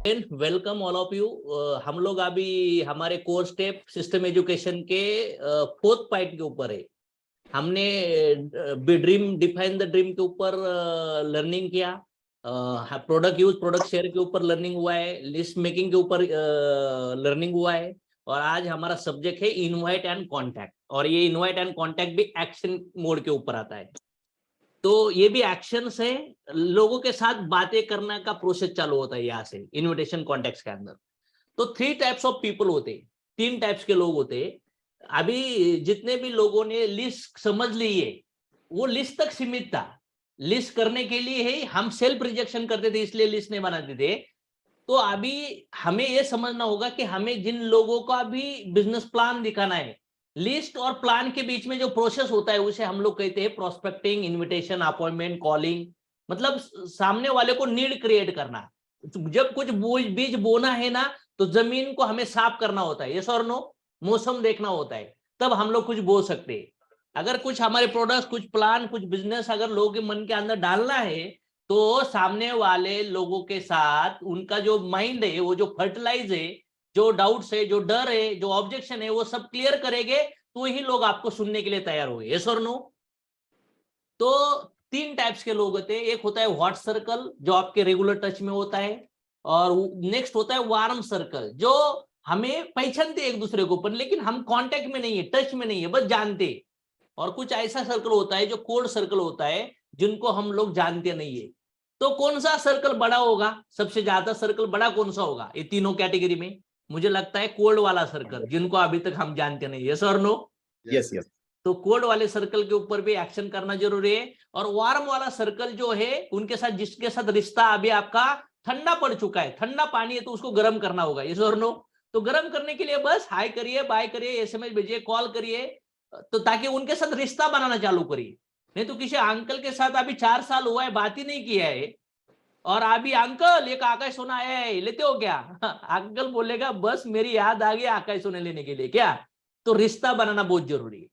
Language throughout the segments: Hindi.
Welcome all of you. हम लोग अभी हमारे कोर्स स्टेप सिस्टम एजुकेशन के फोर्थ पार्ट के ऊपर है। हमने ड्रीम डिफाइन द ड्रीम के ऊपर लर्निंग किया, प्रोडक्ट यूज प्रोडक्ट शेयर के ऊपर लर्निंग हुआ है, लिस्ट मेकिंग के ऊपर लर्निंग हुआ है, और आज हमारा सब्जेक्ट है इनवाइट एंड कॉन्टैक्ट। और ये इनवाइट एंड कॉन्टैक्ट भी एक्शन मोड के ऊपर आता है। तो ये भी एक्शन से लोगों के साथ बातें करने का प्रोसेस चालू होता है यहाँ से इनविटेशन कॉन्टेक्स्ट के अंदर। तो 3 टाइप्स ऑफ पीपल होते, 3 टाइप्स के लोग होते। अभी जितने भी लोगों ने लिस्ट समझ ली है वो लिस्ट तक सीमित था। लिस्ट करने के लिए ही हम सेल्फ रिजेक्शन करते थे, इसलिए लिस्ट नहीं बनाते थे। तो अभी हमें यह समझना होगा कि हमें जिन लोगों का भी बिजनेस प्लान दिखाना है, लिस्ट और प्लान के बीच में जो प्रोसेस होता है उसे हम लोग कहते हैं प्रोस्पेक्टिंग, इनविटेशन, अपॉइंटमेंट, कॉलिंग। मतलब सामने वाले को नीड क्रिएट करना। जब कुछ बीज बोना है ना, तो जमीन को हमें साफ करना होता है, यस और नो। मौसम देखना होता है, तब हम लोग कुछ बोल सकते हैं। अगर कुछ हमारे प्रोडक्ट, कुछ प्लान, कुछ बिजनेस अगर लोगों के मन के अंदर डालना है, तो सामने वाले लोगों के साथ उनका जो माइंड है, वो जो फर्टिलाइज है, जो डाउट्स है, जो डर है, जो ऑब्जेक्शन है, वो सब क्लियर करेंगे, तो ही लोग आपको सुनने के लिए तैयार होंगे, यस और नो। तो 3 टाइप्स के लोग होते हैं। एक होता है व्हाट सर्कल, जो आपके रेगुलर टच में होता है, और नेक्स्ट होता है वार्म सर्कल, जो हमें पहचानते एक दूसरे को, पर लेकिन हम कांटेक्ट में नहीं है, टच में नहीं है, बस जानते। और कुछ ऐसा सर्कल होता है जो कोल्ड सर्कल होता है, जिनको हम लोग जानते नहीं है। तो कौन सा सर्कल बड़ा होगा, सबसे ज्यादा सर्कल बड़ा कौन सा होगा ये तीनों कैटेगरी में? मुझे लगता है कोल्ड वाला सर्कल, जिनको अभी तक हम जानते नहीं, यस और नो। Yes yes. तो कोल्ड वाले सर्कल के ऊपर भी एक्शन करना जरूरी है। और वार्म वाला सर्कल जो है, उनके साथ जिसके साथ रिश्ता अभी आपका ठंडा पड़ चुका है, ठंडा पानी है, तो उसको गर्म करना होगा, यस और नो। तो गर्म करने के लिए बस हाई करिए, बाय करिए, एसएमएस भेजिए, कॉल करिए, तो ताकि उनके साथ रिश्ता बनाना चालू करिए। नहीं तो किसी अंकल के साथ अभी 4 साल हुआ है, बात ही नहीं किया है, और अभी अंकल एक आकाश सोना है, लेते हो क्या? अंकल बोलेगा बस मेरी याद आ गई आकाश सोना लेने के लिए क्या। तो रिश्ता बनाना बहुत जरूरी है।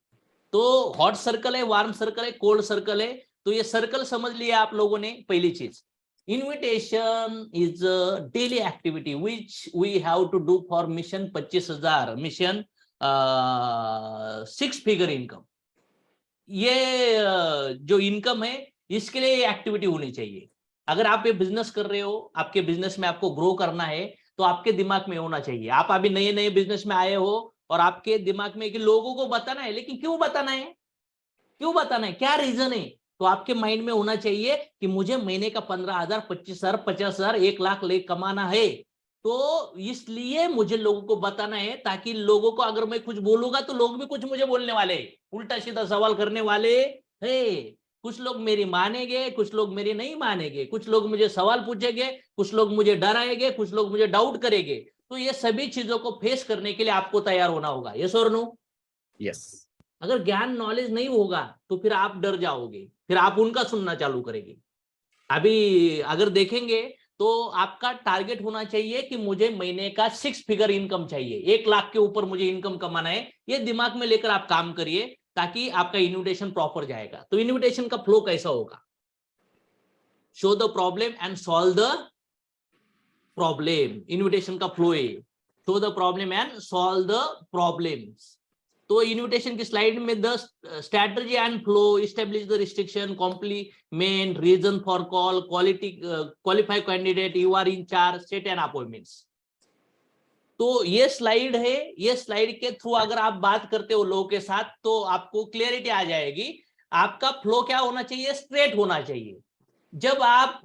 तो हॉट सर्कल है, वार्म सर्कल है, कोल्ड सर्कल है। तो ये सर्कल समझ लिया आप लोगों ने। पहली चीज, invitation is a daily activity which we have to do for mission 25,000, mission 6 figure income. ये जो इनकम है, इसके लिए एक्टिविटी होनी चाहिए। अगर आप ये बिजनेस कर रहे हो, आपके बिजनेस में आपको ग्रो करना है, तो आपके दिमाग में होना चाहिए। आप अभी नए नए बिजनेस में आए हो और आपके दिमाग में कि लोगों को बताना है, लेकिन क्यों बताना है, क्यों बताना है, क्या रीजन है? तो आपके माइंड में होना चाहिए कि मुझे महीने का 15,000, 25,000, 50,000, 1 लाख ले कमाना है। तो इसलिए मुझे लोगों को बताना है, ताकि लोगों को अगर मैं कुछ बोलूंगा तो लोग भी कुछ मुझे बोलने वाले, उल्टा सीधा सवाल करने वाले है। कुछ लोग मेरी मानेंगे, कुछ लोग मेरी नहीं मानेंगे, कुछ लोग मुझे सवाल पूछेंगे, कुछ लोग मुझे डराएंगे, कुछ लोग मुझे डाउट करेंगे। तो ये सभी चीजों को फेस करने के लिए आपको तैयार होना होगा, यस और नो। यस। अगर ज्ञान नॉलेज नहीं होगा तो फिर आप डर जाओगे, फिर आप उनका सुनना चालू करेंगे। अभी अगर देखेंगे तो आपका टारगेट होना चाहिए कि मुझे महीने का 6 फिगर इनकम चाहिए, 1 लाख के ऊपर मुझे इनकम कमाना है। ये दिमाग में लेकर आप काम करिए, ताकि आपका इन्विटेशन प्रॉपर जाएगा। तो इन्विटेशन का फ्लो कैसा होगा? Show the problem and solve the problem. Invitation का फ्लो है show the problem and solve the problems. तो इन्विटेशन की स्लाइड में the strategy and flow, establish the restriction, compliment, reason for call, quality, qualified candidate, you are in charge, set and appointments. तो ये स्लाइड है, ये स्लाइड के थ्रू अगर आप बात करते हो लोगों के साथ, तो आपको क्लियरिटी आ जाएगी। आपका फ्लो क्या होना चाहिए? स्ट्रेट होना चाहिए। जब आप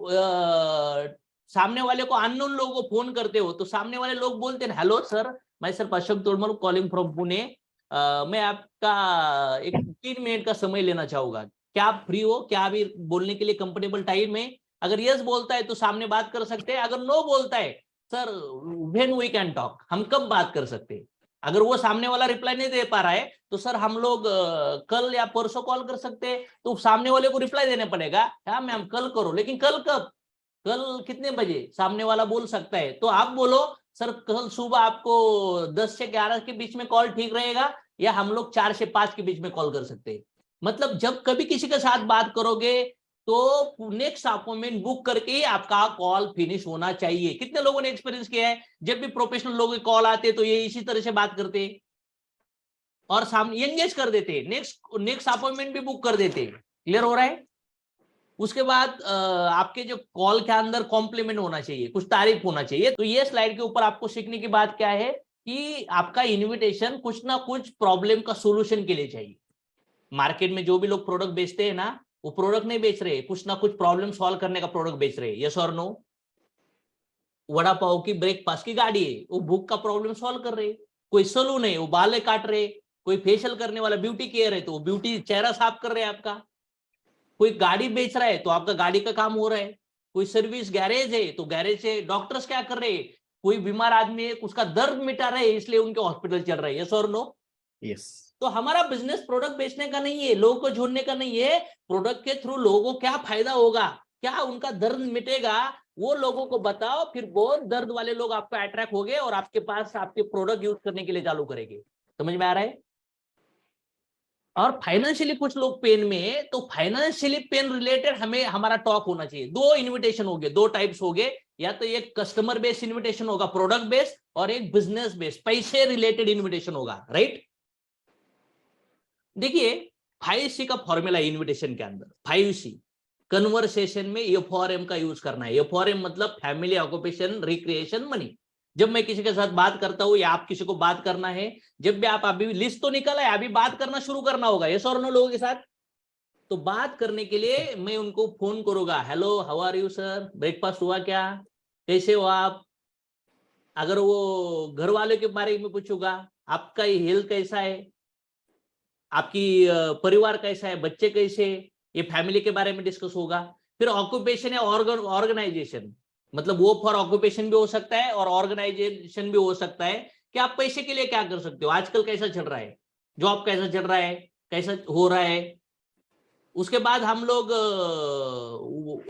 सामने वाले को, अननोन लोगों को फोन करते हो, तो सामने वाले लोग बोलते हैं हेलो सर, मैं sir Ashok Todmal calling from Pune, मैं आपका एक 3 मिनट का समय लेना चाहूंगा, क्या आप फ्री हो? क्या अभी बोलने के लिए कंफर्टेबल टाइम है? अगर यस बोलता है तो सामने बात कर सकते हैं। अगर नो बोलता है, sir when we can talk, हम कब बात कर सकते हैं? अगर वो सामने वाला रिप्लाई नहीं दे पा रहा है, तो सर हम लोग कल या परसों कॉल कर सकते हैं। तो सामने वाले को रिप्लाई देने पड़ेगा, हाँ मैम कल करो, लेकिन कल कब, कल कितने बजे? सामने वाला बोल सकता है। तो आप बोलो सर कल सुबह आपको 10 से 11 के बीच में कॉल ठीक रहेगा, या हम लोग 4 से 5 के बीच में कॉल कर सकते हैं। मतलब जब कभी किसी के साथ बात करोगे, तो नेक्स्ट अपॉइंटमेंट बुक करके ही आपका कॉल फिनिश होना चाहिए। कितने लोगों ने एक्सपीरियंस किया है, जब भी प्रोफेशनल लोग कॉल आते तो ये इसी तरह से बात करते और सामने एंगेज कर देते, नेक्स्ट अपॉइंटमेंट भी बुक कर देते। क्लियर हो रहा है? उसके बाद आपके जो कॉल के अंदर कॉम्प्लीमेंट होना चाहिए, कुछ तारीफ होना चाहिए। तो ये स्लाइड के ऊपर आपको सीखने की बात क्या है कि आपका इनविटेशन कुछ ना कुछ प्रॉब्लम का सोल्यूशन के लिए चाहिए। मार्केट में जो भी लोग प्रोडक्ट बेचते हैं ना, वो प्रोडक्ट नहीं बेच रहे, कुछ ना कुछ प्रॉब्लम सॉल्व करने का प्रोडक्ट बेच रहे। यस और नो? वड़ा पाव की ब्रेकफास्ट की गाड़ी है, वो भूख का प्रॉब्लम सॉल्व कर रहे। कोई सलून है, वो बाल काट रहे। कोई फेशियल करने वाला ब्यूटी केयर है, तो वो ब्यूटी चेहरा साफ कर रहे हैं आपका। कोई गाड़ी बेच रहा है तो आपका गाड़ी का काम हो रहा है। कोई सर्विस गैरेज है तो गैरेज से डॉक्टर्स क्या कर रहे हैं, कोई बीमार आदमी है उसका दर्द मिटा रहे हैं, इसलिए उनके हॉस्पिटल चल रहे हैं। यस और नो? यस। तो हमारा बिजनेस प्रोडक्ट बेचने का नहीं है, लोगों को जोड़ने का नहीं है। प्रोडक्ट के थ्रू लोगों को क्या फायदा होगा, क्या उनका दर्द मिटेगा, वो लोगों को बताओ। फिर बहुत दर्द वाले लोग आपको अट्रैक्ट हो गए और आपके पास आपके प्रोडक्ट यूज करने के लिए चालू करेंगे। समझ में आ रहा है? और फाइनेंशियली कुछ लोग पेन में है, तो फाइनेंशियली पेन रिलेटेड हमें हमारा टॉक होना चाहिए। दो इनविटेशन हो गए, दो टाइप्स हो गए, या तो एक कस्टमर बेस्ड इनविटेशन होगा प्रोडक्ट बेस्ड, और एक बिजनेस बेस्ड पैसे रिलेटेड इनविटेशन होगा। राइट? देखिए 5C का फॉर्मूला इनविटेशन के अंदर, 5C कन्वर्सेशन में F4M का यूज करना है। F4M मतलब फैमिली, ऑक्यूपेशन, रिक्रिएशन, मनी। जब मैं किसी के साथ बात करता हूं या आप किसी को बात करना है, जब भी आप, अभी लिस्ट तो निकल है, अभी बात करना शुरू करना होगा। यस और नो लोगों के साथ? तो बात करने के लिए मैं उनको फोन करूंगा, hello how are you sir, breakfast हुआ क्या, कैसे हो आप। अगर वो घर वालों के बारे में पूछूंगा, आपका हेल्थ कैसा है, आपकी परिवार कैसा है, बच्चे कैसे, ये फैमिली के बारे में डिस्कस होगा। फिर ऑक्यूपेशन या ऑर्गेनाइजेशन, मतलब वो फॉर ऑक्यूपेशन भी हो सकता है और ऑर्गेनाइजेशन भी हो सकता है कि आप पैसे के लिए क्या कर सकते हो, आजकल कैसा चल रहा है, जॉब कैसा चल रहा है, कैसा हो रहा है। उसके बाद हम लोग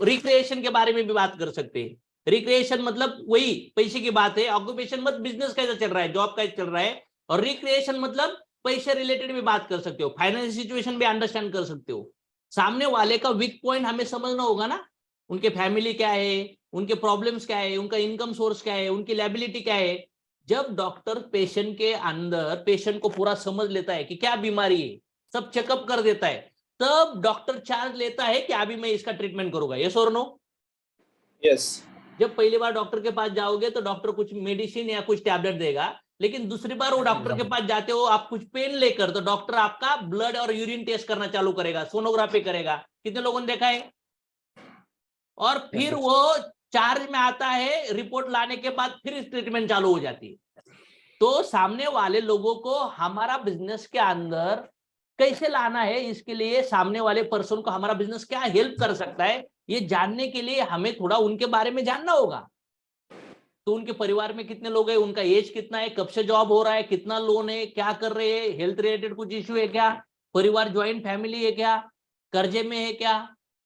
रिक्रिएशन के बारे में भी बात कर सकते हैं। रिक्रिएशन मतलब वही पैसे की बात है। ऑक्यूपेशन मतलब बिजनेस कैसा चल रहा है, जॉब कैसा चल रहा है। और रिक्रिएशन मतलब पैसे रिलेटेड भी बात कर सकते हो, फाइनेंशियल सिचुएशन भी अंडरस्टैंड कर सकते हो। सामने वाले का वीक पॉइंट हमें समझना होगा ना, उनके फैमिली क्या है, उनके प्रॉब्लम्स क्या है, उनका इनकम सोर्स क्या है, उनकी लायबिलिटी क्या है। जब डॉक्टर पेशेंट के अंदर पेशेंट को पूरा समझ लेता है कि क्या बीमारी है, सब चेकअप कर देता है, तब डॉक्टर चार्ज लेता है कि अभी मैं इसका ट्रीटमेंट करूंगा। यस और नो? यस। जब पहली बार डॉक्टर के पास जाओगे तो डॉक्टर कुछ मेडिसिन या कुछ टैबलेट देगा, लेकिन दूसरी बार वो डॉक्टर के पास जाते हो आप कुछ पेन लेकर, तो डॉक्टर आपका ब्लड और यूरिन टेस्ट करना चालू करेगा, सोनोग्राफी करेगा। कितने लोगों ने देखा है? और फिर वो चार्ज में आता है, रिपोर्ट लाने के बाद फिर ट्रीटमेंट चालू हो जाती है। तो सामने वाले लोगों को हमारा बिजनेस के अंदर कैसे लाना है, इसके लिए सामने वाले पर्सन को हमारा बिजनेस क्या हेल्प कर सकता है, ये जानने के लिए हमें थोड़ा उनके बारे में जानना होगा। तो उनके परिवार में कितने लोग हैं, उनका एज कितना है, कब से जॉब हो रहा है, कितना लोन है, क्या कर रहे हैं, हेल्थ रिलेटेड कुछ इश्यू है क्या, परिवार ज्वाइंट फैमिली है क्या, कर्जे में है क्या,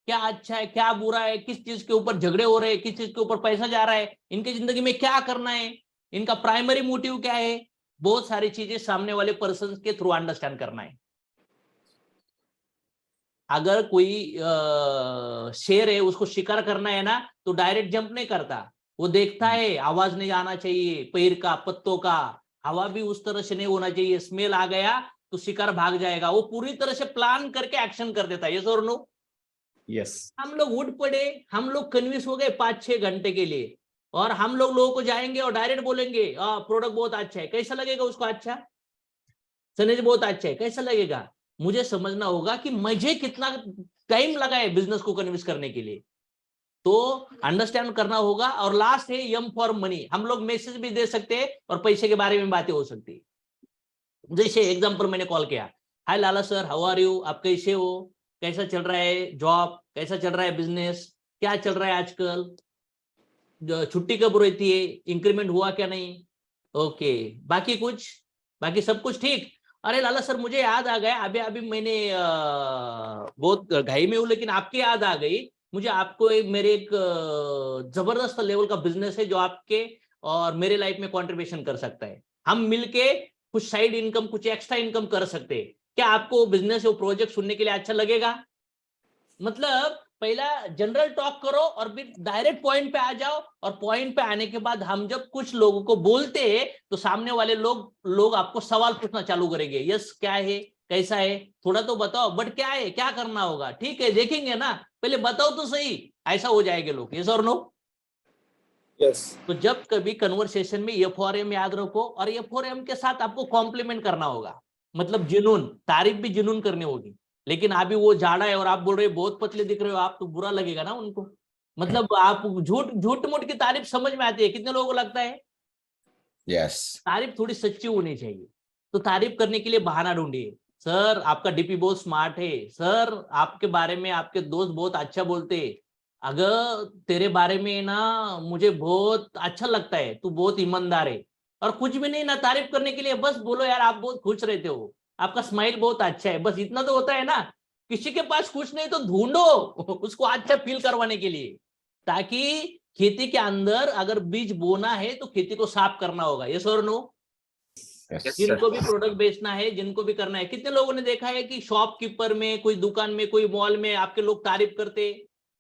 क्या अच्छा है क्या बुरा है, किस चीज के ऊपर झगड़े हो रहे हैं, किस चीज के ऊपर पैसा जा रहा है, इनकी जिंदगी में क्या करना है, इनका प्राइमरी मोटिव क्या है। बहुत सारी चीजें सामने वाले पर्सन के थ्रू अंडरस्टैंड करना है। अगर कोई शेर है, उसको शिकार करना है ना, तो डायरेक्ट जंप नहीं करता, वो देखता है आवाज नहीं आना चाहिए, पैर का, पत्तों का हवा भी उस तरह से नहीं होना चाहिए, स्मेल आ गया तो शिकार भाग जाएगा। वो पूरी तरह से प्लान करके एक्शन कर देता है। यस और नो? यस। हम लोग उठ पड़े, हम लोग कन्विंस हो गए 5-6 घंटे के लिए, और हम लोगों को जाएंगे और डायरेक्ट बोलेंगे प्रोडक्ट बहुत अच्छा है। कैसा लगेगा उसको? अच्छा सनेज बहुत अच्छा है, कैसा लगेगा? मुझे समझना होगा कि मुझे कितना टाइम लगा है बिजनेस को कन्विंस करने के लिए, तो अंडरस्टैंड करना होगा। और लास्ट है एम फॉर मनी। हम लोग मैसेज भी दे सकते हैं और पैसे के बारे में बातें हो सकती है। जैसे एग्जांपल मैंने कॉल किया, हाय लाला सर, हाउ आर यू, आप कैसे हो, कैसा चल रहा है जॉब, कैसा चल रहा है बिजनेस, क्या चल रहा है आजकल, छुट्टी कब रहती है, इंक्रीमेंट हुआ क्या नहीं, ओके, बाकी कुछ, बाकी सब कुछ ठीक। अरे लाला सर मुझे याद आ गया, अभी अभी मैंने बहुत घाई में हूँ, लेकिन आपकी याद आ गई मुझे, आपको मेरे एक जबरदस्त लेवल का बिजनेस है जो आपके और मेरे लाइफ में कंट्रीब्यूशन कर सकता है। हम मिलके कुछ साइड इनकम, कुछ एक्स्ट्रा इनकम कर सकते हैं। क्या आपको बिजनेस और प्रोजेक्ट सुनने के लिए अच्छा लगेगा? मतलब पहला जनरल टॉक करो और फिर डायरेक्ट पॉइंट पे आ जाओ, और पॉइंट पे आने के बाद हम जब कुछ लोगों को बोलते हैं तो सामने वाले लोग आपको सवाल पूछना चालू करेंगे, यस क्या है, कैसा है, थोड़ा तो बताओ, बट क्या है, क्या करना होगा, ठीक है देखेंगे ना, पहले बताओ तो सही, ऐसा हो जाएंगे लोग, यस और नो। यस तो जब कभी कन्वर्सेशन में एफओआरएम याद रखो, और एफओआरएम के साथ आपको कॉम्प्लीमेंट करना होगा, मतलब जुनून, तारीफ भी जुनून करनी होगी। लेकिन अभी वो झाड़ा है और आप बोल रहे हो बहुत पतले दिख रहे हो आप, तो बुरा लगेगा ना उनको। मतलब आप झूठ मूठ की तारीफ समझ में आती है, कितने लोगों को लगता है? यस तारीफ थोड़ी सच्ची होनी चाहिए। तो तारीफ करने के लिए बहाना ढूंढिए, सर आपका डीपी बहुत स्मार्ट है, सर आपके बारे में आपके दोस्त बहुत अच्छा बोलते हैं, अगर तेरे बारे में ना मुझे बहुत अच्छा लगता है, तू बहुत ईमानदार है। और कुछ भी नहीं ना तारीफ करने के लिए, बस बोलो यार आप बहुत खुश रहते हो, आपका स्माइल बहुत अच्छा है, बस इतना तो होता है ना। किसी के पास कुछ नहीं तो ढूंढो उसको अच्छा फील करवाने के लिए, ताकि खेती के अंदर अगर बीज बोना है तो खेती को साफ करना होगा, यस और नो। जिनको भी प्रोडक्ट बेचना है, जिनको भी करना है, कितने लोगों ने देखा है कि शॉपकीपर में, कोई दुकान में, कोई मॉल में आपके लोग तारीफ करते,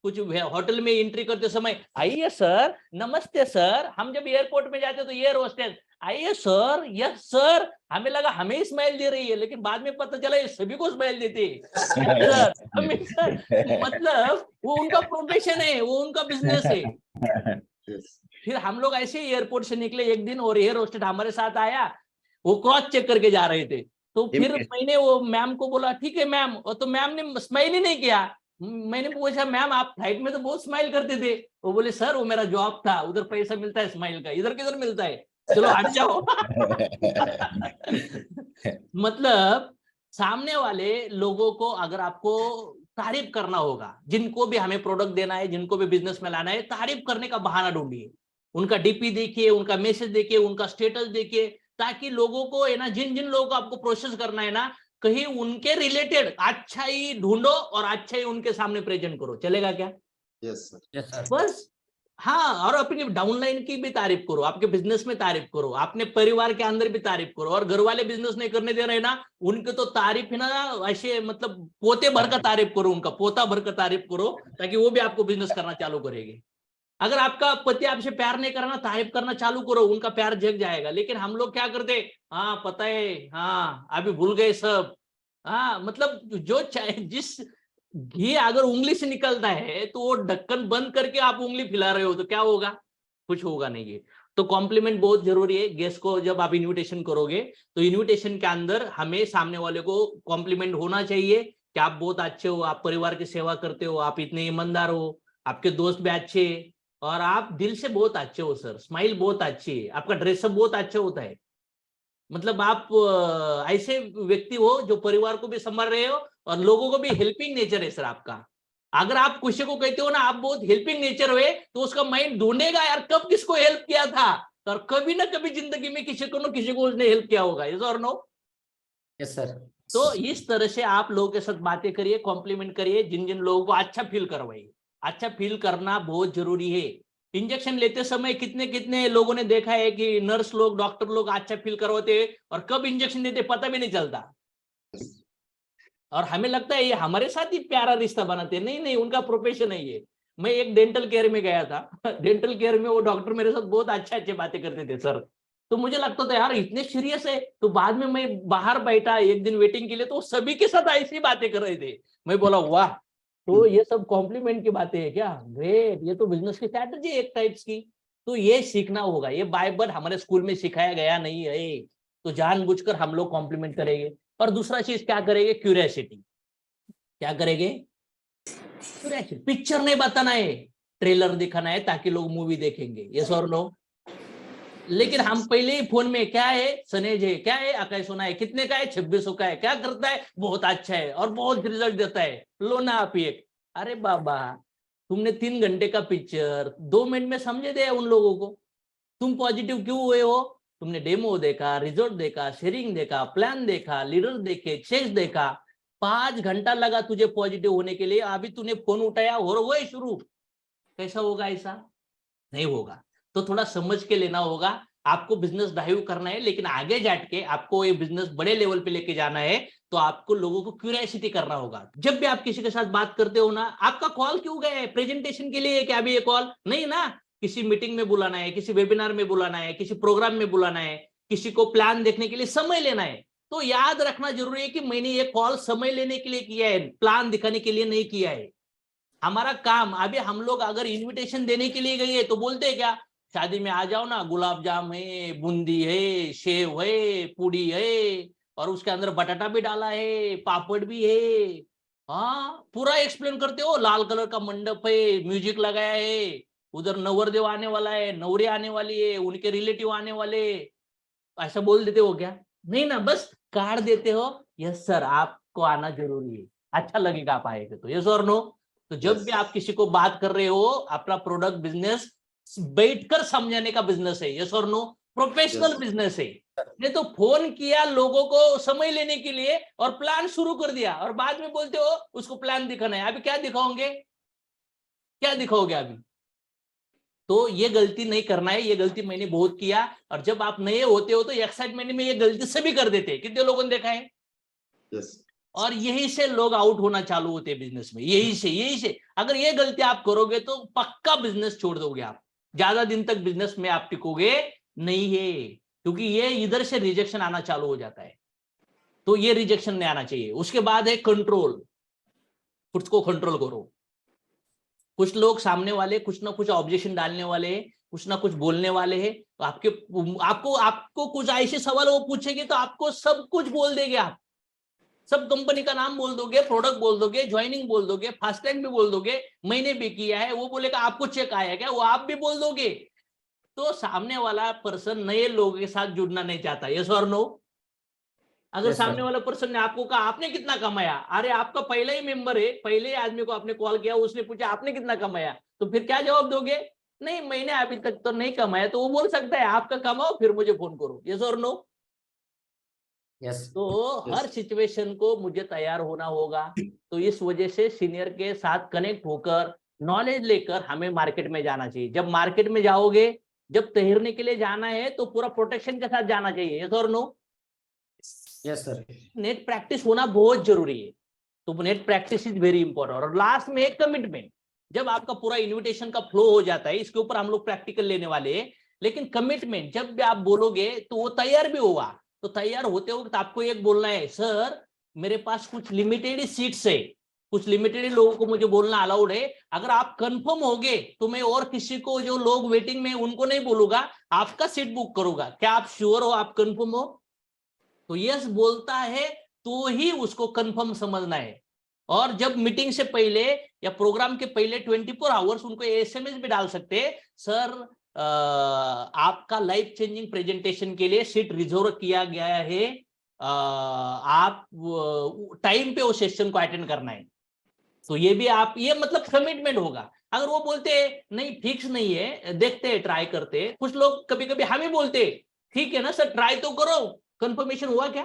कुछ होटल में एंट्री करते समय, आइए सर, नमस्ते सर, हम जब एयरपोर्ट में जाते तो एयर होस्टेस, आइए सर, यस सर, हमें लगा हमें स्माइल दे रही है, लेकिन बाद में पता चला ये सभी को स्माइल देती है सर, हमें सर, मतलब वो उनका प्रोफेशन है, वो उनका बिजनेस है। फिर हम लोग ऐसे ही एयरपोर्ट से निकले एक दिन, और एयर होस्टेस हमारे साथ आया, वो क्रॉस चेक करके जा रहे थे, तो फिर मैंने वो मैम को बोला ठीक है मैम, और तो मैम ने स्माइल ही नहीं किया। मैंने पूछा मैम आप फ्लाइट में तो बहुत स्माइल करते थे, वो बोले सर वो मेरा जॉब था, उधर पैसा मिलता है स्माइल का, इधर किधर मिलता है, चलो हट जाओ मतलब सामने वाले लोगों को अगर आपको तारीफ करना होगा, जिनको भी हमें प्रोडक्ट देना है, जिनको भी बिजनेस में लाना है, तारीफ करने का बहाना ढूंढिए, उनका डीपी देखिए, उनका मैसेज देखिए, उनका स्टेटस देखिए, ताकि लोगों को है ना, जिन जिन लोगों को आपको प्रोसेस करना है ना, कहीं उनके रिलेटेड अच्छा ही ढूंढो और अच्छा ही उनके सामने प्रेजेंट करो, चलेगा क्या? यस सर बस हाँ, और अपनी डाउनलाइन की भी तारीफ करो, आपके बिजनेस में तारीफ करो, अपने परिवार के अंदर भी तारीफ करो, और घर वाले बिजनेस नहीं करने दे रहे ना, उनके तो तारीफ है ना ऐसे, मतलब पोते भर का तारीफ करो, उनका पोता भर का तारीफ करो, ताकि वो भी आपको बिजनेस करना चालू करेंगे। अगर आपका पति आपसे प्यार नहीं करना, तारीफ करना चालू करो, उनका प्यार जग जाएगा। लेकिन हम लोग क्या करते, हाँ पता है, हाँ अभी भूल गए सब, हाँ मतलब जो चाहे जिस घी अगर उंगली से निकलता है तो वो ढक्कन बंद करके आप उंगली फैला रहे हो तो क्या होगा? कुछ होगा नहीं है। तो कॉम्प्लीमेंट बहुत जरूरी है। गेस्ट को जब आप इनविटेशन करोगे तो इनविटेशन के अंदर हमें सामने वाले को कॉम्प्लीमेंट होना चाहिए कि आप बहुत अच्छे हो, आप परिवार की सेवा करते हो, आप इतने ईमानदार हो, आपके दोस्त भी अच्छे, और आप दिल से बहुत अच्छे हो सर, स्माइल बहुत अच्छी है, आपका ड्रेसअप बहुत अच्छा होता है, मतलब आप ऐसे व्यक्ति हो जो परिवार को भी संभाल रहे हो और लोगों को भी हेल्पिंग नेचर है सर आपका। अगर आप किसी को कहते हो ना आप बहुत हेल्पिंग नेचर हुए, तो उसका माइंड ढूंढेगा यार कब किसको हेल्प किया था, और कभी ना कभी जिंदगी में किसी को ना किसी को उसने हेल्प किया होगा, यस और नो। यस सर तो इस तरह से आप लोगों के साथ बातें करिए, कॉम्प्लीमेंट करिए, जिन जिन लोगों को अच्छा फील करवाइए। अच्छा फील करना बहुत जरूरी है। इंजेक्शन लेते समय कितने कितने लोगों ने देखा है कि नर्स लोग, डॉक्टर लोग अच्छा फील करवाते और कब इंजेक्शन देते पता भी नहीं चलता, और हमें लगता है ये हमारे साथ ही प्यारा रिश्ता बनाते, नहीं नहीं उनका प्रोफेशन है ये। मैं एक डेंटल केयर में गया था डेंटल केयर में वो डॉक्टर मेरे साथ बहुत अच्छे बातें करते थे सर, तो मुझे लगता था यार इतने सीरियस है, तो बाद में मैं बाहर बैठा एक दिन वेटिंग के लिए, तो सभी के साथ ऐसी बातें कर रहे थे। मैं बोला वाह, तो ये सब कॉम्प्लीमेंट की बातें है क्या, ग्रेट, ये तो बिजनेस की स्ट्रैटेजी एक टाइप्स की। तो ये सीखना होगा, ये बाइबल हमारे स्कूल में सिखाया गया नहीं है, तो जानबूझकर हम लोग कॉम्प्लीमेंट करेंगे। और दूसरा चीज क्या करेंगे, क्यूरियोसिटी। क्या करेंगे? क्यूरियोसिटी। पिक्चर नहीं बताना है, ट्रेलर दिखाना है ताकि लोग मूवी देखेंगे, यस और नो। लेकिन हम पहले ही फोन में क्या है, सनेज है, क्या है, अकाई सोना है, कितने का है, 2600 का है, क्या करता है, बहुत अच्छा है और बहुत रिजल्ट देता है, लो ना आप एक। अरे बाबा, तुमने 3 घंटे का पिक्चर 2 मिनट में समझे दिया उन लोगों को, तुम पॉजिटिव क्यों हुए हो? तुमने डेमो देखा, रिजल्ट देखा, शेयरिंग देखा, प्लान देखा, लीडर देखे, चेक्स देखा, 5 घंटा लगा तुझे पॉजिटिव होने के लिए, अभी तूने फोन उठाया और हुए शुरू। कैसा होगा? ऐसा नहीं होगा। तो थोड़ा समझ के लेना होगा। आपको बिजनेस ड्राइव करना है, लेकिन आगे जाके आपको ये बिजनेस बड़े लेवल पे लेके जाना है तो आपको लोगों को क्यूरियोसिटी करना होगा। जब भी आप किसी के साथ बात करते हो ना, आपका कॉल क्यों गया है? प्रेजेंटेशन के लिए क्या अभी ये कॉल नहीं ना, किसी मीटिंग में बुलाना है, किसी वेबिनार में बुलाना है, किसी प्रोग्राम में बुलाना है, किसी को प्लान देखने के लिए समय लेना है। तो याद रखना जरूरी है कि मैंने ये कॉल समय लेने के लिए किया है, प्लान दिखाने के लिए नहीं किया है। हमारा काम अभी हम लोग अगर इनविटेशन देने के लिए गए तो बोलते हैं क्या, शादी में आ जाओ ना, गुलाब जाम है, बूंदी है, सेव है, पूड़ी है, और उसके अंदर बटाटा भी डाला है, पापड़ भी है। हाँ, पूरा एक्सप्लेन करते हो, लाल कलर का मंडप है, म्यूजिक लगाया है, उधर नवरदेव आने वाला है, नवरी आने वाली है, उनके रिलेटिव आने वाले, ऐसा बोल देते हो क्या? नहीं ना, बस कार्ड देते हो, यस सर आपको आना जरूरी है, अच्छा लगेगा आप आएंगे तो, यस और नो। तो जब भी आप किसी को बात कर रहे हो, अपना प्रोडक्ट बिजनेस बैठकर समझाने का बिजनेस है, यस और नो, प्रोफेशनल बिजनेस है। नहीं तो फोन किया लोगों को समय लेने के लिए और प्लान शुरू कर दिया और बाद में बोलते हो उसको प्लान दिखाना है। अभी क्या दिखाओगे, क्या दिखाओगे अभी? तो ये गलती नहीं करना है, ये गलती मैंने बहुत किया। और जब आप नए होते हो तो एक्साइटमेंट में ये गलती सभी कर देते हैं, कितने लोगों ने देखा है? Yes. और यही से लोग आउट होना चालू होते हैं बिजनेस में, यही से अगर ये गलती आप करोगे तो पक्का बिजनेस छोड़ दोगे आप, ज्यादा दिन तक बिजनेस में आप टिकोगे नहीं है, क्योंकि ये इधर से रिजेक्शन आना चालू हो जाता है। तो ये रिजेक्शन नहीं आना चाहिए। उसके बाद है कंट्रोल, खुद को कंट्रोल करो। कुछ लोग सामने वाले कुछ ना कुछ ऑब्जेक्शन डालने वाले, कुछ ना कुछ बोलने वाले हैं, तो आपको कुछ ऐसे सवाल वो पूछेंगे तो आपको सब कुछ बोल देंगे, आप सब कंपनी का नाम बोल दोगे, प्रोडक्ट बोल दोगे, ज्वाइनिंग बोल दोगे, फास्ट टैग भी बोल दोगे, मैंने भी किया है, वो बोलेगा आपको चेक आया क्या, वो आप भी बोल दोगे। तो सामने वाला पर्सन नए लोगों के साथ जुड़ना नहीं चाहता, यस और नो। अगर सामने वाला पर्सन ने आपको कहा आपने कितना कमाया, अरे आपका पहला ही मेंबर है, पहले आदमी को आपने कॉल किया, उसने पूछा आपने कितना कमाया, तो फिर क्या जवाब दोगे? नहीं मैंने अभी तक तो नहीं कमाया। तो वो बोल सकता है आपका कमाओ फिर मुझे फोन करो, यस और नो। यस। तो हर सिचुएशन को मुझे तैयार होना होगा। तो इस वजह से सीनियर के साथ कनेक्ट होकर नॉलेज लेकर हमें मार्केट में जाना चाहिए। जब मार्केट में जाओगे, जब तैरने के लिए जाना है तो पूरा प्रोटेक्शन के साथ जाना चाहिए, यस और no. Yes sir. Net practice होना बहुत जरूरी है। तो net practice is very important. और लास्ट में एक कमिटमेंट, जब आपका पूरा इन्विटेशन का फ्लो हो जाता है, इसके ऊपर हम लोग प्रैक्टिकल लेने वाले हैं, लेकिन कमिटमेंट जब भी आप बोलोगे तो वो तैयार भी होगा। तो तैयार होते वक्त आपको एक बोलना है, सर मेरे पास कुछ लिमिटेड सीट्स है, कुछ लिमिटेड लोगों को मुझे बोलना अलाउड है, अगर आप कंफर्म होगे तो मैं और किसी को जो लोग वेटिंग में उनको नहीं बोलूंगा, आपका सीट बुक करूंगा, क्या आप श्योर हो, आप कंफर्म हो? तो यस बोलता है तो ही उसको कंफर्म समझना है। और जब मीटिंग से पहले या प्रोग्राम के पहले 24 आवर्स उनको एसएमएस भी डाल सकते हैं, सर आपका लाइफ चेंजिंग प्रेजेंटेशन के लिए सीट रिजर्व किया गया है, आप टाइम पे वो सेशन को अटेंड करना है। तो ये भी आप, ये मतलब कमिटमेंट होगा। अगर वो बोलते नहीं फिक्स नहीं है, देखते हैं, ट्राई करते हैं, कुछ लोग कभी कभी हम ही बोलते ठीक है ना सर ट्राई तो करो, कंफर्मेशन हुआ क्या?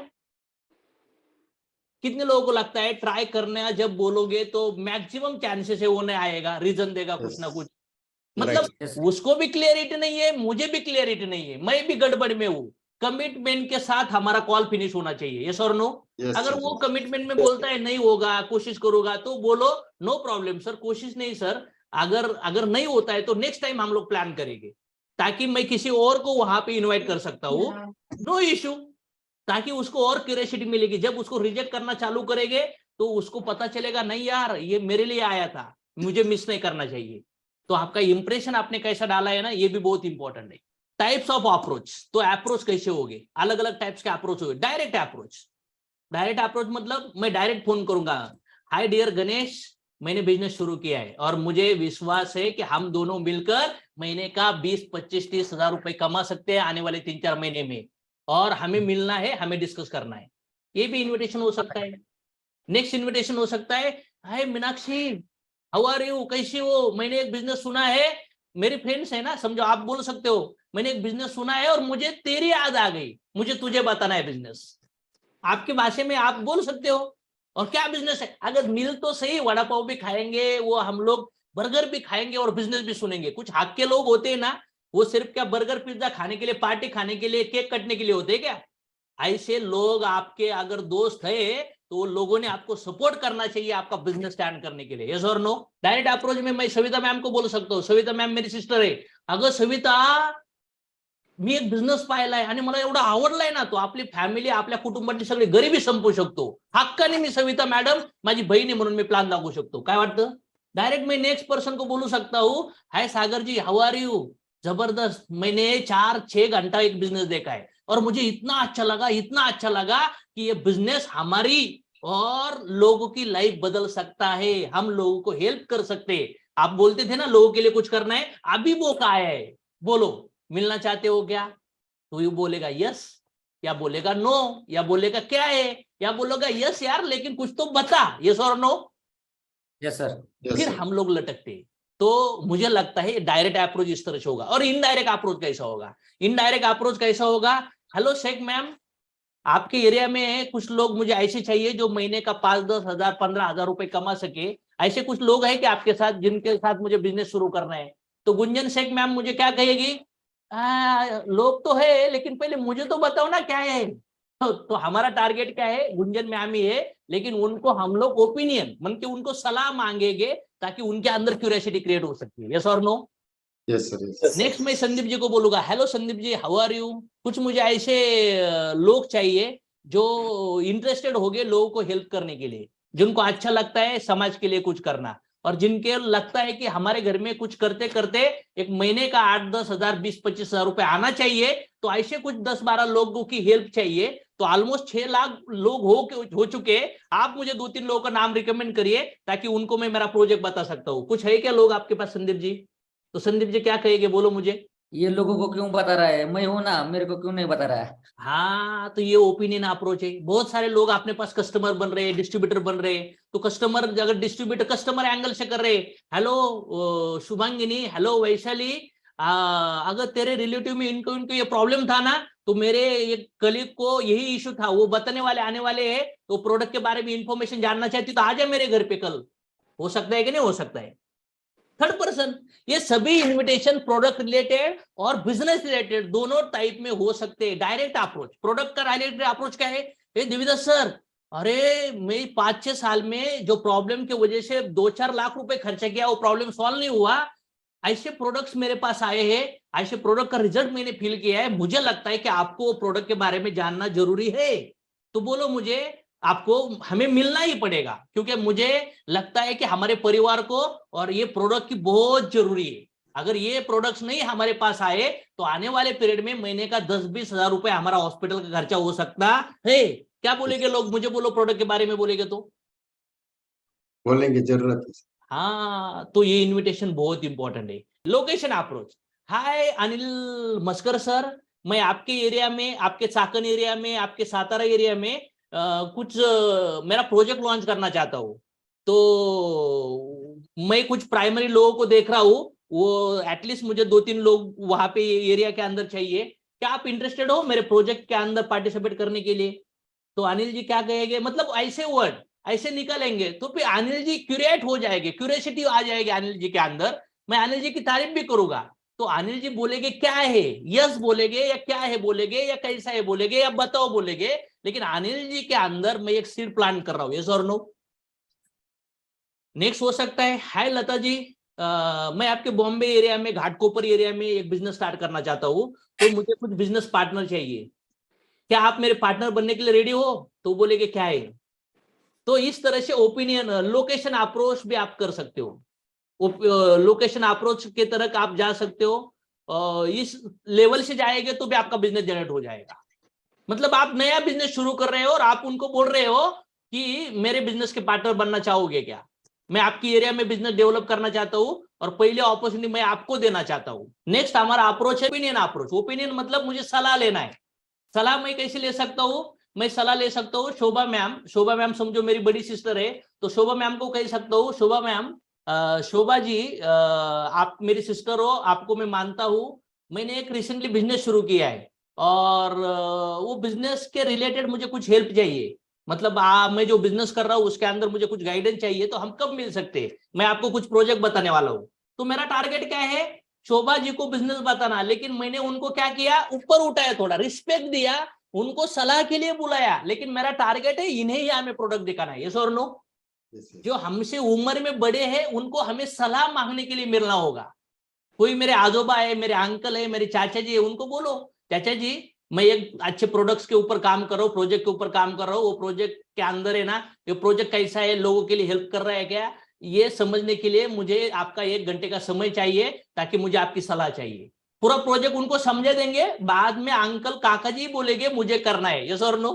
कितने लोगों को लगता है ट्राई करने जब बोलोगे तो मैक्सिमम चांसेस है वो नहीं आएगा, रीजन देगा कुछ ना कुछ। मतलब उसको भी क्लियरिटी नहीं है, मुझे भी क्लियरिटी नहीं है, मैं भी गड़बड़ में हूँ। कमिटमेंट के साथ हमारा कॉल फिनिश होना चाहिए, यस और नो। अगर वो कमिटमेंट में बोलता है नहीं होगा, कोशिश करूंगा, तो बोलो नो प्रॉब्लम सर, कोशिश नहीं सर, अगर नहीं होता है तो नेक्स्ट टाइम हम लोग प्लान करेंगे, ताकि मैं किसी और को वहां पे इनवाइट कर सकता हूँ, नो इश्यू, ताकि उसको और क्यूरियोसिटी मिलेगी। जब उसको रिजेक्ट करना चालू करेंगे तो उसको पता चलेगा नहीं यार ये मेरे लिए आया था, मुझे मिस नहीं करना चाहिए। तो आपका इंप्रेशन आपने कैसा डाला है ना, ये भी बहुत इंपॉर्टेंट है। टाइप्स ऑफ अप्रोच, तो अप्रोच कैसे होगे, अलग अलग टाइप्स के अप्रोच होंगे। डायरेक्ट अप्रोच, डायरेक्ट अप्रोच मतलब मैं डायरेक्ट फोन करूंगा, हाय डियर गणेश, मैंने बिजनेस शुरू किया है और मुझे विश्वास है कि हम दोनों मिलकर महीने का 20-25-30 हजार रुपए कमा सकते हैं आने वाले 3-4 महीने में, और हमें मिलना है, हमें डिस्कस करना है। ये भी इनविटेशन हो सकता है। नेक्स्ट इनविटेशन हो सकता है, हाय मीनाक्षी, हाउ आर यू, कैसी हो, मैंने एक बिजनेस सुना है, मेरी फ्रेंड्स है ना, समझो आप बोल सकते हो मैंने एक बिजनेस सुना है और मुझे तेरी याद आ गई, मुझे तुझे बताना है बिजनेस। आपके भाषा में आप बोल सकते हो। और क्या बिजनेस है, अगर मिल तो सही, वड़ा पाव भी खाएंगे, वो हम लोग बर्गर भी खाएंगे और बिजनेस भी सुनेंगे। कुछ हाक के लोग होते हैं ना, वो सिर्फ क्या बर्गर पिज्जा खाने के लिए, पार्टी खाने के लिए, केक कटने के लिए होते हैं क्या? ऐसे लोग आपके अगर दोस्त है तो लोगों ने आपको सपोर्ट करना चाहिए आपका बिझनेस स्टैंड करने के लिए. यस और नो? डायरेक्ट अप्रोच में मैं सविता मैम को बोलू शकतो, सविता मॅम मेरी सिस्टर आहे, अगं सविता मी एक बिझनेस पाहिलाय आणि मला एवढा आवडलाय ना, तो आपली फॅमिली, आपल्या कुटुंबातली सगळी गरिबी संपवू शकतो. हक्काने मी सविता मॅडम माझी बहीण आहे म्हणून मी प्लान दाखवू शकतो. काय वाटतं? डायरेक्ट मैं नेक्स्ट पर्सन को बोलू सकता हूँ, हाय सागर जी, हाउ आर यू? जबरदस्त, मैंने 4-6 घंटा एक बिजनेस देखा है और मुझे इतना अच्छा लगा कि ये बिजनेस हमारी और लोगों की लाइफ बदल सकता है, हम लोगों को हेल्प कर सकते हैं. आप बोलते थे ना लोगों के लिए कुछ करना है, अभी मौका आया है. बोलो, मिलना चाहते हो क्या? तो यू बोलेगा यस, या बोलेगा नो, या बोलेगा क्या है, या बोलेगा यस यार लेकिन कुछ तो बता. यस और नो? Yes sir. फिर हम लोग लटकते. तो मुझे लगता है डायरेक्ट अप्रोच इस तरह से होगा. और इनडायरेक्ट अप्रोच कैसा होगा? इनडायरेक्ट अप्रोच कैसा होगा? हेलो शेख मैम, आपके एरिया में कुछ लोग मुझे ऐसे चाहिए जो महीने का 5-10 हजार 15,000 रुपए कमा सके. ऐसे कुछ लोग हैं कि आपके साथ जिनके साथ मुझे बिजनेस शुरू करना है? तो गुंजन शेख मैम मुझे क्या कहेगी? लोग तो है लेकिन पहले मुझे तो बताओ ना क्या है. तो हमारा टारगेट क्या है? गुंजन मैम ही है, लेकिन उनको हम लोग ओपिनियन मन के उनको सलाह मांगेंगे ताकि उनके अंदर क्यूरियोसिटी क्रिएट हो सकती है. यस और नो? Yes sir. नेक्स्ट मैं संदीप जी को बोलूंगा, hello Sandeep ji, how are you? कुछ मुझे ऐसे लोग चाहिए जो इंटरेस्टेड हो गए लोगों को हेल्प करने के लिए, जिनको अच्छा लगता है समाज के लिए कुछ करना, और जिनके लगता है कि हमारे घर में कुछ करते करते एक महीने का 8-10 हजार 20-25 हजार रुपए आना चाहिए. तो ऐसे कुछ 10-12 लोगों की हेल्प चाहिए. तो ऑलमोस्ट 6 लाख लोग हो चुके. आप मुझे 2-3 लोगों का नाम रिकमेंड करिए ताकि उनको मैं मेरा प्रोजेक्ट बता सकता हूँ. कुछ है क्या लोग आपके पास संदीप जी? तो संदीप जी क्या कहेंगे, बोलो मुझे. ये लोगों को क्यों बता रहा है? मैं हूं ना, मेरे को क्यों नहीं बता रहा है? हाँ, तो ये ओपिनियन अप्रोच है. बहुत सारे लोग अपने पास कस्टमर बन रहे हैं, डिस्ट्रीब्यूटर बन रहे हैं. तो कस्टमर, अगर डिस्ट्रीब्यूटर कस्टमर एंगल से कर रहे, हेलो शुभांगिनी, हेलो वैशाली, अगर तेरे रिलेटिव में इनको इनको ये प्रॉब्लम था ना, तो मेरे एक कलीग को यही इशू था, वो बताने वाले आने वाले हैं, तो प्रोडक्ट के बारे में इंफॉर्मेशन जानना चाहती तो आ जाए मेरे घर पे कल. हो सकता है कि नहीं हो सकता है? Third person. ये सभी इन्विटेशन प्रोडक्ट रिलेटेड और बिजनेस रिलेटेड दोनों टाइप में हो सकते हैं. डायरेक्ट अप्रोच, प्रोडक्ट का रिलेटेड अप्रोच क्या है? दिव्यदास सर, अरे मैं 5-6 साल में जो प्रॉब्लम की वजह से 2-4 लाख रुपए खर्चा किया, वो प्रॉब्लम सॉल्व नहीं हुआ. ऐसे प्रोडक्ट्स मेरे पास आए हैं, ऐसे प्रोडक्ट का रिजल्ट मैंने फील किया है. मुझे लगता है कि आपको प्रोडक्ट के बारे में जानना जरूरी है. तो बोलो मुझे, आपको हमें मिलना ही पड़ेगा, क्योंकि मुझे लगता है कि हमारे परिवार को और ये प्रोडक्ट की बहुत जरूरी है. अगर ये प्रोडक्ट्स नहीं हमारे पास आए तो आने वाले पीरियड में महीने का 10-20 हजार रुपए हमारा हॉस्पिटल का खर्चा हो सकता है. क्या बोलेंगे लोग? मुझे बोलो, प्रोडक्ट के बारे में बोलेंगे तो बोलेंगे, जरूरत है. हाँ, तो ये इनविटेशन बहुत इंपॉर्टेंट है. Location approach. Hi Anil Maskar sir, मैं आपके एरिया में, आपके चाकन एरिया में, आपके सातारा एरिया में कुछ मेरा प्रोजेक्ट लॉन्च करना चाहता हूँ. तो मैं कुछ प्राइमरी लोगों को देख रहा हूँ, वो एटलीस्ट मुझे 2-3 लोग वहां पे एरिया के अंदर चाहिए. क्या आप इंटरेस्टेड हो मेरे प्रोजेक्ट के अंदर पार्टिसिपेट करने के लिए? तो अनिल जी क्या कहेंगे? मतलब ऐसे वर्ड ऐसे निकलेंगे तो फिर अनिल जी क्यूरिएट हो जाएंगे, क्यूरियोसिटी आ जाएगी अनिल जी के अंदर. मैं अनिल जी की तारीफ भी करूंगा. तो अनिल जी बोलेंगे क्या है, यस बोलेंगे, या क्या है बोलेंगे, या कैसा है बोलेंगे, या बताओ बोलेंगे. लेकिन अनिल जी के अंदर मैं एक सीड प्लांट कर रहा हूं. यस और नो? नेक्स्ट हो सकता है, हाय लता जी, मैं आपके बॉम्बे एरिया में, घाटकोपर एरिया में एक बिजनेस स्टार्ट करना चाहता हूँ. तो मुझे कुछ बिजनेस पार्टनर चाहिए. क्या आप मेरे पार्टनर बनने के लिए रेडी हो? तो बोलेंगे क्या है. तो इस तरह से ओपिनियन, लोकेशन अप्रोच भी आप कर सकते हो. लोकेशन अप्रोच के तरह आप जा सकते हो. इस लेवल से जाएंगे तो भी आपका बिजनेस जनरेट हो जाएगा. मतलब आप नया बिजनेस शुरू कर रहे हो और आप उनको बोल रहे हो कि मेरे बिजनेस के पार्टनर बनना चाहोगे क्या? मैं आपकी एरिया में बिजनेस डेवलप करना चाहता हूं और पहले अपॉर्चुनिटी मैं आपको देना चाहता हूं. नेक्स्ट हमारा अप्रोच है ओपिनियन अप्रोच. ओपिनियन मतलब मुझे सलाह लेना है. सलाह मैं कैसे ले सकता हूं? मैं सलाह ले सकता हूँ शोभा मैम. शोभा मैम समझो मेरी बड़ी सिस्टर है, तो शोभा मैम को कह सकता हूँ, शोभा मैम, शोभा जी, आप मेरी सिस्टर हो, आपको मैं मानता हूँ. मैंने एक रिसेंटली बिजनेस शुरू किया है और वो बिजनेस के रिलेटेड मुझे कुछ हेल्प चाहिए. मतलब मैं जो बिजनेस कर रहा हूँ उसके अंदर मुझे कुछ गाइडेंस चाहिए. तो हम कब मिल सकते हैं? मैं आपको कुछ प्रोजेक्ट बताने वाला हूँ. तो मेरा टारगेट क्या है? शोभा जी को बिजनेस बताना, लेकिन मैंने उनको क्या किया, ऊपर उठाया, थोड़ा रिस्पेक्ट दिया, उनको सलाह के लिए बुलाया, लेकिन मेरा टारगेट है इन्हें ही हमें प्रोडक्ट दिखाना है, यस और नो। Yes, yes. जो हमसे उम्र में बड़े हैं उनको हमें सलाह मांगने के लिए मिलना होगा। कोई मेरे आजोबा है, मेरे अंकल है, मेरे चाचा जी है, उनको बोलो चाचा जी मैं एक अच्छे प्रोडक्ट्स के ऊपर काम कर रहा हूँ, प्रोजेक्ट के ऊपर काम कर रहा हूँ, वो प्रोजेक्ट के अंदर है ना, ये प्रोजेक्ट कैसा है, लोगों के लिए हेल्प कर रहा है क्या, ये समझने के लिए मुझे आपका 1 घंटे का समय चाहिए, ताकि मुझे आपकी सलाह चाहिए। पूरा प्रोजेक्ट उनको समझा देंगे, बाद में अंकल काका जी बोलेंगे मुझे करना है, यस और नो।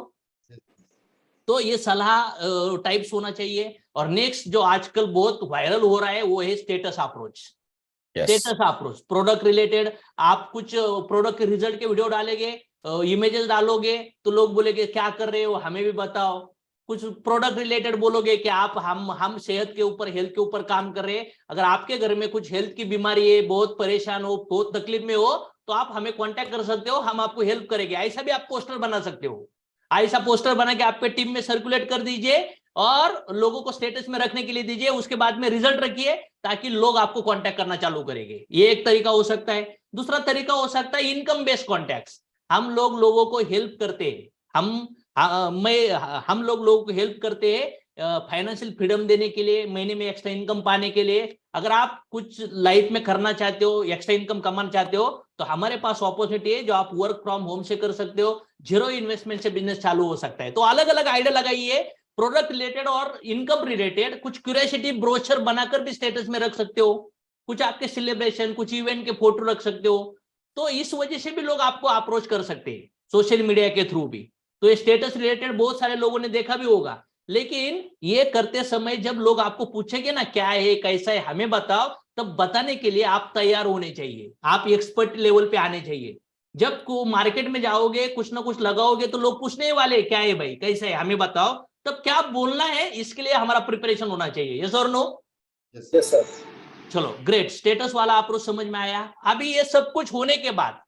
तो ये सलाह टाइप्स होना चाहिए। और नेक्स्ट जो आजकल बहुत वायरल हो रहा है वो है status approach. Status approach product related, आप कुछ प्रोडक्ट के रिजल्ट के वीडियो डालेंगे, इमेजेस डालोगे, तो लोग बोलेंगे क्या कर रहे हो, हमें भी बताओ। कुछ प्रोडक्ट रिलेटेड बोलोगे कि आप हम सेहत के ऊपर, हेल्थ के ऊपर काम कर रहे हैं, अगर आपके घर में कुछ हेल्थ की बीमारी है, बहुत परेशान हो, बहुत तकलीफ में हो, तो आप हमें कांटेक्ट कर सकते हो, हम आपको हेल्प करेंगे। ऐसा भी आप पोस्टर बना सकते हो। ऐसा पोस्टर बना के आपके टीम में सर्कुलेट कर दीजिए और लोगों को स्टेटस में रखने के लिए दीजिए, उसके बाद में रिजल्ट रखिए, ताकि लोग आपको कांटेक्ट करना चालू करेंगे। ये एक तरीका हो सकता है। दूसरा तरीका हो सकता है इनकम बेस्ड कॉन्टैक्ट्स। हम लोग लोगों को हेल्प करते हैं, हम लोग लोगों को हेल्प करते हैं फाइनेंशियल फ्रीडम देने के लिए, महीने में एक्स्ट्रा इनकम पाने के लिए। अगर आप कुछ लाइफ में करना चाहते हो, एक्स्ट्रा इनकम कमाना चाहते हो, तो हमारे पास अपॉर्चुनिटी है जो आप वर्क फ्रॉम होम से कर सकते हो। 0 इन्वेस्टमेंट से बिजनेस चालू हो सकता है। तो अलग अलग आइडिया लगाइए, प्रोडक्ट रिलेटेड और इनकम रिलेटेड। कुछ क्यूरियोसिटी ब्रोशर बनाकर भी स्टेटस में रख सकते हो, कुछ आपके सेलिब्रेशन, कुछ इवेंट के फोटो रख सकते हो। तो इस वजह से भी लोग आपको अप्रोच कर सकते हैं सोशल मीडिया के थ्रू भी। तो ये स्टेटस रिलेटेड बहुत सारे लोगों ने देखा भी होगा, लेकिन ये करते समय जब लोग आपको पूछेंगे ना क्या है, कैसा है, हमें बताओ, तब बताने के लिए आप तैयार होने चाहिए, आप एक्सपर्ट लेवल पे आने चाहिए। जब को मार्केट में जाओगे, कुछ ना कुछ लगाओगे, तो लोग पूछने वाले क्या है भाई, कैसा है, हमें बताओ। तब क्या बोलना है, इसके लिए हमारा प्रिपरेशन होना चाहिए, यस और नो। Yes, Yes, sir. चलो ग्रेट, स्टेटस वाला अप्रोच समझ में आया। अभी ये सब कुछ होने के बाद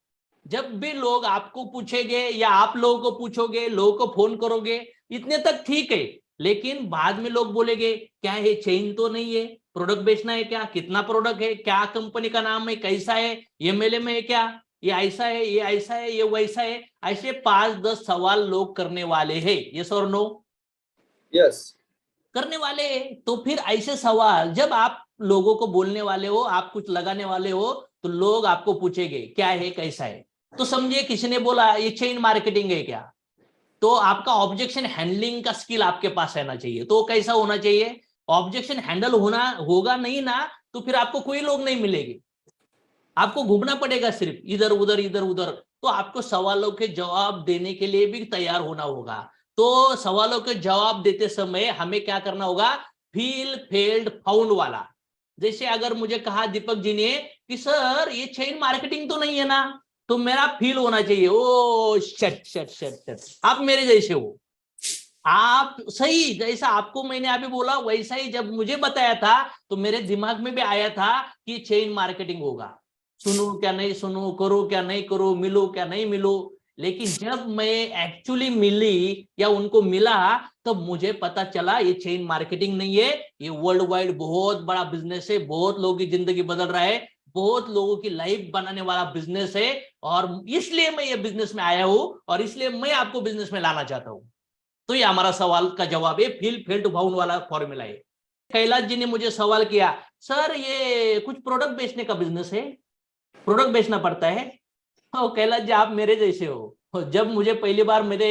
जब भी लोग आपको पूछेंगे या आप लोगों को पूछोगे, लोगों को फोन करोगे, इतने तक ठीक है। लेकिन बाद में लोग बोलेंगे क्या है, चेन तो नहीं है, प्रोडक्ट बेचना है क्या, कितना प्रोडक्ट है, क्या कंपनी का नाम है, कैसा है, ये मेले में है क्या, ये ऐसा है, ये ऐसा है, ये वैसा है। ऐसे 5-10 सवाल लोग करने वाले हैं, यस और नो। Yes. करने वाले हैं। तो फिर ऐसे सवाल जब आप लोगों को बोलने वाले हो, आप कुछ लगाने वाले हो, तो लोग आपको पूछेंगे क्या है, कैसा है। तो समझिए किसी ने बोला ये चेन मार्केटिंग है क्या, तो आपका ऑब्जेक्शन हैंडलिंग का स्किल आपके पास रहना चाहिए। तो कैसा होना चाहिए, ऑब्जेक्शन हैंडल होना होगा नहीं ना, तो फिर आपको कोई लोग नहीं मिलेंगे, आपको घूमना पड़ेगा सिर्फ इधर उधर इधर उधर। तो आपको सवालों के जवाब देने के लिए भी तैयार होना होगा। तो सवालों के जवाब देते समय हमें क्या करना होगा, फील फेल्ड फाउंड वाला। जैसे अगर मुझे कहा दीपक जी ने कि सर ये चेन मार्केटिंग तो नहीं है ना, तो मेरा फील होना चाहिए ओ शट शट शट शट, आप मेरे जैसे हो। आप सही, जैसा आपको मैंने अभी बोला वैसा ही जब मुझे बताया था, तो मेरे दिमाग में भी आया था कि चेन मार्केटिंग होगा। सुनूं क्या नहीं सुनूं, करूं क्या नहीं करूं, मिलूं क्या नहीं मिलूं। लेकिन जब मैं एक्चुअली मिली या उनको मिला, तब मुझे पता चला ये चेन मार्केटिंग नहीं है, ये वर्ल्ड वाइड बहुत बड़ा बिजनेस है, बहुत लोगों की जिंदगी बदल रहा है, बहुत लोगों की लाइफ बनाने वाला बिजनेस है। और इसलिए मैं ये बिजनेस में आया हूं, और इसलिए मैं आपको बिजनेस में लाना चाहता हूं। तो ये हमारा सवाल का जवाब है, फील फेल्ड फाउंड वाला फॉर्मूला है। कैलाश जी ने मुझे सवाल किया, सर ये कुछ प्रोडक्ट बेचने का बिजनेस है, प्रोडक्ट बेचना पड़ता है। तो कैलाश जी आप मेरे जैसे हो, जब मुझे पहली बार मेरे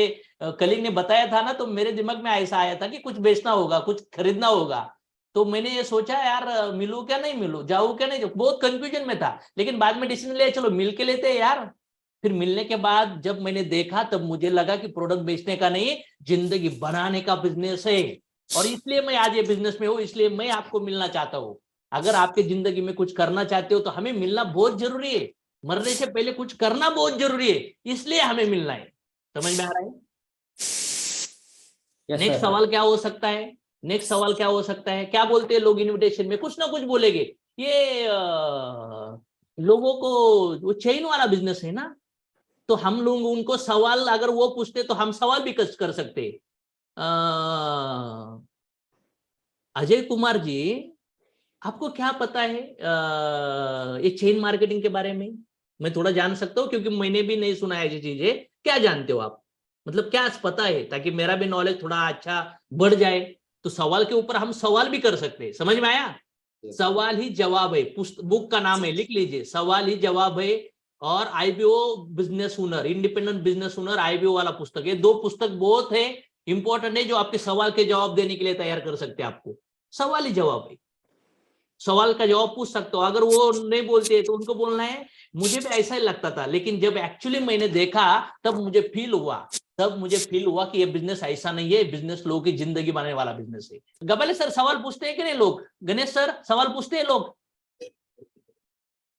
कलीग ने बताया था ना, तो मेरे दिमाग में ऐसा आया था कि कुछ बेचना होगा, कुछ खरीदना होगा। तो मैंने ये सोचा यार मिलूं क्या नहीं मिलूं, जाऊं क्या नहीं, बहुत कंफ्यूजन में था। लेकिन बाद में डिसीजन लिया चलो मिल के लेते हैं यार। फिर मिलने के बाद जब मैंने देखा, तब मुझे लगा कि प्रोडक्ट बेचने का नहीं, जिंदगी बनाने का बिजनेस है। और इसलिए मैं आज ये बिजनेस में हूं, इसलिए मैं आपको मिलना चाहता हूं। अगर आपकी जिंदगी में कुछ करना चाहते हो तो हमें मिलना बहुत जरूरी है। मरने से पहले कुछ करना बहुत जरूरी है, इसलिए हमें मिलना है। समझ में आ रहा है। Yes, next sir. सवाल क्या हो सकता है, नेक्स्ट सवाल क्या हो सकता है, क्या बोलते हैं लोग इनविटेशन में, कुछ ना कुछ बोलेंगे। ये लोगों को वो चेन वाला बिजनेस है ना, तो हम लोग उनको सवाल अगर वो पूछते तो हम सवाल भी कर सकते। अजय कुमार जी, आपको क्या पता है ये चेन मार्केटिंग के बारे में? मैं थोड़ा जान सकता हूँ क्योंकि मैंने भी नहीं सुना है ऐसी चीजें। क्या जानते हो आप, मतलब क्या पता है, ताकि मेरा भी नॉलेज थोड़ा अच्छा बढ़ जाए। तो सवाल के ऊपर हम सवाल भी कर सकते हैं, समझ में आया? Yes. सवाल ही जवाब है, बुक का नाम है, लिख लीजिए, सवाल ही जवाब है। और IBO business owner, independent business owner IBO वाला पुस्तक, ये दो पुस्तक बहुत है, इंपॉर्टेंट है, जो आपके सवाल के जवाब देने के लिए तैयार कर सकते हैं आपको। सवाल ही जवाब है, सवाल का जवाब पूछ सकते हो। अगर वो नहीं बोलते तो उनको बोलना है मुझे भी ऐसा ही लगता था, लेकिन जब एक्चुअली मैंने देखा तब मुझे फील हुआ कि ये बिजनेस ऐसा नहीं है, बिजनेस लोगों की जिंदगी बनाने वाला बिजनेस है। गबाले सर सवाल पूछते हैं कि नहीं लोग? गणेश सर सवाल पूछते हैं लोग?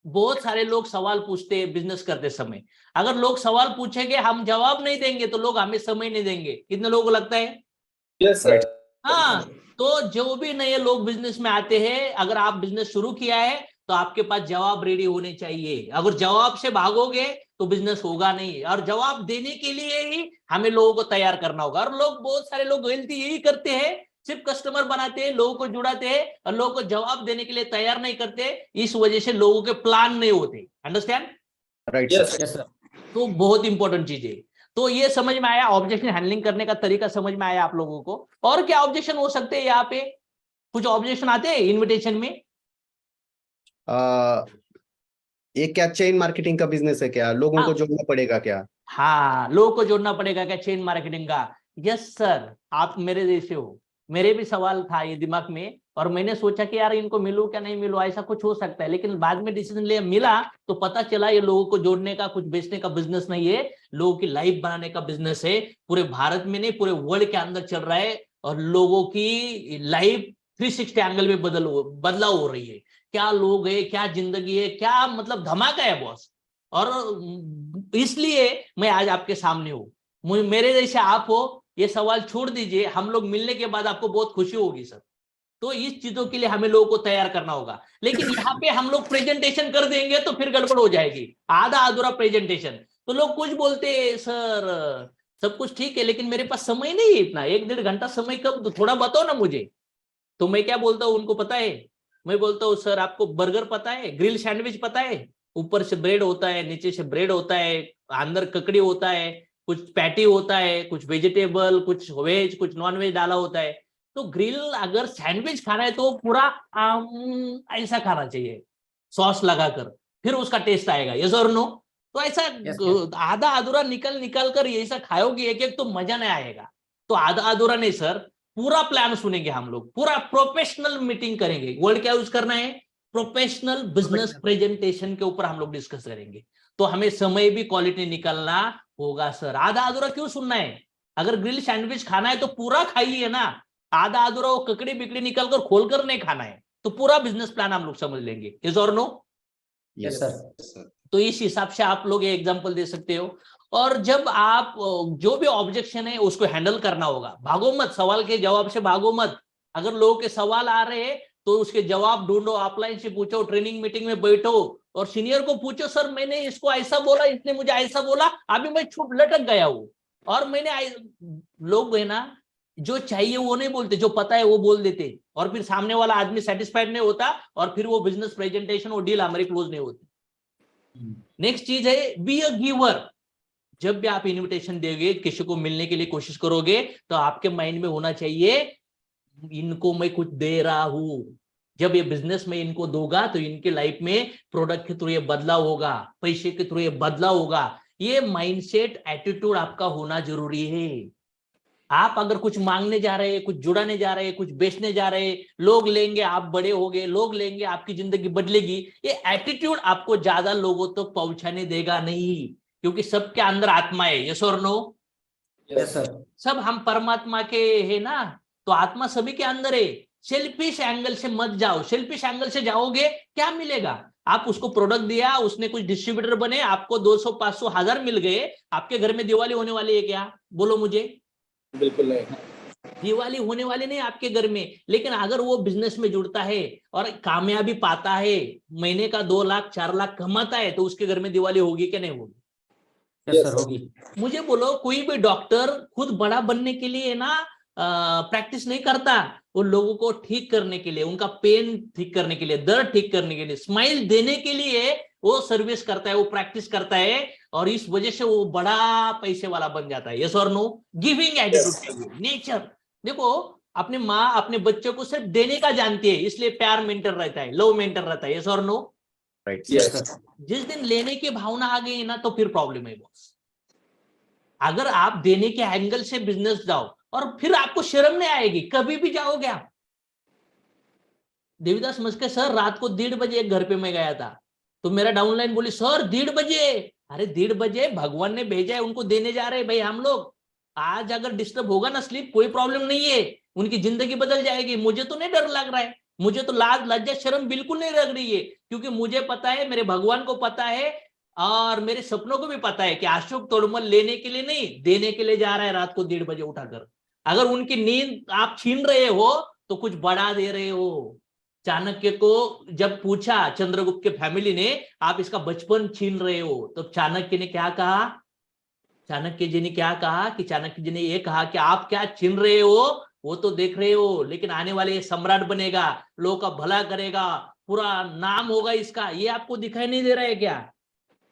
बहुत सारे लोग सवाल पूछते हैं बिजनेस करते समय। अगर लोग सवाल पूछेंगे, हम जवाब नहीं देंगे, तो लोग हमें समय नहीं देंगे। कितने लोगों को लगता है? Yes, sir. हाँ, तो जो भी नए लोग बिजनेस में आते हैं, अगर आप बिजनेस शुरू किया है तो आपके पास जवाब रेडी होने चाहिए। अगर जवाब से भागोगे तो बिजनेस होगा नहीं, और जवाब देने के लिए ही हमें लोगों को तैयार करना होगा। और लोग, बहुत सारे लोग गलती यही करते हैं, सिर्फ कस्टमर बनाते हैं, लोगों को जुड़ाते हैं और लोगों को जवाब देने के लिए तैयार नहीं करते। इस वजह से लोगों के प्लान नहीं होते। Understand? Right Yes, sir. Yes sir. तो बहुत इंपॉर्टेंट चीज है। तो ये समझ में आया, ऑब्जेक्शन हैंडलिंग करने का तरीका समझ में आया आप लोगों को। और क्या ऑब्जेक्शन हो सकते हैं यहाँ पे? कुछ ऑब्जेक्शन आते हैं इनविटेशन में? ये क्या चेन मार्केटिंग का बिजनेस है क्या? लोगों को हाँ, जोड़ना पड़ेगा क्या? हाँ, लोगों को जोड़ना पड़ेगा क्या चेन मार्केटिंग का? यस सर, आप मेरे जैसे हो, मेरे भी सवाल था ये दिमाग में, और मैंने सोचा कि यार इनको मिलूं क्या नहीं मिलूं, ऐसा कुछ हो सकता है। लेकिन बाद में डिसीजन लिया, मिला, तो पता चला ये लोगों को जोड़ने का, कुछ बेचने का बिजनेस नहीं है, लोगों की लाइफ बनाने का बिजनेस है। पूरे भारत में नहीं, पूरे वर्ल्ड के अंदर चल रहा है, और लोगों की लाइफ 360 एंगल में बदलाव हो रही है। क्या लोग है, क्या जिंदगी है, क्या मतलब धमाका है बॉस। और इसलिए मैं आज आपके सामने हूं। मेरे जैसे आप हो, ये सवाल छोड़ दीजिए, हम लोग मिलने के बाद आपको बहुत खुशी होगी सर। तो इस चीजों के लिए हमें लोगों को तैयार करना होगा। लेकिन यहाँ पे हम लोग प्रेजेंटेशन कर देंगे तो फिर गड़बड़ हो जाएगी, आधा अधूरा प्रेजेंटेशन। तो लोग कुछ बोलते हैं सर सब कुछ ठीक है, लेकिन मेरे पास समय नहीं है इतना, 1-1.5 घंटा समय कब, थोड़ा बताओ ना मुझे। तो मैं क्या बोलता हूँ, उनको पता है, मैं बोलता हूँ सर आपको बर्गर पता है, ग्रिल सैंडविच पता है, ऊपर से ब्रेड होता है, नीचे से ब्रेड होता है, अंदर ककड़ी होता है, कुछ पैटी होता है, कुछ वेजिटेबल, कुछ वेज, कुछ नॉन वेज डाला होता है। तो ग्रिल अगर सैंडविच खाना है तो पूरा ऐसा खाना चाहिए, सॉस लगाकर, फिर उसका टेस्ट आएगा। यस और नो? तो ऐसा आधा अधूरा निकल कर ऐसा खाओगे एक एक, तो मजा नहीं आएगा। तो आधा अधूरा नहीं सर, पूरा प्लान सुनेंगे हम लोग, पूरा प्रोफेशनल मीटिंग करेंगे। वर्ड क्या यूज करना है? प्रोफेशनल बिजनेस प्रेजेंटेशन के ऊपर हम लोग डिस्कस करेंगे। तो हमें समय भी क्वालिटी निकालना होगा सर। आधा अधूरा क्यों सुनना है? अगर ग्रिल सैंडविच खाना है तो पूरा खाइए ना, आधा अधूरा वो ककड़ी बिकड़ी निकल कर खोल कर नहीं खाना है। तो पूरा बिजनेस प्लान हम लोग समझ लेंगे। इज और नो? Yes sir. तो इस हिसाब से आप लोग ये एग्जांपल दे सकते हो। और जब आप जो भी ऑब्जेक्शन है उसको हैंडल करना होगा, भागो मत, सवाल के जवाब से भागो मत। अगर लोगों के सवाल आ रहे हैं तो उसके जवाब ढूंढो, ऑफलाइन से पूछो, ट्रेनिंग मीटिंग में बैठो और सीनियर को पूछो, सर मैंने इसको ऐसा बोला, इसने मुझे ऐसा बोला, अभी मैं छुप लटक गया हूं। और लोग है ना, जो चाहिए वो नहीं बोलते, जो पता है वो बोल देते, और फिर सामने वाला आदमी सेटिस्फाइड नहीं होता, और फिर वो बिजनेस प्रेजेंटेशन, वो डील हमारी क्लोज नहीं होती। नेक्स्ट चीज है बी अ गिवर। जब भी आप इनविटेशन देंगे, किसी को मिलने के लिए कोशिश करोगे, तो आपके माइंड में होना चाहिए इनको मैं कुछ दे रहा हूं। जब ये बिजनेस में इनको दूंगा तो इनके लाइफ में प्रोडक्ट के थ्रू ये बदलाव होगा, पैसे के थ्रू ये बदलाव होगा। ये माइंडसेट, एटीट्यूड आपका होना जरूरी है। आप अगर कुछ मांगने जा रहे हैं, कुछ जुड़ाने जा रहे हैं, कुछ बेचने जा रहे हैं, लोग लेंगे, आप बड़े होगे, लोग लेंगे, आपकी जिंदगी बदलेगी, ये एटीट्यूड आपको ज्यादा लोगों तक तो पहुंचाने देगा नहीं, क्योंकि सबके अंदर आत्मा है। यस और नो? Yes sir. सब हम परमात्मा के है ना, तो आत्मा सभी के अंदर है। सेल्फिश एंगल से मत जाओ, सेल्फिश एंगल से जाओगे क्या मिलेगा? आप उसको प्रोडक्ट दिया, उसने कुछ डिस्ट्रीब्यूटर बने, आपको 200, 500, 1000 मिल गए, आपके घर में दिवाली होने वाली है क्या? बोलो मुझे। बिल्कुल नहीं। दिवाली होने वाली नहीं आपके घर में। लेकिन अगर वो बिजनेस में जुड़ता है और कामयाबी पाता है, महीने का 2 लाख 4 लाख कमाता है, तो उसके घर में दिवाली होगी क्या नहीं होगी? यस सर, होगी। मुझे बोलो, कोई भी डॉक्टर खुद बड़ा बनने के लिए ना प्रैक्टिस नहीं करता, वो लोगों को ठीक करने के लिए, उनका पेन ठीक करने के लिए, दर्द ठीक करने के लिए, स्माइल देने के लिए वो सर्विस करता है, वो प्रैक्टिस करता है, और इस वजह से वो बड़ा पैसे वाला बन जाता है। यस और नो? Giving attitude, nature. देखो, अपने माँ अपने बच्चों को सिर्फ देने का जानती है, इसलिए प्यार मेंटेन रहता है, लव मेंटेन रहता है। यस और नो? Right Yes. जिस दिन लेने की भावना आ गई ना, तो फिर प्रॉब्लम है बॉस। अगर आप देने के एंगल से बिजनेस जाओ और फिर आपको शर्म नहीं आएगी, कभी भी जाओगे आप। देवीदास मस्के सर, रात को 1:30 बजे एक घर पे मैं गया था, तो मेरा डाउनलाइन बोली, सर 1:30 बजे? अरे 1:30 बजे भगवान ने भेजा है, उनको देने जा रहे हैं भाई हम लोग। आज अगर डिस्टर्ब होगा ना स्लीप, कोई प्रॉब्लम नहीं है, उनकी जिंदगी बदल जाएगी। मुझे तो नहीं डर लग रहा है, मुझे तो लाज लज्जा शर्म बिल्कुल नहीं लग रही है, क्योंकि मुझे पता है, मेरे भगवान को पता है, और मेरे सपनों को भी पता है कि अशोक तोड़मल लेने के लिए नहीं, देने के लिए जा रहा है रात को 1:30 बजे उठाकर। अगर उनकी नींद आप छीन रहे हो तो कुछ बढ़ा दे रहे हो। चाणक्य को जब पूछा चंद्रगुप्त के फैमिली ने, आप इसका बचपन छीन रहे हो, तो चाणक्य ने क्या कहा? चाणक्य जी ने क्या कहा कि चाणक्य जी ने ये कहा कि आप क्या छीन रहे हो वो तो देख रहे हो, लेकिन आने वाले ये सम्राट बनेगा, लोगों का भला करेगा, पूरा नाम होगा इसका, ये आपको दिखाई नहीं दे रहा है क्या?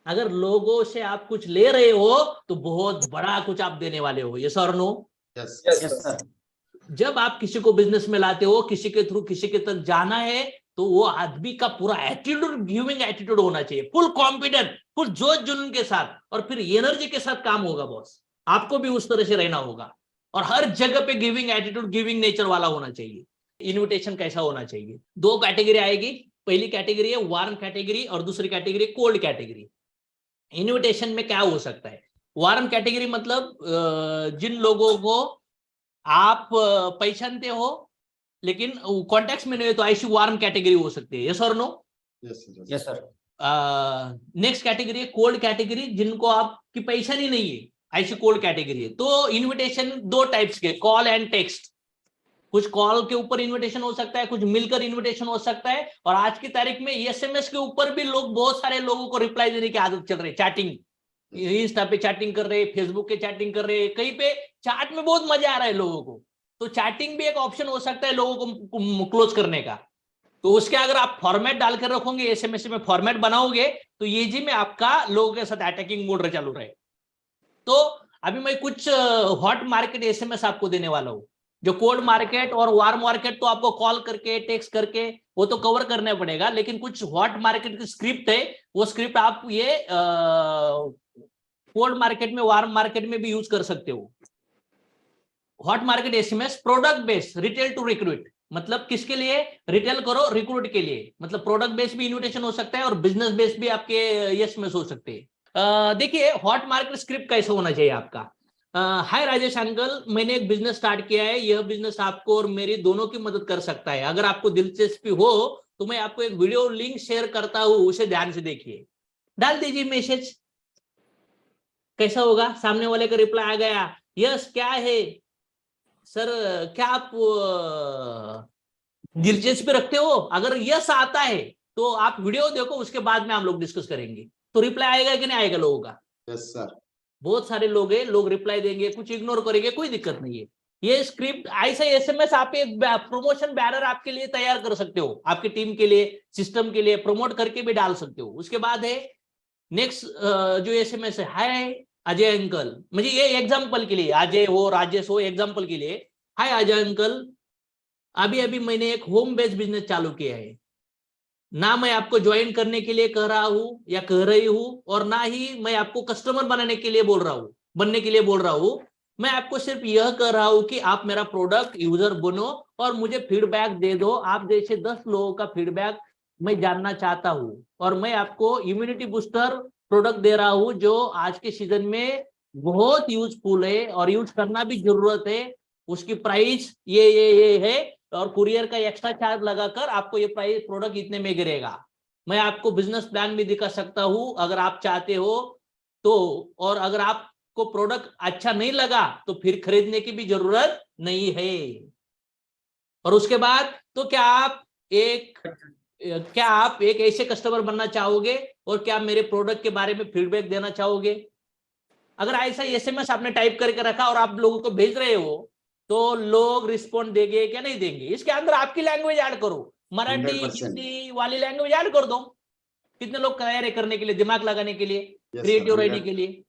अगर लोगों से आप कुछ ले रहे हो तो बहुत बड़ा कुछ आप देने वाले हो। यस और no? Yes Yes, yes sir. Sir. जब आप किसी को बिजनेस में लाते हो, किसी के थ्रू किसी के तक जाना है, तो वो आदमी का पूरा एटीट्यूड, गिविंग एटीट्यूड होना चाहिए, फुल कॉन्फिडेंट, फुल जोश जुनून के साथ, और फिर एनर्जी के साथ काम होगा बॉस। आपको भी उस तरह से रहना होगा, और हर जगह पे गिविंग एटीट्यूड, गिविंग नेचर वाला होना चाहिए। इन्विटेशन कैसा होना चाहिए? 2 कैटेगरी आएगी। पहली कैटेगरी है वार्म कैटेगरी, और दूसरी कैटेगरी कोल्ड कैटेगरी। इन्विटेशन में क्या हो सकता है? वार्म कैटेगरी मतलब जिन लोगों को आप पहचानते हो लेकिन कॉन्टेक्ट में नहीं है, तो ऐसी वार्म कैटेगरी हो सकती है। यस और no? Yes yes sir. Next category है कोल्ड कैटेगरी, जिनको आपकी पहचान ही नहीं है, ऐसी कोल्ड कैटेगरी है। तो इनविटेशन 2 टाइप्स के, कॉल एंड टेक्स्ट। कुछ कॉल के ऊपर इनविटेशन हो सकता है, कुछ मिलकर इनविटेशन हो सकता है, और आज की तारीख में एसएमएस के ऊपर भी लोग, बहुत सारे लोगों को रिप्लाई देने की आदत चल रही है। चैटिंग, इंस्टा पे चैटिंग कर रहे, फेसबुक पे चैटिंग कर रहे, कहीं पे चैट में बहुत मजा आ रहा है लोगों को, तो चैटिंग भी एक ऑप्शन हो सकता है लोगों को क्लोज करने का। तो उसके अगर आप फॉर्मेट डालकर रखोगे, एसएमएस में फॉर्मेट बनाओगे, तो ये जी में आपका लोगों के साथ अटैकिंग मोड चालू रहे। तो अभी मैं कुछ हॉट मार्केट एसएमएस आपको देने वाला हूँ। जो कोल्ड मार्केट और वार्म मार्केट तो आपको कॉल करके, टेक्स्ट करके वो तो कवर करना पड़ेगा, लेकिन कुछ हॉट मार्केट की स्क्रिप्ट है, वो स्क्रिप्ट आप ये कोल्ड मार्केट में, वार्म मार्केट में भी यूज कर सकते हो। Hot market SMS product based, retail to recruit, मतलब किसके लिए? रिटेल करो, रिक्रूट के लिए, मतलब प्रोडक्ट बेस्ड भी इन्विटेशन हो सकता है, और बिजनेस बेस्ड भी आपके एसएमएस हो सकते हैं। देखिए हॉट मार्केट स्क्रिप्ट कैसा होना चाहिए आपका। हाय राजेश अंकल, मैंने एक बिजनेस स्टार्ट किया है, यह बिजनेस आपको और मेरी दोनों की मदद कर सकता है। अगर आपको दिलचस्पी हो तो मैं आपको एक वीडियो लिंक शेयर करता हूं, उसे ध्यान से देखिए। डाल दीजिए मैसेज। कैसा होगा? सामने वाले का रिप्लाई आ गया, यस क्या है सर, क्या आप दिलचस्पी रखते हो? अगर यस आता है तो आप वीडियो देखो, उसके बाद में हम लोग डिस्कस करेंगे। तो रिप्लाई आएगा कि नहीं आएगा लोगों का? Yes sir. बहुत सारे लोग हैं, लोग रिप्लाई देंगे, कुछ इग्नोर करेंगे, कोई दिक्कत नहीं है। ये स्क्रिप्ट ऐसा एसएमएस आप एक प्रमोशन बैनर आपके लिए तैयार कर सकते हो, आपकी टीम के लिए, सिस्टम के लिए प्रमोट करके भी डाल सकते हो। उसके बाद है नेक्स्ट जो एसएमएस है, हाय अजय अंकल, मुझे ये एग्जांपल के लिए, अजय हो राजेश हो, एग्जांपल के लिए, हाय अजय अंकल, अभी अभी मैंने एक होम बेस्ड बिजनेस चालू किया है, ना मैं आपको ज्वाइन करने के लिए कह रहा हूं या कह रही हूं, और ना ही मैं आपको कस्टमर बनाने के लिए बोल रहा हूं, बनने के लिए बोल रहा हूं। मैं आपको सिर्फ यह कह रहा हूं कि आप मेरा प्रोडक्ट यूजर बनो और मुझे फीडबैक दे दो। आप जैसे 10 लोगों का फीडबैक मैं जानना चाहता हूं, और मैं आपको इम्यूनिटी बूस्टर प्रोडक्ट दे रहा हूं, जो आज के सीजन में बहुत यूजफुल है और यूज करना भी जरूरत है। उसकी प्राइस ये है, और कुरियर का एक्स्ट्रा चार्ज लगाकर आपको ये प्राइस प्रोडक्ट इतने में गिरेगा। मैं आपको बिजनेस प्लान भी दिखा सकता हूं अगर आप चाहते हो तो, और अगर आपको प्रोडक्ट अच्छा नहीं लगा तो फिर खरीदने की भी जरूरत नहीं है। और उसके बाद तो क्या आप एक ऐसे कस्टमर बनना चाहोगे, और क्या मेरे प्रोडक्ट के बारे में फीडबैक देना चाहोगे? अगर ऐसा एसएमएस आपने टाइप करके रखा और आप लोगों को भेज रहे हो, तो लोग रिस्पॉन्ड देंगे क्या नहीं देंगे? इसके अंदर आपकी लैंग्वेज ऐड करो, मराठी 100%. हिंदी वाली लैंग्वेज ऐड कर दो। कितने लोग तैयार है करने के लिए, दिमाग लगाने के लिए, Yes, क्रिएटिव sir. रहने के लिए।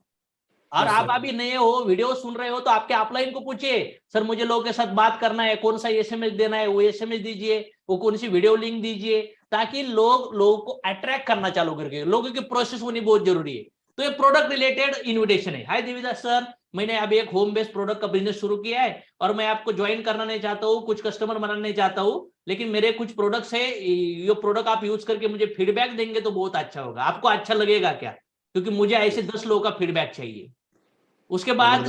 और Yes, आप sir. अभी नए हो, वीडियो सुन रहे हो, तो आपके अपलाइन को पूछिए, सर मुझे लोगों के साथ बात करना है, कौन सा एसएमएस देना है, वो एसएमएस दीजिए, वो कौन सी वीडियो लिंक दीजिए, ताकि लोगों को अट्रैक्ट करना चालू करके। लोगों की प्रोसेस होनी बहुत जरूरी है। तो ये प्रोडक्ट रिलेटेड इन्विटेशन है। हाय देवीदास सर, मैंने अभी एक होम बेस्ड प्रोडक्ट का बिजनेस शुरू किया है और मैं आपको ज्वाइन करना नहीं चाहता हूँ, कुछ कस्टमर बनाना नहीं चाहता हूँ, लेकिन मेरे कुछ प्रोडक्ट्स है, ये प्रोडक्ट आप यूज करके मुझे फीडबैक देंगे तो बहुत अच्छा होगा। आपको अच्छा लगेगा क्या? क्योंकि मुझे ऐसे 10 लोगों का फीडबैक चाहिए। उसके बाद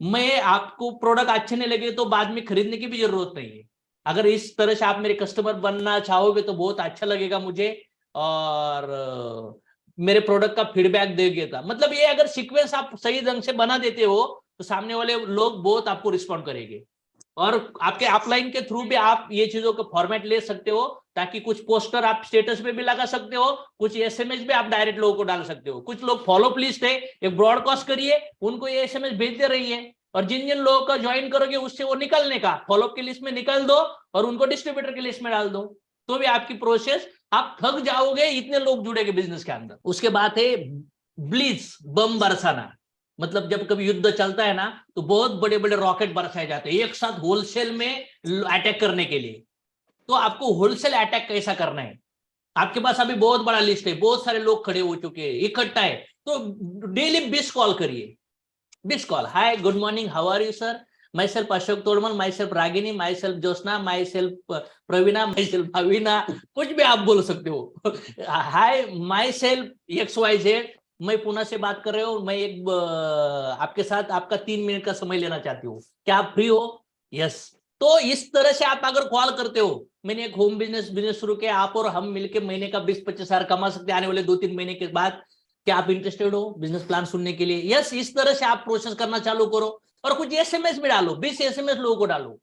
मैं आपको प्रोडक्ट अच्छे नहीं लगे तो बाद में खरीदने की भी जरूरत नहीं है। अगर इस तरह से आप मेरे कस्टमर बनना चाहोगे तो बहुत अच्छा लगेगा मुझे, और मेरे प्रोडक्ट का फीडबैक देगा। मतलब ये अगर सीक्वेंस आप सही ढंग से बना देते हो तो सामने वाले लोग बहुत आपको रिस्पॉन्ड करेंगे। और आपके अपलाइन के थ्रू भी आप ये चीजों का फॉर्मेट ले सकते हो, ताकि कुछ पोस्टर आप स्टेटस पे भी लगा सकते हो, कुछ एसएमएस भी आप डायरेक्ट लोगों को डाल सकते हो। कुछ लोग फॉलो अप लिस्ट है, एक ब्रॉडकास्ट करिए, उनको ये एसएमएस भेजते रहिए, और जिन जिन लोगों का ज्वाइन करोगे उससे वो निकलने का फॉलो अप की लिस्ट में निकल दो और उनको डिस्ट्रीब्यूटर की लिस्ट में डाल दो, तो भी आपकी प्रोसेस, आप थक जाओगे इतने लोग जुड़ेंगे बिजनेस के अंदर। उसके बाद है ब्लिट्ज, बम बरसाना। मतलब जब कभी युद्ध चलता है ना तो बहुत बड़े बड़े रॉकेट बरसाए जाते हैं एक साथ होलसेल में अटैक करने के लिए। तो आपको होलसेल अटैक कैसा करना है? आपके पास अभी बहुत बड़ा लिस्ट है, बहुत सारे लोग खड़े हो चुके हैं, इकट्ठा है, तो डेली 20 कॉल करिए। 20 call, hi good morning, how are you sir, myself Ashok Todmal, myself Ragini, myself Jyotsna, myself Pravina, myself Bhavina, कुछ भी आप बोल सकते हो। हाय माई सेल्फ XYZ, मैं पुणे से बात कर रहे हो, मैं एक आपके साथ आपका 3 मिनट का समय लेना चाहती हूँ, क्या आप फ्री हो? यस। तो इस तरह से आप अगर कॉल करते हो, मैंने एक होम बिजनेस शुरू किया, आप और हम मिलकर महीने का 20-25 हजार कमा सकते हैं आने वाले 2-3 महीने के बाद, क्या आप इंटरेस्टेड हो बिजनेस प्लान सुनने के लिए? यस। इस तरह से आप प्रोसेस करना चालू करो और कुछ एसएमएस भी डालो, 20 एसएमएस लोगों को डालो।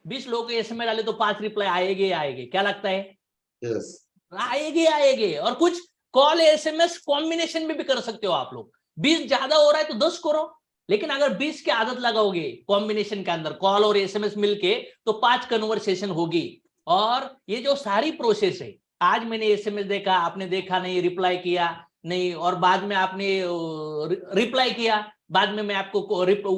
20 लोगों के एसएमएस डाले तो 5 रिप्लाई आएंगे, क्या लगता है? Yes. आएंगे। और कुछ कॉल एसएमएस कॉम्बिनेशन में भी कर सकते हो आप लोग। 20 ज्यादा हो रहा है तो 10 करो, लेकिन अगर 20 की आदत लगाओगे कॉम्बिनेशन के अंदर कॉल और एसएमएस मिलके, तो 5 कन्वर्सेशन होगी। और ये जो सारी प्रोसेस है, आज मैंने एसएमएस देखा, आपने देखा नहीं, रिप्लाई किया नहीं, और बाद में आपने रिप्लाई किया, बाद में मैं आपको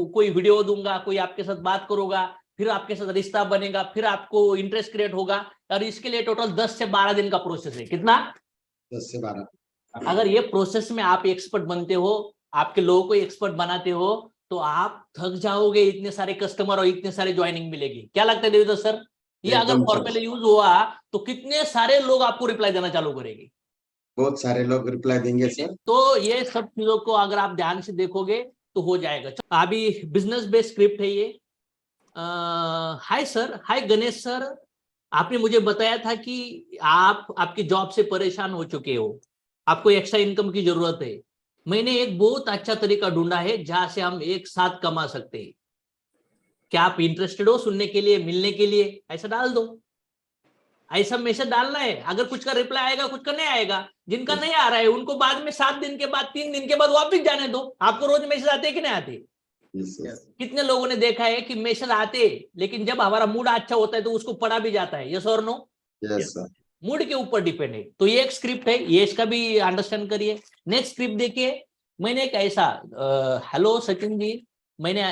कोई वीडियो दूंगा, कोई आपके साथ बात करूंगा, फिर आपके साथ रिश्ता बनेगा, फिर आपको इंटरेस्ट क्रिएट होगा, और इसके लिए टोटल 10 से 12 दिन का प्रोसेस है। कितना? 10 से 12. अगर ये प्रोसेस में आप एक्सपर्ट बनते हो, आपके लोगों को एक्सपर्ट बनाते हो, तो आप थक जाओगे, इतने सारे कस्टमर और इतने सारे ज्वाइनिंग मिलेगी। क्या लगता है देवीदास सर? ये अगर एकदम फॉर्मूला यूज हुआ तो कितने सारे लोग आपको रिप्लाई देना चालू करेंगे? बहुत सारे लोग रिप्लाई देंगे सर. तो ये सब चीजों को अगर आप ध्यान से देखोगे तो हो जाएगा। अभी बिजनेस बेस्ड स्क्रिप्ट है ये। हाय सर, हाय गणेश सर, आपने मुझे बताया था कि आप आपकी जॉब से परेशान हो चुके हो, आपको एक्स्ट्रा इनकम की जरूरत है। मैंने एक बहुत अच्छा तरीका ढूंढा है जहां से हम एक साथ कमा सकते हैं। क्या आप इंटरेस्टेड हो सुनने के लिए, मिलने के लिए? ऐसा डाल दो, ऐसा मैसेज डालना है। अगर कुछ का रिप्लाई आएगा, कुछ का नहीं आएगा। जिनका नहीं आ रहा है उनको बाद में 7 दिन के बाद, 3 दिन के बाद वापस जाने दो। आपको रोज मैसेज आते कि नहीं आते? Yes, sir. कितने लोगों ने देखा है कि मैसेज आते, लेकिन जब हमारा मूड अच्छा होता है तो उसको पढ़ा भी जाता है। यस और नो? Yes, sir. मूड के ऊपर डिपेंड है। तो ये एक स्क्रिप्ट है, ये इसका भी अंडरस्टैंड करिए। नेक्स्ट स्क्रिप्ट देखिए, मैंने एक ऐसा, हेलो सचिन जी, मैंने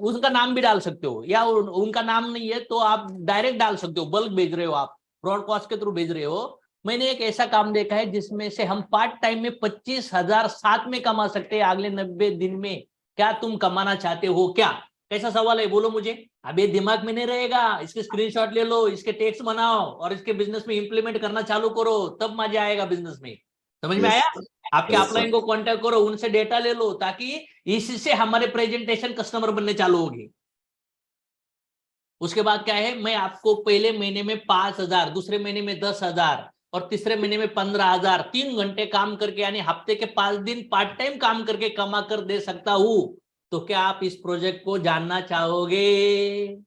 उनका नाम भी डाल सकते हो, या उनका नाम नहीं है तो आप डायरेक्ट डाल सकते हो, बल्क भेज रहे हो आप, ब्रॉडकास्ट के थ्रू भेज रहे हो। मैंने एक ऐसा काम देखा है जिसमें से हम पार्ट टाइम में 25,000 साथ में कमा सकते हैं अगले 90 दिन में। क्या तुम कमाना चाहते हो क्या? कैसा सवाल है, बोलो मुझे। अब ये दिमाग में नहीं रहेगा, इसके स्क्रीनशॉट ले लो, इसके टेक्स्ट बनाओ और इसके बिजनेस में इंप्लीमेंट करना चालू करो, तब मजा आएगा बिजनेस में। समझ में Yes, आया? sir. आपके Yes, अपलाइन को कांटेक्ट करो, उनसे डेटा ले लो, ताकि इससे हमारे प्रेजेंटेशन कस्टमर बनने चालू होगी। उसके बाद क्या है, मैं आपको पहले महीने में 5,000, दूसरे महीने में 10,000 और तीसरे महीने में 15,000, 3 घंटे काम करके, यानी हफ्ते के 5 दिन पार्ट टाइम काम करके कमा कर दे सकता हूं। तो क्या आप इस प्रोजेक्ट को जानना चाहोगे?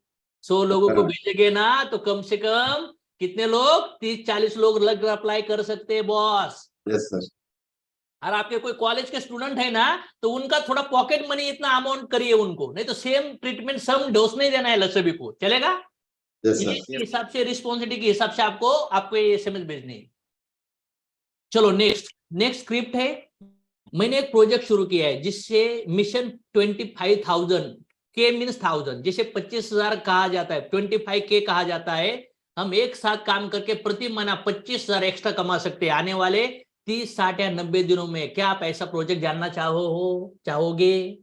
100 लोगों को भेजेंगे ना तो कम से कम कितने लोग, 30-40 लोग लग अप्लाई कर सकते हैं बॉस। Yes, sir. और आपके कोई कॉलेज के स्टूडेंट है ना, तो उनका थोड़ा पॉकेट मनी इतना अमाउंट करिए उनको, नहीं तो सेम ट्रीटमेंट सम डोज नहीं देना है सभी को, चलेगा? यस ये सर हिसाब से रिस्पॉन्सिबिलिटी के हिसाब से आपको ये एसएमएस भेजनी है। चलो नेक्स्ट स्क्रिप्ट है। मैंने एक प्रोजेक्ट शुरू किया है जिससे मिशन 25,000 के मीन्स 1000, जिसे 25,000 कहा जाता है, 25K कहा जाता है। हम एक साथ काम करके प्रति महीना 25,000 एक्स्ट्रा कमा सकते हैं आने वाले 30, 60 या 90 दिनों में। क्या आप ऐसा प्रोजेक्ट जानना चाहोगे?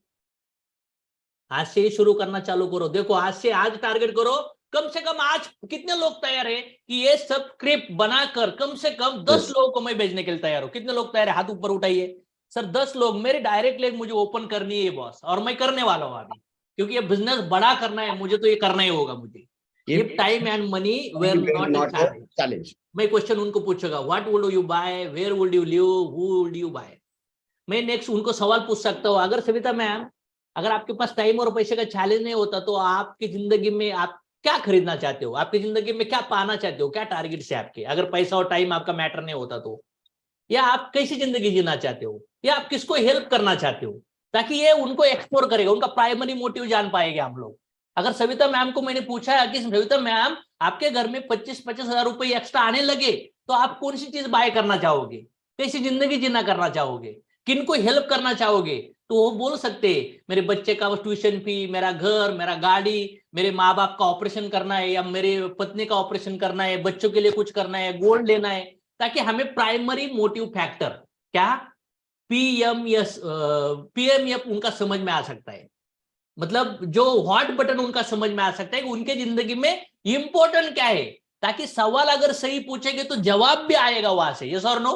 आज से ही शुरू करना चालू करो। देखो आज से आज टारगेट करो, कम से कम आज कितने लोग तैयार है कि ये सब स्क्रिप्ट बनाकर कम से कम 10 Yes. लोगों को मैं भेजने के लिए तैयार हूं? कितने लोग तैयार है? हाथ ऊपर उठाइए। सर 10 लोग, मेरी डायरेक्ट लिंक मुझे ओपन करनी है बॉस, और मैं करने वाला हूं अभी, क्योंकि ये बिजनेस बड़ा करना है मुझे, तो ये करना ही होगा मुझे। ये time and money were not a challenge. मैं क्वेश्चन उनको पूछूंगा, what would you buy, where would you live, who would you buy. मैं नेक्स्ट उनको सवाल पूछ सकता हूँ, अगर सविता मैम अगर आपके पास टाइम और पैसे का चैलेंज नहीं होता तो आपकी जिंदगी में आप क्या खरीदना चाहते हो? आपकी जिंदगी में क्या पाना चाहते हो? क्या टारगेट है आपके? अगर पैसा और टाइम आपका मैटर नहीं होता तो, या आप कैसी जिंदगी जीना चाहते हो, या आप किसको हेल्प करना चाहते हो, ताकि ये उनको एक्सप्लोर करेगा, उनका प्राइमरी मोटिव जान पाएंगे हम लोग। अगर सविता मैम को मैंने पूछा है कि सविता मैम आपके घर में 25-25 हजार रुपए एक्स्ट्रा आने लगे तो आप कौन सी चीज बाय करना चाहोगे, कैसी जिंदगी जीना करना चाहोगे, किनको हेल्प करना चाहोगे, तो वो बोल सकते मेरे बच्चे का ट्यूशन फी, मेरा घर, मेरा गाड़ी, मेरे माँ बाप का ऑपरेशन करना है, या मेरे पत्नी का ऑपरेशन करना है, बच्चों के लिए कुछ करना है, गोल्ड लेना है, ताकि हमें प्राइमरी मोटिव फैक्टर क्या पीएमएफ उनका समझ में आ सकता है। मतलब जो हॉट बटन उनका समझ में आ सकता है कि उनके जिंदगी में इंपॉर्टेंट क्या है, ताकि सवाल अगर सही पूछेंगे तो जवाब भी आएगा वहां से, यस और नो।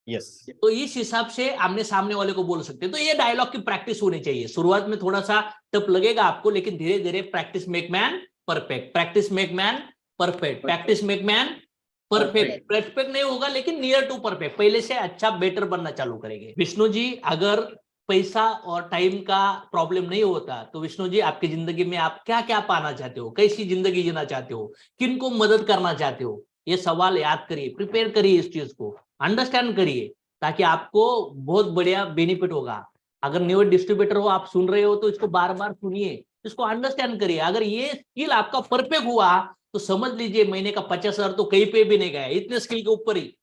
यस तो इस हिसाब से आमने सामने वाले को बोल सकते हैं। तो ये डायलॉग की प्रैक्टिस होनी चाहिए। शुरुआत में थोड़ा सा टफ लगेगा आपको, लेकिन धीरे धीरे practice make man perfect, practice make man perfect, practice make man perfect. Perfect नहीं होगा लेकिन नियर टू परफेक्ट, पहले से अच्छा बेटर बनना चालू करेंगे। विष्णु जी अगर पैसा और टाइम का प्रॉब्लम नहीं होता तो विष्णु जी आपकी जिंदगी में आप क्या क्या पाना चाहते हो, कैसी जिंदगी जीना चाहते हो, किनको मदद करना चाहते हो, ये सवाल याद करिए, प्रिपेयर करिए, इस चीज को अंडरस्टैंड करिए, ताकि आपको बहुत बढ़िया बेनिफिट होगा। अगर न्यू डिस्ट्रीब्यूटर हो, आप सुन रहे हो तो इसको बार बार सुनिए, इसको अंडरस्टैंड करिए। अगर ये स्किल आपका परफेक्ट हुआ तो समझ लीजिए महीने का 50,000 तो कहीं पे भी नहीं गया, इतने स्किल के ऊपर ही।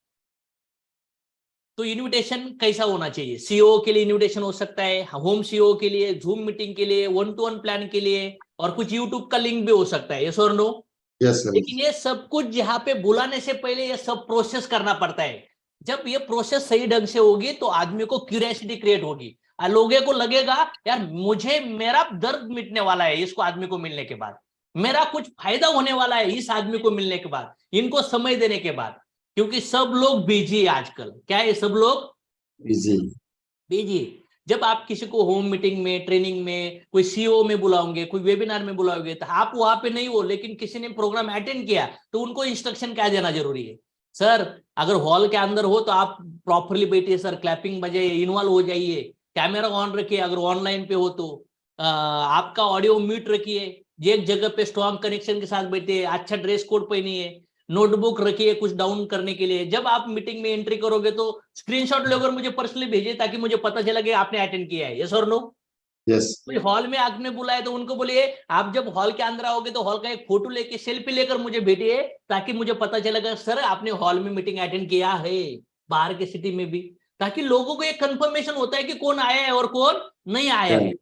तो इन्विटेशन कैसा होना चाहिए? सीओ के लिए इन्विटेशन हो सकता है, होम सीओ के लिए, जूम मीटिंग के लिए, 1-to-1 प्लान के लिए, और कुछ यूट्यूब का लिंक भी हो सकता है, यस और नो। यस सर लेकिन ये सब कुछ यहाँ पे बुलाने से पहले ये सब प्रोसेस करना पड़ता है। जब ये प्रोसेस सही ढंग से होगी तो आदमी को क्यूरियोसिटी क्रिएट होगी, लोगों को लगेगा यार मुझे मेरा दर्द मिटने वाला है इसको आदमी को मिलने के बाद, मेरा कुछ फायदा होने वाला है इस आदमी को मिलने के बाद, इनको समय देने के बाद। क्योंकि सब लोग बिजी है आजकल। क्या है? सब लोग बिजी। जब आप किसी को होम मीटिंग में, ट्रेनिंग में, कोई सीओ में बुलाओगे, कोई वेबिनार में बुलाओगे, तो आप वहां पे नहीं हो लेकिन किसी ने प्रोग्राम अटेंड किया, तो उनको इंस्ट्रक्शन क्या देना जरूरी है? सर अगर हॉल के अंदर हो तो आप प्रॉपरली बैठिए, सर क्लैपिंग बजाइए, इन्वॉल्व हो जाइए, कैमरा ऑन रखिए, अगर ऑनलाइन पे हो तो आपका ऑडियो म्यूट रखिए, एक जगह पे स्ट्रॉन्ग कनेक्शन के साथ बैठिए, अच्छा ड्रेस कोड पहनिए, नोटबुक रखिए कुछ डाउन करने के लिए। जब आप मीटिंग में एंट्री करोगे तो स्क्रीनशॉट लेकर मुझे पर्सनली भेजिए ताकि मुझे पता चला कि आपने अटेंड किया है, यस और नो। यस कोई हॉल में आपने बुलाया तो उनको बोलिए आप जब हॉल के अंदर आओगे तो हॉल का एक फोटो लेके, सेल्फी लेकर मुझे भेजिए, ताकि मुझे पता चलेगा सर आपने हॉल में मीटिंग अटेंड किया है, बाहर के सिटी में भी, ताकि लोगों को एक कंफर्मेशन होता है कि कौन आया है और कौन नहीं आया है।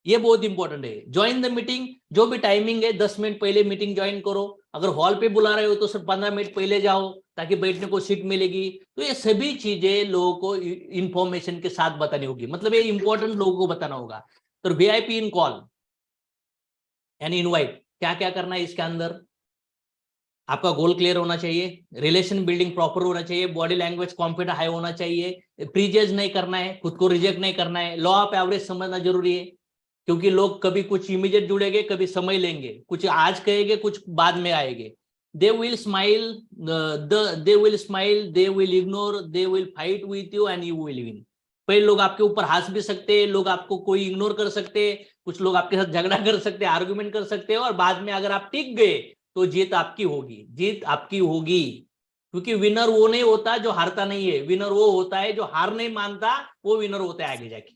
ये बहुत इंपॉर्टेंट है। ज्वाइन द मीटिंग, जो भी टाइमिंग है 10 मिनट पहले मीटिंग ज्वाइन करो। अगर हॉल पे बुला रहे हो तो सिर्फ 15 मिनट पहले जाओ ताकि बैठने को सीट मिलेगी। तो ये सभी चीजें लोगों को इंफॉर्मेशन के साथ बतानी होगी, मतलब ये इंपॉर्टेंट लोगों को बताना होगा। तो वीआईपी इन कॉल यानी इनवाइट, क्या क्या करना है इसके अंदर? आपका गोल क्लियर होना चाहिए, रिलेशन बिल्डिंग प्रॉपर होना चाहिए, बॉडी लैंग्वेज कॉन्फिडेंस हाई होना चाहिए, प्रीजज नहीं करना है, खुद को रिजेक्ट नहीं करना है, लॉ ऑफ एवरेज समझना जरूरी है। क्योंकि लोग कभी कुछ इमीडिएट जुड़ेंगे, कभी समय लेंगे, कुछ आज कहेंगे कुछ बाद में आएंगे। They will smile, they will ignore, they will fight with you and you will win. पहले लोग आपके ऊपर हंस भी सकते हैं, लोग आपको कोई इग्नोर कर सकते हैं, कुछ लोग आपके साथ झगड़ा कर सकते हैं, आर्गुमेंट कर सकते हैं, और बाद में अगर आप टिक गए तो जीत आपकी होगी, जीत आपकी होगी। क्योंकि विनर वो नहीं होता जो हारता नहीं है, विनर वो होता है जो हार नहीं मानता, वो विनर होता है आगे जाके।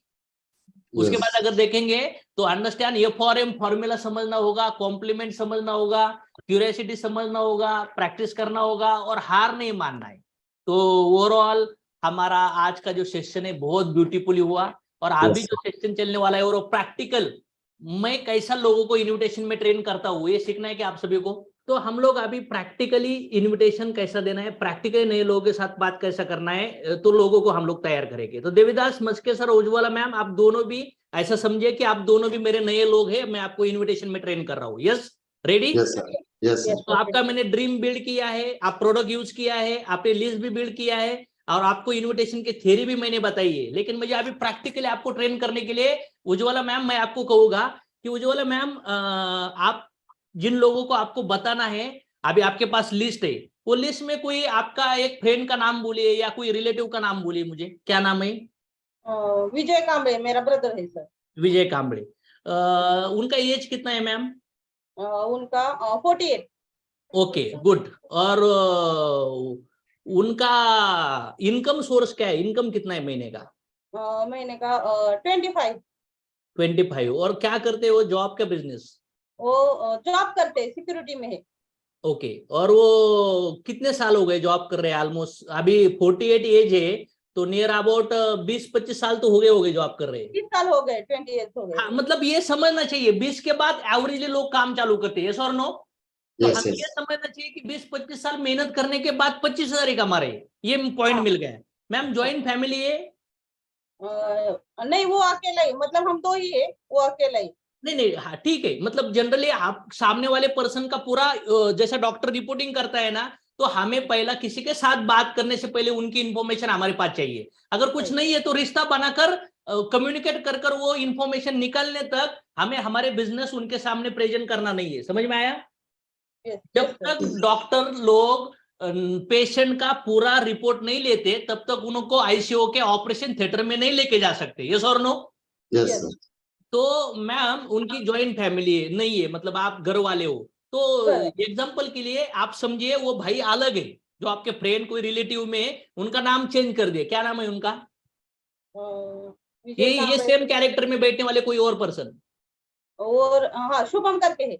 उसके बाद अगर देखेंगे तो अंडरस्टैंड F4M फॉर्मूला समझना होगा, कॉम्प्लीमेंट समझना होगा, क्यूरियोसिटी समझना होगा, प्रैक्टिस करना होगा और हार नहीं मानना है। तो ओवरऑल हमारा आज का जो सेशन है बहुत ब्यूटीफुली हुआ, और अभी जो सेशन चलने वाला है वो प्रैक्टिकल, मैं कैसा लोगों को इन्विटेशन में ट्रेन करता हूँ ये सीखना है कि आप सभी को। तो हम लोग अभी प्रैक्टिकली इनविटेशन कैसा देना है, प्रैक्टिकली नए लोगों के साथ बात कैसा करना है, तो लोगों को हम लोग तैयार करेंगे। तो देवीदास मस्के सर, उज्ज्वला मैम, आप दोनों भी ऐसा समझिए कि आप दोनों भी मेरे नए लोग हैं, मैं आपको इनविटेशन में ट्रेन कर रहा हूँ। Yes, ready? Yes, sir. Yes, sir. तो आपका मैंने ड्रीम बिल्ड किया है, आप प्रोडक्ट यूज किया है, आपने लिस्ट भी बिल्ड किया है, और आपको इनविटेशन की थ्योरी भी मैंने बताई है। लेकिन मुझे अभी प्रैक्टिकली आपको ट्रेन करने के लिए उज्ज्वला मैम, मैं आपको कहूंगा कि उज्ज्वला मैम, आप जिन लोगों को आपको बताना है, अभी आपके पास लिस्ट है, वो लिस्ट में कोई आपका एक फ्रेंड का नाम बोलिए या कोई रिलेटिव का नाम बोलिए मुझे। क्या नाम है? विजय कांबळे, मेरा ब्रदर है सर। विजय कांबळे। उनका एज कितना है मैम? उनका 48। Okay, good. और उनका इनकम सोर्स क्या है, इनकम कितना है महीने का? महीने का 25। 25। और क्या करते हैं वो, जॉब का बिजनेस? वो जॉब करते हैं, सिक्योरिटी में है। ओके। और वो कितने साल हो गए जॉब कर रहे हैं? ऑलमोस्ट अभी 48 एज है, तो नियर अबाउट 20-25 साल तो हो गए जॉब कर रहे हैं। 20 साल हो गए, 28 हो गए। हाँ, मतलब ये समझना चाहिए 20 के बाद एवरेजली लोग काम चालू करते हैं, यस और नो? तो Yes, हमें yes. ये समझना चाहिए कि 20-25 साल मेहनत करने के बाद 25,000 ही कमा रहे हैं, ये पॉइंट मिल गया है। मैम, ज्वाइंट फैमिली है? नहीं, वो अकेला ही, मतलब हम दो ही है, वो अकेला ही। नहीं, हाँ ठीक है। मतलब जनरली आप सामने वाले पर्सन का पूरा, जैसा डॉक्टर रिपोर्टिंग करता है ना, तो हमें पहला किसी के साथ बात करने से पहले उनकी इंफॉर्मेशन हमारे पास चाहिए। अगर कुछ नहीं है तो रिश्ता बनाकर, कम्युनिकेट कर वो इंफॉर्मेशन निकलने तक हमें हमारे बिजनेस उनके सामने प्रेजेंट करना नहीं है। समझ में आया? जब तक डॉक्टर लोग पेशेंट का पूरा रिपोर्ट नहीं लेते, तब तक उनको आईसीयू के ऑपरेशन थिएटर में नहीं लेके जा सकते। यस और नो? Yes, sir. तो मैम, उनकी ज्वाइंट फैमिली नहीं है, मतलब आप घर वाले हो, तो एग्जांपल के लिए आप समझिए वो भाई अलग है, जो आपके फ्रेंड कोई रिलेटिव में, उनका नाम चेंज कर दिए। क्या नाम है उनका? ये सेम कैरेक्टर में बैठने वाले कोई और पर्सन? और हाँ, शुभम करके है।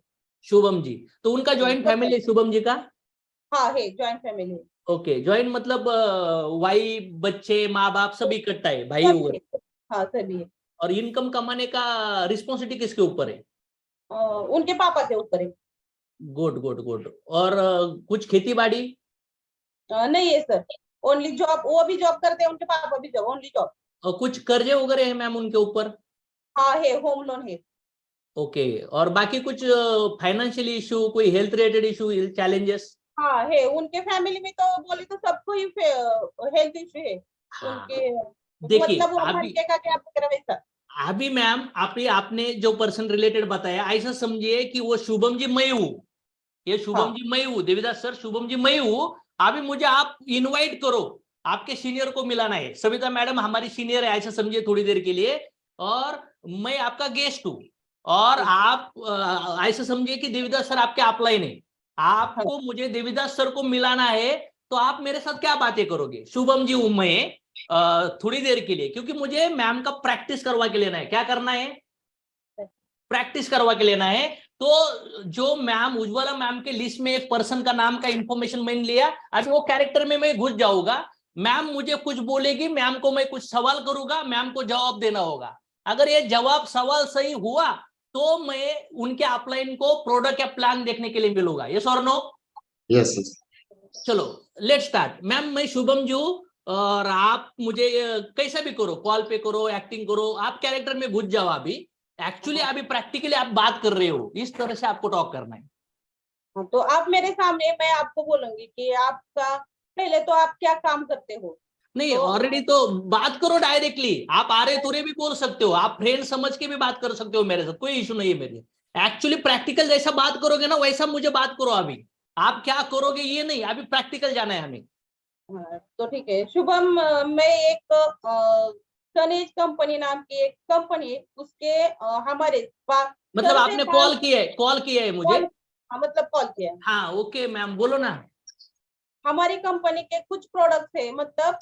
शुभम जी। तो उनका ज्वाइंट फैमिली है शुभम जी का? हाँ है, ज्वाइंट फैमिली है। ओके, ज्वाइंट मतलब वाइफ, बच्चे, माँ बाप सब इकट्ठा है, भाई वगैरह? हाँ, सभी है। और इनकम कमाने का रिस्पॉन्सिबिलिटी किसके ऊपर है? उनके पापा के ऊपर है। Good good good. और कुछ खेती बाड़ी? नहीं है सर, ओनली जॉब। वो भी जॉब करते हैं, उनके पापा भी जॉब, ओनली जॉब। और कुछ कर्जे वगैरह है मैम उनके ऊपर? हाँ है, होम लोन है। ओके। और बाकी कुछ फाइनेंशियल इशू, कोई हेल्थ रिलेटेड इशू, चैलेंजेस? हाँ है, उनके फैमिली में तो बोले तो सबको ही हेल्थ इशू है। उनके देखिए, मतलब वो भटके का क्या वगैरह वैसा। अभी मैम आपने जो पर्सन रिलेटेड बताया, ऐसा समझिए कि वो शुभम जी मैं हूँ, ये शुभम जी मैं हूँ, देवीदास सर शुभम जी मैं हूँ। अभी मुझे आप इनवाइट करो, आपके सीनियर को मिलाना है, सविता मैडम हमारी सीनियर है, ऐसा समझिए थोड़ी देर के लिए, और मैं आपका गेस्ट हूँ, और आप ऐसा समझिए कि देवीदास सर आपके अपलाइन है, आपको मुझे देवीदास सर को मिलाना है। तो आप मेरे साथ क्या बातें करोगे? शुभम जी हूं मैं थोड़ी देर के लिए, क्योंकि मुझे मैम का प्रैक्टिस करवा के लेना है। क्या करना है? प्रैक्टिस करवा के लेना है। तो जो मैम, उज्ज्वला मैम के लिस्ट में एक पर्सन का नाम का इंफॉर्मेशन मैंने लिया, अभी वो कैरेक्टर में मैं घुस जाऊंगा। मैम मुझे कुछ बोलेगी, मैम को मैं कुछ सवाल करूंगा, मैम को जवाब देना होगा। अगर ये जवाब सवाल सही हुआ तो मैं उनके अपलाइन को प्रोडक्ट या प्लान देखने के लिए मिलूंगा। यस और नो? Yes, yes. चलो लेट स्टार्ट। मैम, मैं शुभम जी, और आप मुझे कैसा भी करो, कॉल पे करो, एक्टिंग करो, आप कैरेक्टर में घुस जाओ। अभी एक्चुअली अभी प्रैक्टिकली आप बात कर रहे हो, इस तरह से आपको टॉक करना है। तो आप मेरे सामने, मैं आपको बोलूंगी कि आपका पहले तो आप क्या काम करते हो। नहीं, ऑलरेडी तो बात करो डायरेक्टली, आप आरे तुरे भी बोल सकते हो, आप फ्रेंड समझ के भी बात कर सकते हो मेरे साथ, कोई इशू नहीं है मेरे। एक्चुअली प्रैक्टिकल जैसा बात करोगे ना, वैसा मुझे बात करो। अभी आप क्या करोगे ये नहीं, अभी प्रैक्टिकल जाना है हमें। तो ठीक है शुभम, मैं एक सनेज कंपनी नाम की एक कंपनी है, उसके हमारे मतलब आपने कॉल किया है मुझे? हाँ, मतलब कॉल किया है। हाँ ओके मैम, बोलो ना। हमारी कंपनी के कुछ प्रोडक्ट्स है, मतलब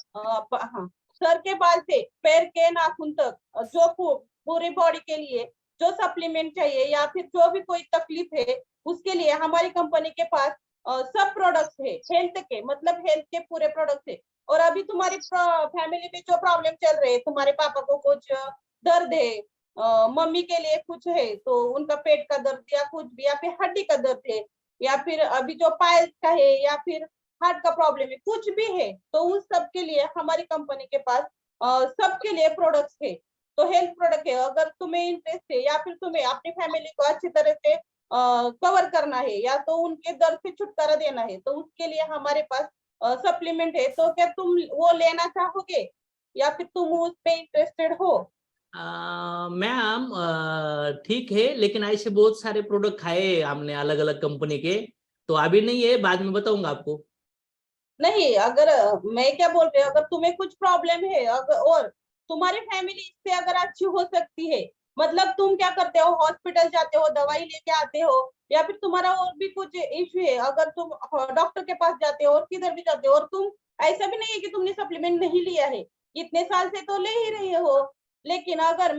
हाँ, सर के बाल से पैर के नाखून तक जो पूरी बॉडी के लिए जो सप्लीमेंट चाहिए या फिर जो भी कोई तकलीफ है उसके लिए हमारी कंपनी के पास सब प्रोडक्ट्स है। हेल्थ के मतलब हेल्थ के पूरे प्रोडक्ट्स है। और अभी तुम्हारी फैमिली में जो प्रॉब्लम चल रहे हैं, तुम्हारे पापा को कुछ दर्द है, मम्मी के लिए कुछ है तो उनका पेट का दर्द या कुछ भी, या फिर हड्डी का दर्द है, या फिर अभी जो पाइल्स का है, या फिर हार्ट का प्रॉब्लम है, कुछ भी है, तो उस सब के लिए हमारी कंपनी के पास सबके लिए प्रोडक्ट्स है। तो हेल्थ प्रोडक्ट है, अगर तुम्हें इंटरेस्ट है या फिर तुम्हें अपनी फैमिली को अच्छी तरह से कवर करना है या तो उनके दर्द से छुटकारा देना है, तो उसके लिए हमारे पास सप्लीमेंट है। तो क्या तुम वो लेना चाहोगे या फिर तुम उस पे इंटरेस्टेड हो? मैम ठीक है, लेकिन ऐसे बहुत सारे प्रोडक्ट खाए हमने अलग अलग कंपनी के, तो अभी नहीं है, बाद में बताऊंगा आपको। नहीं, अगर मैं क्या बोल रही हूँ, अगर तुम्हें कुछ प्रॉब्लम है अगर और तुम्हारी फैमिली इससे अगर अच्छी हो सकती है, मतलब तुम क्या करते हो, हॉस्पिटल जाते हो, दवाई लेके आते हो, या फिर तुम्हारा और भी कुछ इश्यू है, अगर तुम डॉक्टर के पास जाते हो और किधर भी जाते हो, और तुम ऐसा भी नहीं है कि तुमने सप्लीमेंट नहीं लिया है, इतने साल से तो ले ही रहे हो, लेकिन अगर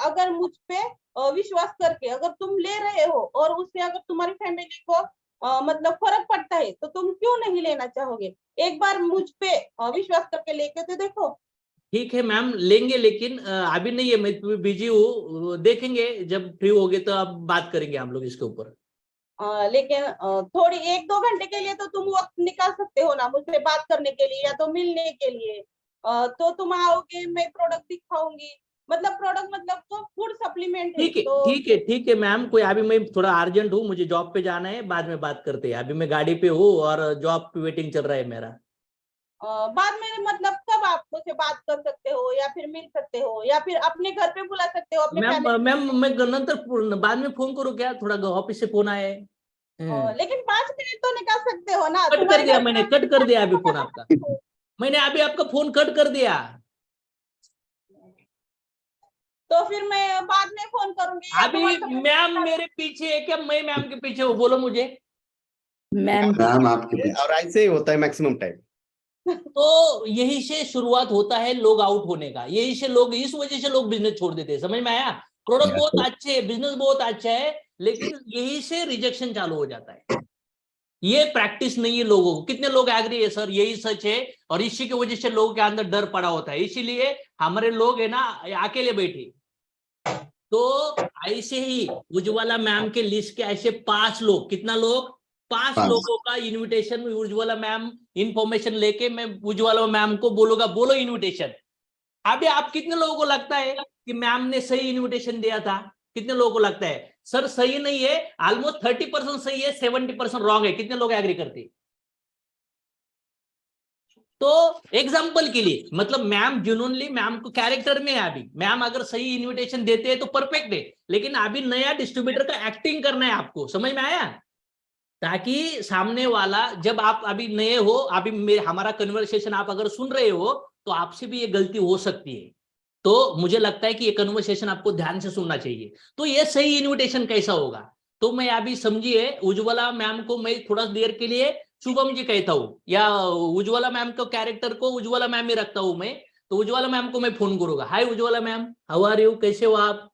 अगर मुझ पे विश्वास करके अगर तुम ले रहे हो और उससे अगर तुम्हारी फैमिली को मतलब फर्क पड़ता है, तो तुम क्यों नहीं लेना चाहोगे? एक बार मुझ पे विश्वास करके लेके तो देखो। ठीक है मैम, लेंगे, लेकिन अभी नहीं है, मैं बिजी हूँ, देखेंगे जब फ्री होगे तो अब बात करेंगे हम लोग इसके ऊपर। लेकिन थोड़ी 1-2 घंटे के लिए तो तुम वक्त निकाल सकते हो ना मुझसे बात करने के लिए या तो मिलने के लिए। तो तुम आओगे, मैं प्रोडक्ट दिखाऊंगी, मतलब प्रोडक्ट मतलब तो फूड सप्लीमेंट है। ठीक है, तो ठीक है, ठीक है मैम, कोई अभी मैं थोड़ा अर्जेंट हूँ, मुझे जॉब पे जाना है, बाद में बात करते हैं, अभी मैं गाड़ी पे हूँ और जॉब पे वेटिंग चल रहा है मेरा। बाद में मतलब कब आप मुझसे बात कर सकते हो या फिर मिल सकते हो या फिर अपने घर पे बुला सकते हो अपने मैम फैमिली? मैम मैं नंतर बाद में फोन करूँ क्या, थोड़ा ऑफिस से फोन आया है। लेकिन 5 मिनट तो निकाल सकते हो ना, कट कर तुम्हारे दिया घर मैंने, पे कट कर दिया अभी फोन आपका, मैंने अभी आपका फोन कट कर दिया। तो फिर मैं बाद में फोन करूंगी या तो अभी WhatsApp मैम पे। मेरे पीछे है क्या, मैं मैम के पीछे हूँ, बोलो मुझे। मैम मैम आपके पीछे। और ऐसे ही होता है मैक्सिमम टाइम। तो यही से शुरुआत होता है लोग आउट होने का, यही से लोग, इस वजह से लोग बिजनेस छोड़ देते हैं, समझ में आया? प्रोडक्ट बहुत अच्छे है, बिजनेस बहुत अच्छा है, लेकिन यही से रिजेक्शन चालू हो जाता है। ये प्रैक्टिस नहीं है लोगों को। कितने लोग एग्री है सर, यही सच है, और इसी की वजह से लोगों के अंदर डर पड़ा होता है, इसीलिए हमारे लोग है ना अकेले बैठे। तो ऐसे ही उज्ज्वला मैम के लिस्ट के ऐसे 5 लोग, कितना लोग, 5 5 लोगों का इनविटेशन उज्ज्वला मैम इंफॉर्मेशन लेके मैं उज्ज्वला मैम को बोलूंगा, बोलो इनविटेशन। अभी आप कितने लोगों को लगता है कि मैम ने सही इनविटेशन दिया था? कितने लोगों को लगता है सर सही नहीं है, ऑलमोस्ट 30% सही है, 70% रॉन्ग है? कितने लोग एग्री करते? तो एग्जाम्पल के लिए, मतलब मैम जुनूनली मैम को कैरेक्टर में है, अभी मैम अगर सही इनविटेशन देते हैं तो परफेक्ट है, लेकिन अभी नया डिस्ट्रीब्यूटर का एक्टिंग करना है आपको, समझ में आया? ताकि सामने वाला, जब आप अभी नए हो, अभी हमारा कन्वर्सेशन आप अगर सुन रहे हो तो आपसे भी ये गलती हो सकती है, तो मुझे लगता है कि ये कन्वर्सेशन आपको ध्यान से सुनना चाहिए। तो ये सही इनविटेशन कैसा होगा? तो मैं अभी समझिए उज्ज्वला मैम को मैं थोड़ा देर के लिए शुभम जी कहता हूँ, या उज्ज्वला मैम को कैरेक्टर को उज्ज्वला मैम ही रखता हूँ मैं, तो उज्ज्वला मैम को मैं फोन करूंगा। Hi Ujjwala ma'am, how are you, कैसे हो आप?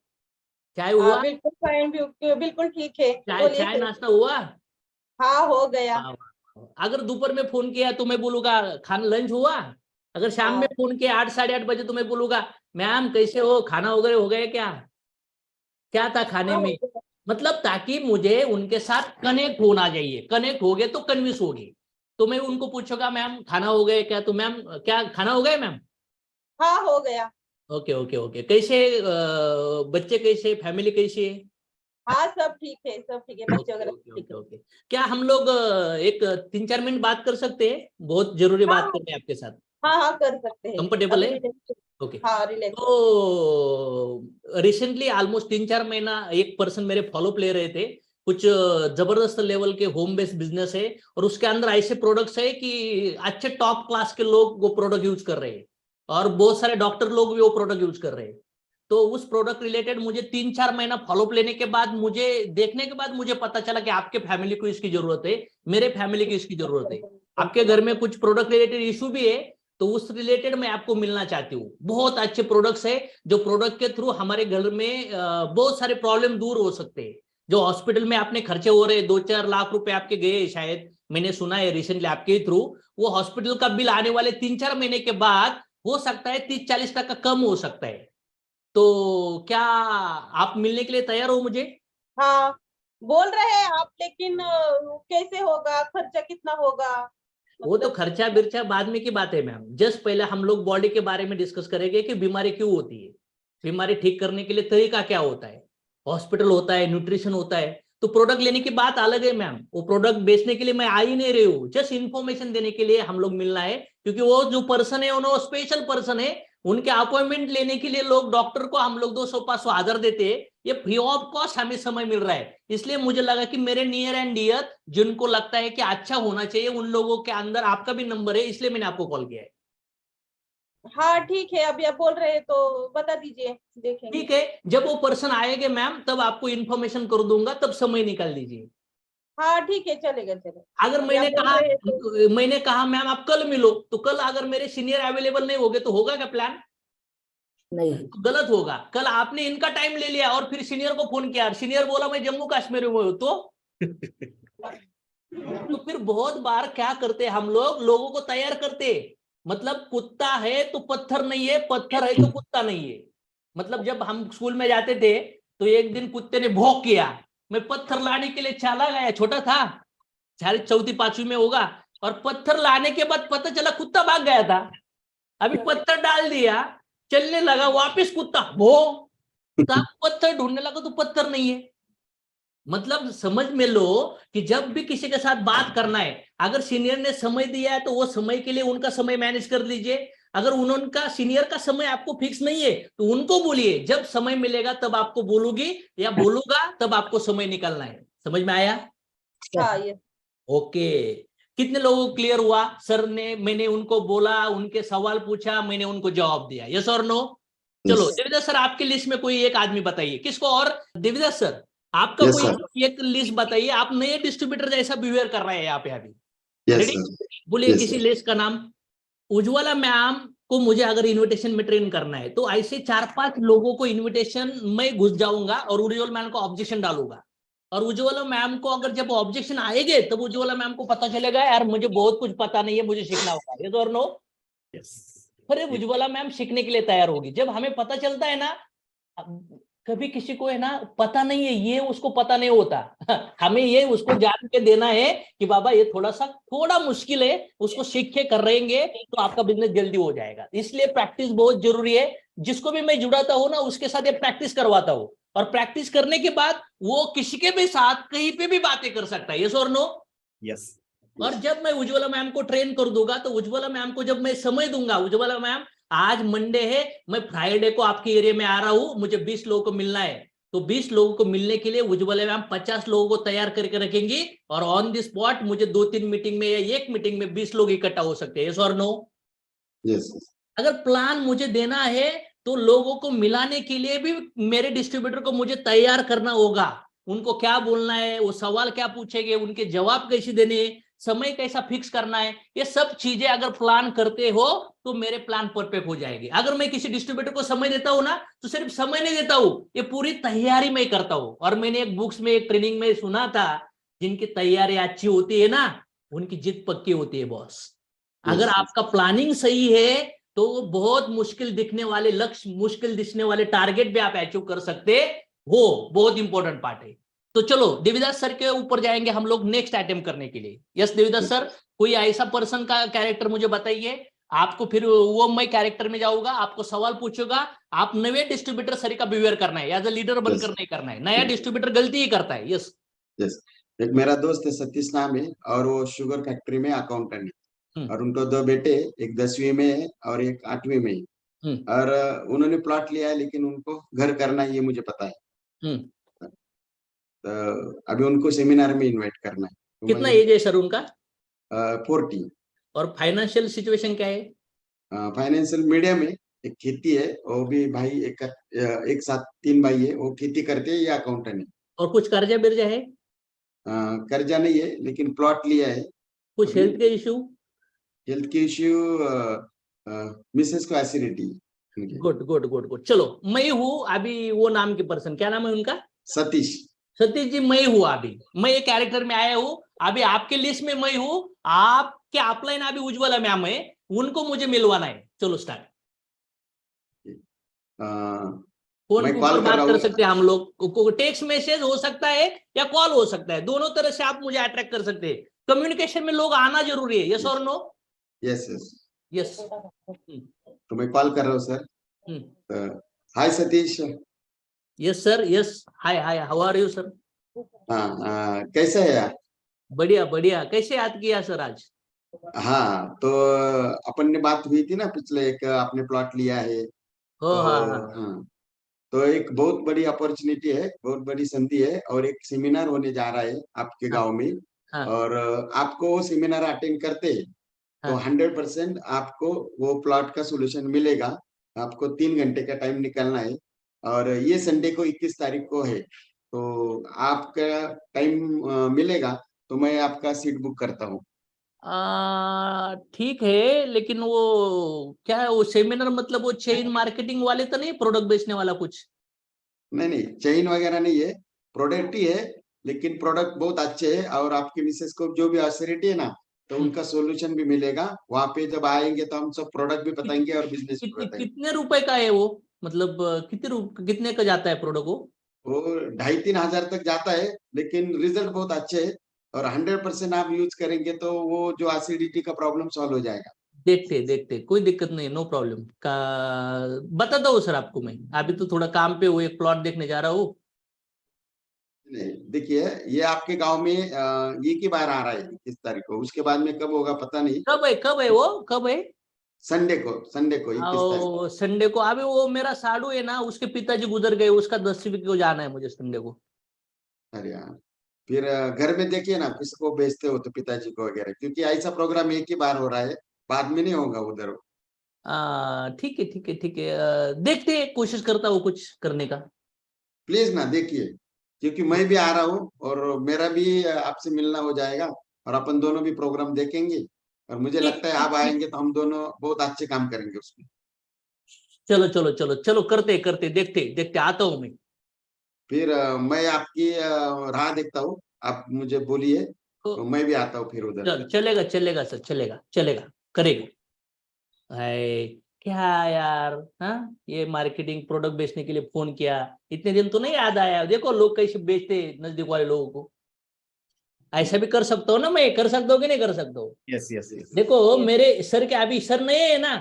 चाय हुआ? बिल्कुल फाइन, बिल्कुल ठीक है, चाय बोलिए चाय सर। नाश्ता हुआ? हाँ, हो गया। वाह, वाह। अगर दोपहर में फोन किया तो मैं बोलूंगा खाना लंच हुआ। अगर शाम में हाँ, फोन किया 8-8:30 बजे तो मैं बोलूंगा मैम कैसे हो, खाना वगैरह हो गए क्या, क्या था खाने हाँ, हो में? गया। मतलब ताकि मुझे उनके साथ कनेक्ट होना चाहिए, कनेक्ट हो गए तो कन्विंस होगी। तो मैं उनको पूछूंगा मैम खाना हो गए क्या, तो मैम क्या खाना हो गया मैम? हाँ, हो गया। ओके ओके ओके, कैसे बच्चे कैसे, फैमिली कैसी है? हाँ, सब ठीक है, सब ठीक है, बच्चे ओके वगैरह ओके ठीक ओके है। ओके। क्या हम लोग एक 3-4 मिनट बात कर सकते हैं? बहुत जरूरी बात हाँ, करनी है आपके साथ, हाँ, हाँ, कर सकते हैं। कंफर्टेबल अभी है? रिलैक्स। ओके। हाँ, रिलैक्स। तो रिसेंटली ऑलमोस्ट 3-4 महीना एक पर्सन मेरे फॉलोअप ले रहे थे, कुछ जबरदस्त लेवल के होम बेस्ड बिजनेस है, और उसके अंदर ऐसे प्रोडक्ट्स है कि अच्छे टॉप क्लास के लोग वो प्रोडक्ट यूज कर रहे हैं, और बहुत सारे डॉक्टर लोग भी वो प्रोडक्ट यूज कर रहे हैं। तो उस प्रोडक्ट रिलेटेड मुझे 3-4 महीना फॉलोअप लेने के बाद, मुझे देखने के बाद मुझे पता चला कि आपके फैमिली को इसकी जरूरत है, मेरे फैमिली को इसकी जरूरत है। आपके घर में कुछ प्रोडक्ट रिलेटेड इशू भी है तो उस रिलेटेड मैं आपको मिलना चाहती हूँ। बहुत अच्छे प्रोडक्ट्स है जो प्रोडक्ट के थ्रू हमारे घर में बहुत सारे प्रॉब्लम दूर हो सकते हैं। जो हॉस्पिटल में आपने खर्चे हो रहे 2-4 लाख रुपए आपके गए, शायद मैंने सुना है रिसेंटली आपके थ्रू, वो हॉस्पिटल का बिल आने वाले 3-4 महीने के बाद हो सकता है 30-40% कम हो सकता है। तो क्या आप मिलने के लिए तैयार हो मुझे? हाँ बोल रहे हैं आप, लेकिन कैसे होगा, खर्चा कितना होगा? वो तो खर्चा बिर्चा बाद में की बात है मैम। जस्ट पहले हम लोग बॉडी के बारे में डिस्कस करेंगे कि बीमारी क्यों होती है, बीमारी ठीक करने के लिए तरीका क्या होता है, हॉस्पिटल होता है, न्यूट्रिशन होता है। तो प्रोडक्ट लेने की बात अलग है मैम, वो प्रोडक्ट बेचने के लिए मैं आ ही नहीं रही हूँ, जस्ट इन्फॉर्मेशन देने के लिए हम लोग मिलना है। क्योंकि वो जो पर्सन है वो स्पेशल पर्सन है, उनके अपॉइंटमेंट लेने के लिए लोग डॉक्टर को हम लोग 200-500 हजार देते हैं, ये फ्री ऑफ कॉस्ट हमें समय मिल रहा है। इसलिए मुझे लगा कि मेरे नियर एंड डियर जिनको लगता है कि अच्छा होना चाहिए उन लोगों के अंदर आपका भी नंबर है, इसलिए मैंने आपको कॉल किया है। हाँ ठीक है, अभी आप बोल रहे हैं तो बता दीजिए, देखेंगे। ठीक है, जब वो पर्सन आएंगे मैम तब आपको इन्फॉर्मेशन कर दूंगा, तब समय निकाल दीजिए। हाँ ठीक है, चलेगा चलेगा। अगर अभी आप बोल रहे हैं तो मैंने कहा मैम आप कल मिलो, तो कल अगर मेरे सीनियर अवेलेबल नहीं होगे तो होगा क्या प्लान? नहीं, तो गलत होगा। कल आपने इनका टाइम ले लिया और फिर सीनियर को फोन किया, सीनियर बोला मैं जम्मू कश्मीर में हूँ, तो फिर बहुत बार क्या करते हम लोग लोगों को तैयार करते, मतलब कुत्ता है तो पत्थर नहीं है, पत्थर है तो कुत्ता नहीं है। मतलब जब हम स्कूल में जाते थे तो एक दिन कुत्ते ने भौंक किया, मैं पत्थर लाने के लिए चला गया, छोटा था, शायद 4th-5वीं में होगा, और पत्थर लाने के बाद पता चला कुत्ता भाग गया था। अभी पत्थर डाल दिया, चलने लगा, वापस कुत्ता भौंक, पत्थर ढूंढने लगा तो पत्थर नहीं है। मतलब समझ में लो कि जब भी किसी के साथ बात करना है, अगर सीनियर ने समय दिया है तो वो समय के लिए उनका समय मैनेज कर लीजिए। अगर उनका सीनियर का समय आपको फिक्स नहीं है तो उनको बोलिए जब समय मिलेगा तब आपको बोलूंगी या बोलूंगा तब आपको समय निकालना है। समझ में आया? हाँ ये ओके, कितने लोगों को क्लियर हुआ? सर ने, मैंने उनको बोला, उनके सवाल पूछा, मैंने उनको जवाब दिया, यस और नो? चलो देविदास सर आपकी लिस्ट में कोई एक आदमी बताइए किसको। और देविदास सर आपका Yes, कोई एक लिस्ट बताइए, आप नए डिस्ट्रीब्यूटर जैसा बिहेवियर कर रहे हैं यहाँ पे अभी। Yes, ready? sir. बोलिए Yes, किसी sir. लिस्ट का नाम। उज्ज्वला मैम को मुझे अगर इनविटेशन में ट्रेन करना है तो ऐसे 4-5 लोगों को इनविटेशन में घुस जाऊंगा और उज्ज्वला मैम को ऑब्जेक्शन डालूंगा, और उज्ज्वला मैम को अगर जब ऑब्जेक्शन आएंगे तब उज्ज्वला मैम को पता चलेगा यार मुझे बहुत कुछ पता नहीं है, मुझे सीखना होगा, ये तो और नो? फिर उज्ज्वला मैम सीखने के लिए तैयार होगी। जब हमें पता चलता है ना, कभी किसी को है ना पता नहीं है, ये उसको पता नहीं होता हमें ये उसको जान के देना है कि बाबा ये थोड़ा मुश्किल है, उसको सीख के कर रहेंगे तो आपका बिजनेस जल्दी हो जाएगा। इसलिए प्रैक्टिस बहुत जरूरी है। जिसको भी मैं जुड़ाता हूँ ना उसके साथ ये प्रैक्टिस करवाता हूँ, और प्रैक्टिस करने के बाद वो किसी के भी साथ कहीं पे भी बातें कर सकता है, यस और नो? यस। और जब मैं उज्ज्वला मैम को ट्रेन कर दूंगा तो उज्ज्वला मैम को जब मैं समय दूंगा, उज्ज्वला मैम आज मंडे है, मैं फ्राइडे को आपके एरिया में आ रहा हूं, मुझे 20 लोगों को मिलना है, तो 20 लोगों को मिलने के लिए उज्ज्वला मैम 50 लोगों को तैयार करके रखेंगी, और ऑन द स्पॉट मुझे 2-3 मीटिंग में या एक मीटिंग में 20 लोग इकट्ठा हो सकते हैं, यस और नो? Yes, sir. अगर प्लान मुझे देना है तो लोगों को मिलाने के लिए भी मेरे डिस्ट्रीब्यूटर को मुझे तैयार करना होगा। उनको क्या बोलना है, वो सवाल क्या पूछेंगे, उनके जवाब कैसे देने हैं, समय कैसा फिक्स करना है, ये सब चीजें अगर प्लान करते हो तो मेरे प्लान परफेक्ट हो जाएंगे। अगर मैं किसी डिस्ट्रीब्यूटर को समय देता हूं ना तो सिर्फ समय नहीं देता हूं, ये पूरी तैयारी में करता हूं। और मैंने एक बुक्स में एक ट्रेनिंग में सुना था, जिनकी तैयारी अच्छी होती है ना उनकी जीत पक्की होती है बॉस। अगर आपका प्लानिंग सही है तो बहुत मुश्किल दिखने वाले लक्ष्य, मुश्किल दिखने वाले टारगेट भी आप अचीव कर सकते हो। बहुत इंपॉर्टेंट पार्ट है। तो चलो देविदास सर के ऊपर जाएंगे हम लोग नेक्स्ट आइटम करने के लिए। यस देविदास सर, कोई ऐसा पर्सन का कैरेक्टर मुझे बताइए, आपको फिर वो मैं कैरेक्टर में जाऊंगा, आपको सवाल पूछूंगा, आप नए डिस्ट्रीब्यूटर सर का बिहेवियर करना है, एज अ लीडर बनकर नहीं करना है। नया डिस्ट्रीब्यूटर गलती ही करता है। Yes Yes. एक मेरा दोस्त है सतीश नाम है, और वो शुगर फैक्ट्री में अकाउंटेंट है, और उनको 2 बेटे, एक 10वीं में है और एक 8वीं में है। और उन्होंने प्लॉट लिया है, लेकिन उनको घर करना है, ये मुझे पता है। तो अभी उनको सेमिनार में इनवाइट करना है। तो कितना एज है सर उनका? 40। और फाइनेंशियल सिचुएशन क्या है? फाइनेंशियल मीडियम है। एक खेती है, वो भी भाई एक साथ 3 भाई है, वो खेती करते हैं, ये अकाउंटेंट है। और कुछ कर्जा बिर्जा है? कर्जा नहीं है, लेकिन प्लॉट लिया है। कुछ हेल्थ के इश्यू? हेल्थ के इश्यू, मिसेस को acidity. Good good good good. चलो, मैं हूँ अभी वो नाम के पर्सन, क्या नाम है उनका? सतीश। सतीश जी, मैं हूँ अभी, मैं एक कैरेक्टर में आया हूँ अभी आपके लिस्ट में। मैं हूँ आपके अपलाइन अभी उज्ज्वला मैम है, उनको मुझे मिलवाना है। चलो स्टार्ट। फोन मैं के कॉल ऊपर कर बात रहा कर हूँ। सकते हैं हम लोग, टेक्स्ट मैसेज हो सकता है या कॉल हो सकता है, दोनों तरह से आप मुझे अट्रैक्ट कर सकते हैं। कम्युनिकेशन में लोग आना जरूरी है। यस और नो? Yes yes. यस। तो मैं कॉल कर रहा हूँ sir. Hi Satish. Yes sir, yes. Hi hi, how are you sir? हाँ, कैसा है यार? बढ़िया बढ़िया। कैसे याद किया सर आज? हाँ, तो अपन ने बात हुई थी ना पिछले, एक आपने प्लॉट लिया है हो, तो। हाँ हाँ। हाँ, तो एक बहुत बड़ी अपॉर्चुनिटी है, बहुत बड़ी संधि है, और एक सेमिनार होने जा रहा है आपके हाँ गांव में। हाँ और आपको वो सेमिनार अटेंड करते हैं तो हाँ। 100% आपको वो प्लॉट का सोल्यूशन मिलेगा। आपको 3 घंटे का टाइम निकालना है, और ये संडे को 21 तारीख को है, तो आपका टाइम मिलेगा तो मैं आपका सीट बुक करता हूँ। ठीक है, लेकिन वो क्या है, वो सेमिनार मतलब वो चेन मार्केटिंग वाले तो नहीं, प्रोडक्ट बेचने वाला कुछ? नहीं नहीं, चेन वगैरह नहीं है, प्रोडक्ट ही है, लेकिन प्रोडक्ट बहुत अच्छे है, और आपकी मिसेस को जो भी एसिडिटी है ना, तो उनका सोल्यूशन भी मिलेगा। वहां पे जब आएंगे तो हम सब प्रोडक्ट भी बताएंगे और बिजनेस भी बताएंगे। कितने रुपए का है वो? मतलब कितने का जाता है प्रोडक्ट वो? वो 2,500-3,000 तक जाता है, लेकिन रिजल्ट बहुत अच्छे है, और 100% आप यूज करेंगे तो वो जो एसिडिटी का प्रॉब्लम सॉल्व हो जाएगा। देखते देखते, कोई दिक्कत नहीं, नो प्रॉब्लम का। बताता हूँ सर आपको। मैं अभी तो थोड़ा काम पे हूँ, एक प्लॉट देखने जा रहा हूँ। नहीं, देखिए, ये आपके गांव में ये की बार आ रहा है 21 तारीख को, उसके बाद में कब होगा पता नहीं। कब है वो, कब है? संडे को 21 तारीख। और संडे को? अभी वो मेरा साडू है ना, उसके पिताजी गुजर गए, उसका 10वीं को जाना है मुझे संडे को। अरे यार, फिर घर में देखिए ना, किसको भेजते हो तो पिताजी को वगैरह, क्योंकि ऐसा प्रोग्राम एक ही बार हो रहा है, बाद में नहीं होगा उधर। ठीक है ठीक है ठीक है, देखते हैं, कोशिश करता हूँ कुछ करने का। प्लीज ना देखिए, क्योंकि मैं भी आ रहा हूँ और मेरा भी आपसे मिलना हो जाएगा, और अपन दोनों भी प्रोग्राम देखेंगे, और मुझे ठीक लगता है ठीक आप ठीक। आएंगे तो हम दोनों बहुत अच्छे काम करेंगे उसमें। चलो चलो चलो चलो, करते करते, देखते देखते, आता हूँ मैं। फिर मैं आपकी राह देखता हूँ, आप मुझे बोलिए, तो तो मैं भी आता हूँ फिर उधर। चलेगा चलेगा सर, चलेगा चलेगा, करेगा। हाय, क्या यार, हाँ, ये मार्केटिंग प्रोडक्ट बेचने के लिए फोन किया, इतने दिन तो नहीं याद आया। देखो लोग कैसे बेचते नजदीक वाले लोगों को। ऐसा भी कर सकता हूँ ना, मैं कर सकता हूँ कि नहीं कर सकता हूँ? Yes yes yes. देखो मेरे सर के अभी सर नए है ना,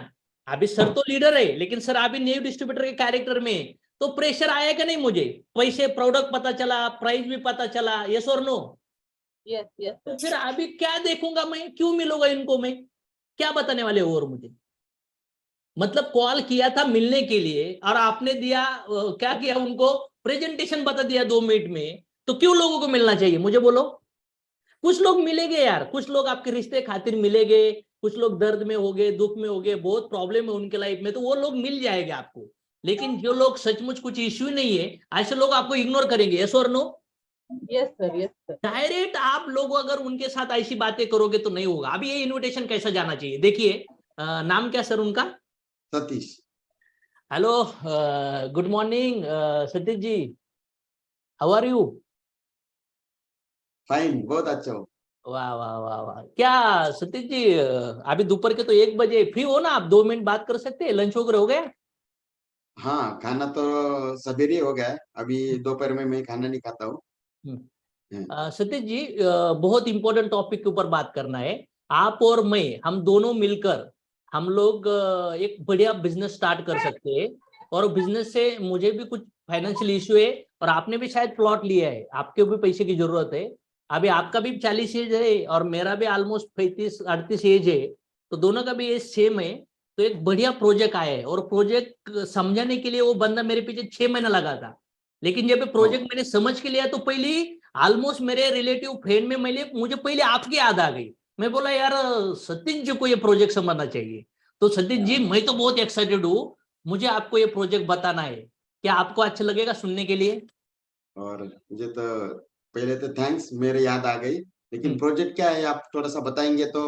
अभी सर तो लीडर है, लेकिन सर अभी न्यू डिस्ट्रीब्यूटर के कैरेक्टर में, तो प्रेशर आया कि नहीं मुझे? पैसे, प्रोडक्ट पता चला, प्राइस भी पता चला, यस और नो? Yes yes. तो फिर अभी क्या देखूंगा मैं, क्यों मिलूंगा इनको मैं? क्या बताने वाले हो और मुझे? मतलब कॉल किया था मिलने के लिए, और आपने दिया क्या किया उनको? प्रेजेंटेशन बता दिया 2 मिनट में। तो क्यों लोगों को मिलना चाहिए मुझे बोलो? कुछ लोग मिलेंगे यार, कुछ लोग आपके रिश्ते खातिर मिलेंगे, कुछ लोग दर्द में हो गए, दुख में हो गए, बहुत प्रॉब्लम है उनके लाइफ में, तो वो लोग मिल जाएंगे आपको। लेकिन जो लोग सचमुच कुछ इश्यू नहीं है, ऐसे लोग आपको इग्नोर करेंगे। यस और no? Yes sir, yes sir. Direct आप लोग अगर उनके साथ ऐसी बातें करोगे तो नहीं होगा। अभी ये इनविटेशन कैसा जाना चाहिए देखिए। नाम क्या सर उनका? Satish. Hello, good morning Satish ji, how are you? Fine, बहुत अच्छा हो। वाह वाह वाह वाह। क्या सतीश जी, अभी दोपहर के तो 1 बजे, फ्री हो ना आप? 2 मिनट बात कर सकते हैं? लंच वगैरह हो गया? हाँ, खाना तो सवेरे हो गया है, अभी दोपहर में मैं खाना नहीं खाता हूँ। सतीश जी, बहुत इंपॉर्टेंट टॉपिक के ऊपर बात करना है। आप और मैं, हम दोनों मिलकर हम लोग एक बढ़िया बिजनेस स्टार्ट कर सकते हैं। और बिजनेस से मुझे भी कुछ फाइनेंशियल इश्यू है, और आपने भी शायद प्लॉट लिया है, आपके भी पैसे की जरूरत है। अभी आपका भी 40 एज है और मेरा भी ऑलमोस्ट 35-38 एज है, तो दोनों का भी एज सेम है। तो एक बढ़िया प्रोजेक्ट आया है, और प्रोजेक्ट समझाने के लिए वो बंदा मेरे पीछे 6 महीना लगा था। लेकिन जब प्रोजेक्ट मैंने समझ के लिया तो पहले ऑलमोस्ट मेरे रिलेटिव फ्रेंड में मुझे पहले आपकी याद आ गई। मैं बोला यार, सतीश जी को ये प्रोजेक्ट समझना चाहिए। तो सतीश जी, मैं तो बहुत एक्साइटेड हूँ, मुझे आपको ये प्रोजेक्ट बताना है। क्या आपको अच्छा लगेगा सुनने के लिए? और मुझे तो पहले तो थैंक्स, मेरे याद आ गई, लेकिन प्रोजेक्ट क्या है आप थोड़ा सा बताएंगे तो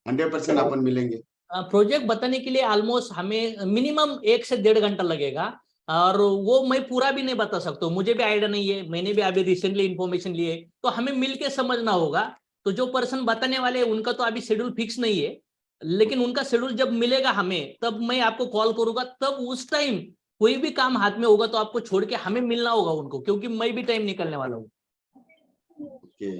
100% अपन मिलेंगे। प्रोजेक्ट बताने के लिए ऑलमोस्ट हमें मिनिमम 1 से 1.5 घंटा लगेगा, और वो मैं पूरा भी नहीं बता सकता हूँ, मुझे भी आइडिया नहीं है, मैंने भी अभी रिसेंटली इन्फॉर्मेशन लिए, तो हमें मिलके समझना होगा। तो जो पर्सन बताने वाले हैं उनका तो अभी शेड्यूल फिक्स नहीं है, लेकिन उनका शेड्यूल जब मिलेगा हमें तब मैं आपको कॉल करूंगा, तब उस टाइम कोई भी काम हाथ में होगा तो आपको छोड़ के हमें मिलना होगा उनको, क्योंकि मैं भी टाइम निकलने वाला हूँ। ओके,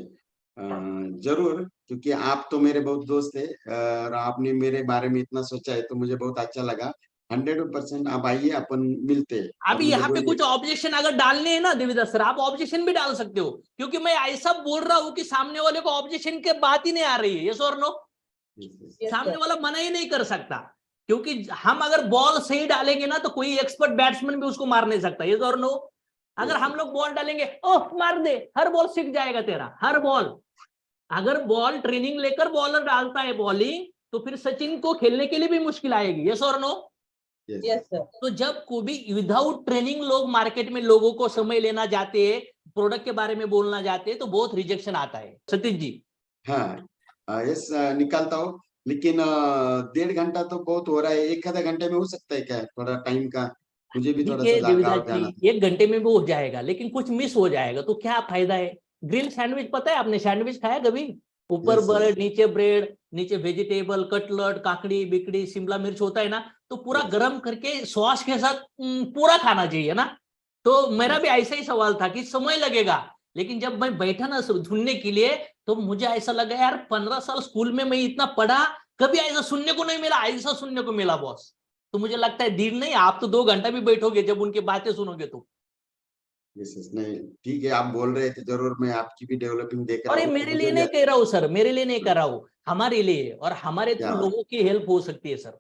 जरूर, क्योंकि आप तो मेरे बहुत दोस्त है और आपने मेरे बारे में इतना सोचा है तो मुझे बहुत अच्छा लगा। 100% आप आइए, अपन मिलते हैं। आप अभी मुझे यहाँ पे बोलिए। कुछ ऑब्जेक्शन अगर डालने हैं ना देवीदास सर, आप ऑब्जेक्शन भी डाल सकते हो, क्योंकि मैं ऐसा बोल रहा हूँ कि सामने वाले को ऑब्जेक्शन के बात ही नहीं आ रही है, यस और नो। Yes, सामने sir. वाला मना ही नहीं कर सकता, क्योंकि हम अगर बॉल सही डालेंगे ना तो कोई एक्सपर्ट बैट्समैन भी उसको मार नहीं सकता, ये और नो। अगर Yes, हम लोग बॉल डालेंगे, ओह मार दे, हर बॉल सीख जाएगा तेरा, हर बॉल। अगर बॉल ट्रेनिंग लेकर बॉलर डालता है बॉलिंग, तो फिर सचिन को खेलने के लिए भी मुश्किल आएगी, यस और नो। yes, Yes, sir. तो जब को भी विदाउट ट्रेनिंग लोग मार्केट में लोगों को समय लेना जाते हैं, प्रोडक्ट के बारे में बोलना जाते हैं, तो बहुत रिजेक्शन आता है सतीश जी। हाँ, यस, निकालता हूँ, लेकिन 1.5 घंटा तो बहुत हो रहा है। 1 आधा घंटे में हो सकता है क्या, थोड़ा टाइम का मुझे भी थोड़ा ठीक सा है देवीदास जाना जी, था। 1 घंटे में भी हो जाएगा, लेकिन कुछ मिस हो जाएगा तो क्या फायदा है। ग्रिल सैंडविच, पता है आपने सैंडविच खाया कभी? ऊपर Yes, yes. ब्रेड, नीचे ब्रेड, नीचे वेजिटेबल, कटलेट, काकड़ी बिकड़ी, शिमला मिर्च होता है ना, तो पूरा Yes. गर्म करके सॉस के साथ पूरा खाना चाहिए ना। तो मेरा Yes. भी ऐसा ही सवाल था कि समय लगेगा, लेकिन जब मैं बैठा ना ढूंढने के लिए, तो मुझे ऐसा लगा यार 15 साल स्कूल में मैं इतना पढ़ा, कभी ऐसा सुनने को नहीं मिला, ऐसा सुनने को मिला बॉस। तो मुझे लगता है दिन नहीं, आप तो 2 घंटा भी बैठोगे जब उनकी बातें सुनोगे तो। Yes, yes. नहीं, ठीक है, आप बोल रहे थे, जरूर मैं आपकी भी डेवलपिंग देख और रहा ये हूँ, तो मेरे लिए मुझे भी नहीं कह रहा हूँ सर, मेरे लिए नहीं कर रहा हूँ, हमारे लिए, और हमारे क्या थ्रू बात। लोगों की हेल्प हो सकती है सर।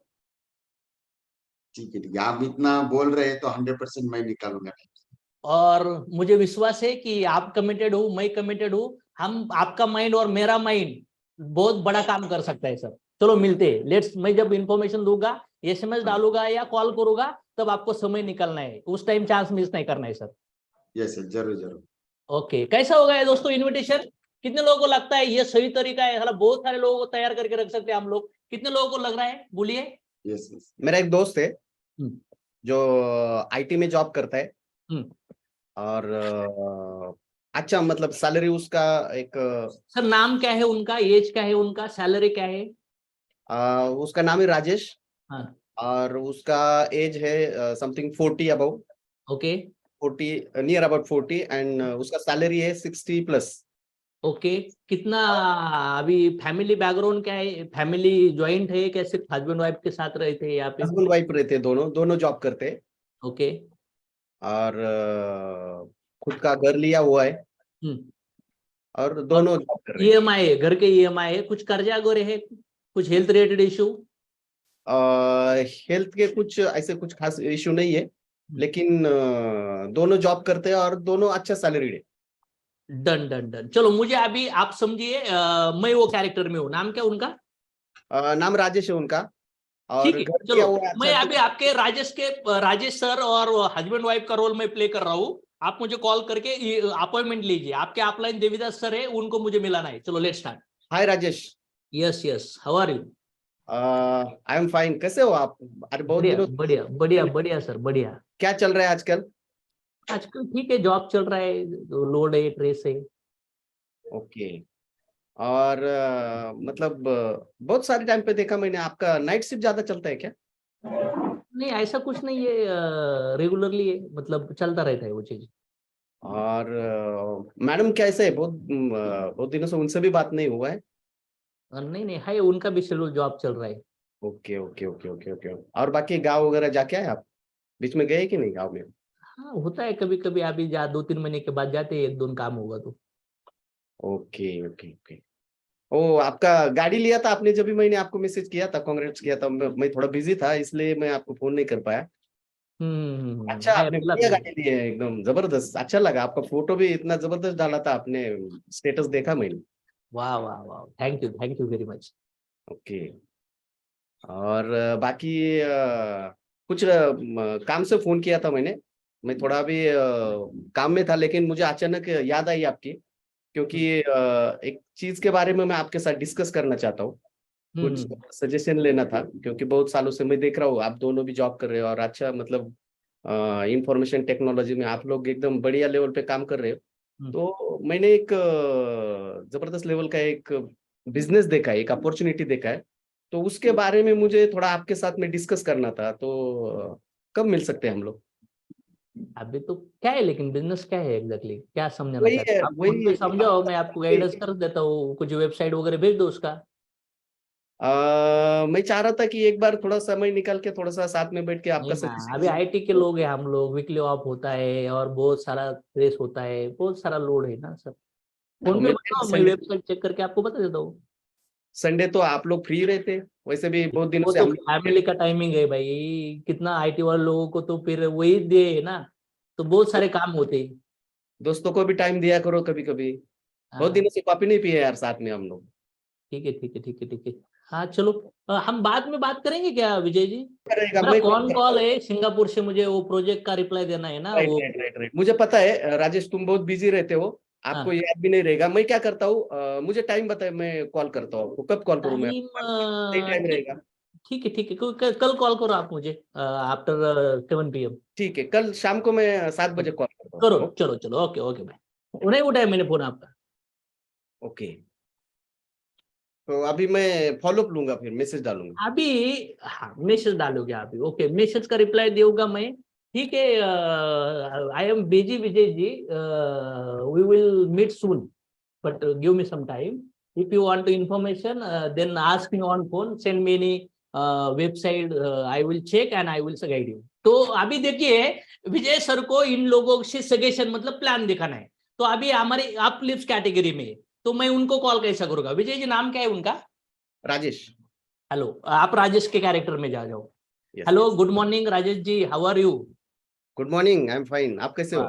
ठीक है, ठीक है, आप इतना बोल रहे हैं तो 100% मैं निकालूंगा। और मुझे विश्वास है कि आप कमिटेड हो, मैं कमिटेड हूँ, हम, आपका माइंड और मेरा माइंड बहुत बड़ा काम कर सकता है सर। चलो मिलते हैं, लेट्स, मैं जब इंफॉर्मेशन दूंगा, एसएमएस डालूंगा या कॉल करूंगा, तब आपको समय निकलना है, उस टाइम चांस मिस नहीं करना है सर। यस, जरूर जरूर। ओके, कैसा होगा ये दोस्तों इनविटेशन? कितने लोगों को लगता है ये सही तरीका है? मतलब बहुत सारे लोगों को तैयार करके रख सकते हैं हम लोग, कितने लोगों को लग रहा है बोलिए? Yes, yes. मेरा एक दोस्त है हम्म, जो आईटी में जॉब करता है, हम्म। और अच्छा मतलब सैलरी उसका एक सर नाम क्या है उनका, एज क्या है उनका, सैलरी क्या है? उसका नाम है राजेश, हाँ। और उसका एज है something 40 about, okay 40 near about 40, and उसका सैलरी है 60+। ओके। कितना? अभी फैमिली बैकग्राउंड क्या है, फैमिली ज्वाइंट है क्या, सिर्फ हस्बैंड वाइफ के साथ रहते हैं यहाँ पे? हस्बैंड वाइफ रहते हैं, दोनों दोनों जॉब करते हैं, ओके। और खुद का घर लिया हुआ है, हम्म। और और दोनों जॉब कर रहे ईएमआई है, घर के ईएमआई है, कुछ कर्जा वगैरह है, कुछ हेल्थ रिलेटेड इशू? हैं। हेल्थ के कुछ ऐसे कुछ खास इशू नहीं है, लेकिन दोनों जॉब करते हैं और दोनों अच्छा सैलरी है। डन डन डन, चलो मुझे अभी आप समझिए, मैं वो कैरेक्टर में हूँ, नाम क्या उनका? नाम राजेश है उनका, ठीक और है, घर लिया चलो हुआ है मैं अच्छा अभी आपके राजेश सर और हस्बैंड वाइफ का रोल मैं प्ले कर रहा हूँ। आप मुझे कॉल करके अपॉइंटमेंट लीजिए, आपके अपलाइन देवीदास सर है, उनको मुझे मिलाना है। चलो let's start. Hi Rajesh, yes yes, how are you? I am fine, कैसे हो आप? अरे बहुत बढ़िया दिनों बढ़िया बढ़िया बढ़िया सर, बढ़िया। क्या चल रहा है आजकल? आजकल ठीक है, जॉब चल रहा है, लोड है, ट्रेस है। ओके, और मतलब बहुत सारे टाइम पे देखा मैंने, आपका नाइट शिफ्ट ज्यादा चलता है क्या? नहीं ऐसा कुछ नहीं है, रेगुलरली है, मतलब चलता रहता है वो चीज। और मैडम कैसे है? बहुत दिनों से उनसे भी बात नहीं हुआ है। नहीं नहीं है, उनका भी शेड्यूल जॉब चल रहा है। Okay okay okay okay okay. और बाकी गांव वगैरह जाके आए आप? बीच में गए कि नहीं गांव में? हाँ होता है कभी कभी, अभी जा 2-3 महीने के बाद जाते हैं, 1-2 काम होगा तो। Okay okay okay. ओ, आपका गाड़ी लिया था आपने, जब भी मैंने आपको मैसेज किया था, कांग्रेट्स किया था, मैं थोड़ा बिजी था इसलिए मैं आपको फोन नहीं कर पाया। अच्छा, है आपने मतलब बढ़िया गाड़ी ली है, एकदम जबरदस्त, अच्छा लगा, आपका फोटो भी इतना जबरदस्त डाला था आपने, स्टेटस देखा मैंने। वाह वाह वाह, thank you very much. Okay, और बाकी कुछ काम से फोन किया था मैंने, मैं थोड़ा भी काम में था, लेकिन मुझे अचानक याद आई आपकी, क्योंकि एक चीज के बारे में मैं आपके साथ डिस्कस करना चाहता हूँ, कुछ सजेशन लेना था, क्योंकि बहुत सालों से मैं देख रहा हूँ आप दोनों भी जॉब कर रहे हो और अच्छा मतलब इंफॉर्मेशन टेक्नोलॉजी में आप लोग एकदम बढ़िया लेवल पे काम कर रहे हो। तो मैंने एक जबरदस्त लेवल का एक बिजनेस देखा है, एक अपॉर्चुनिटी देखा है, तो उसके बारे में मुझे थोड़ा आपके साथ में डिस्कस करना था। तो कब मिल सकते हैं हम लोग? अभी तो क्या है, लेकिन बिजनेस क्या है एग्जैक्टली, क्या समझाना वही चाहते है, हो आप? वही फोन पे समझाओ, मैं आपको गाइडेंस कर देता हूँ, कुछ वेबसाइट वगैरह भेज दो उसका। मैं चाह रहा था कि एक बार थोड़ा समय निकाल के थोड़ा सा साथ में बैठ के आपका नहीं ना, सजेशन। अभी आईटी के लोग हैं हम लोग, वीकली ऑफ होता है और बहुत सारा रेस होता है, बहुत सारा लोड है ना सर। फोन पे बताओ, मैं वेबसाइट चेक करके आपको बता देता हूँ। संडे तो आप लोग फ्री रहते, वैसे भी बहुत दिनों वो से तो हम फैमिली का टाइमिंग है भाई, कितना आईटी वाले लोगों को तो फिर वही दे है ना, तो बहुत सारे काम होते हैं। दोस्तों को भी टाइम दिया करो कभी कभी। बहुत हाँ दिनों से कॉफी नहीं पिए यार साथ में हम लोग। ठीक है ठीक है ठीक है ठीक है। हाँ चलो, हम बाद में बात करेंगे क्या विजय जी? रहेगा, मेरा मैं कॉल फोन करता कॉल हूँ। है सिंगापुर से, मुझे वो प्रोजेक्ट का रिप्लाई देना है ना राइट वो। राइट राइट राइट, मुझे पता है राजेश, तुम बहुत बिजी रहते हो, आपको हाँ याद भी नहीं रहेगा। मैं क्या करता हूँ, मुझे टाइम बताए, मैं कॉल करता हूँ आपको। कब कॉल करूँ मैं? सही टाइम टाइम, रहेगा? ठीक है ठीक है, कल कॉल करो आप मुझे आफ्टर 7 PM। ठीक है, कल शाम को मैं 7 बजे कॉल करता करो, हूँ। चलो चलो, ओके ओके भाई, नहीं उठाया मैंने फोन आपका। ओके, तो अभी मैं फॉलोअप लूंगा, फिर मैसेज डालूंगा। अभी हाँ मैसेज डालोगे अभी, ओके, मैसेज का रिप्लाई दूंगा मैं। ठीक है, I am busy Vijay ji, we will meet soon, but give me some time. If you want to information, then ask me on phone, send me any website, I will check and I will guide you. तो अभी देखिए, विजय सर को इन लोगों से सजेशन मतलब प्लान दिखाना है, तो अभी हमारे आप लिप्स कैटेगरी में, तो मैं उनको कॉल कैसा करूंगा? विजय जी नाम क्या है उनका? राजेश। हेलो, आप राजेश के कैरेक्टर में जा जाओ। Yes hello, yes. Good morning Rajesh ji, how are you? Good morning, I am fine, आप कैसे हो?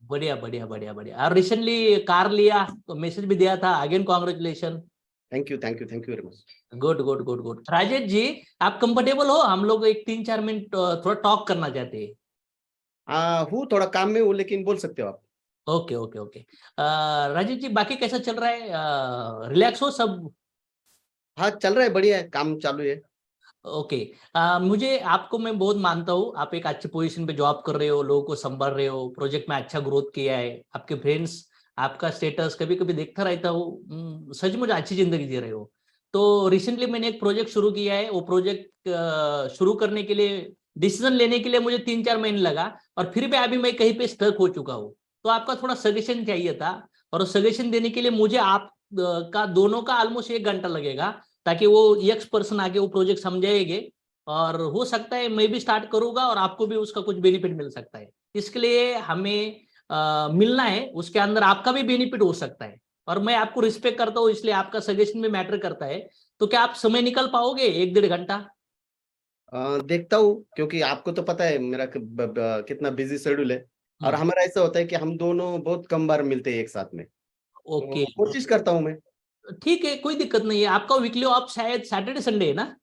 बढ़िया बढ़िया बढ़िया बढ़िया। और रिसेंटली कार लिया तो मैसेज भी दिया था, again congratulation. Thank you thank you thank you very much. Good good good good. Rajesh ji, आप कंफर्टेबल हो? हम लोग एक 3-4 मिनट थोड़ा टॉक करना चाहते हैं। हूँ थोड़ा काम में हूँ, लेकिन बोल सकते हो आप। Okay okay okay. Rajesh ji, बाकी कैसा चल रहा है? रिलैक्स हो सब? हाँ चल रहा है, बढ़िया है, काम चालू है। ओके। मुझे आपको मैं बहुत मानता हूँ, आप एक अच्छी पोजीशन पे जॉब कर रहे हो, लोगों को संभाल रहे हो, प्रोजेक्ट में अच्छा ग्रोथ किया है, आपके फ्रेंड्स, आपका स्टेटस कभी कभी देखता रहता हूँ, सचमुच अच्छी जिंदगी जी रहे हो। तो रिसेंटली मैंने एक प्रोजेक्ट शुरू किया है, वो प्रोजेक्ट शुरू करने के लिए, डिसीजन लेने के लिए मुझे 3-4 महीने लगा, और फिर भी अभी मैं कहीं पे स्टक हो चुका हूँ। तो आपका थोड़ा सजेशन चाहिए था, और सजेशन देने के लिए मुझे आप का दोनों का ऑलमोस्ट 1 घंटा लगेगा, ताकि वो यक्स पर्सन आके वो प्रोजेक्ट समझाएंगे, और हो सकता है मैं भी स्टार्ट करूंगा और आपको भी उसका कुछ बेनिफिट मिल सकता है। इसके लिए हमें मिलना है, उसके अंदर आपका भी बेनिफिट हो सकता है, और मैं आपको रिस्पेक्ट करता हूँ, इसलिए आपका सजेशन भी मैटर करता है। तो क्या आप समय निकल पाओगे 1-1.5 घंटा? देखता हूँ, क्योंकि आपको तो पता है मेरा कितना बिजी शेड्यूल है, और हमारा ऐसा होता है कि हम दोनों बहुत कम बार मिलते हैं एक साथ में। ओके, तो कोशिश करता हूँ मैं। ठीक है, कोई दिक्कत नहीं है। आपका वीकली ऑफ शायद सैटरडे संडे है ना?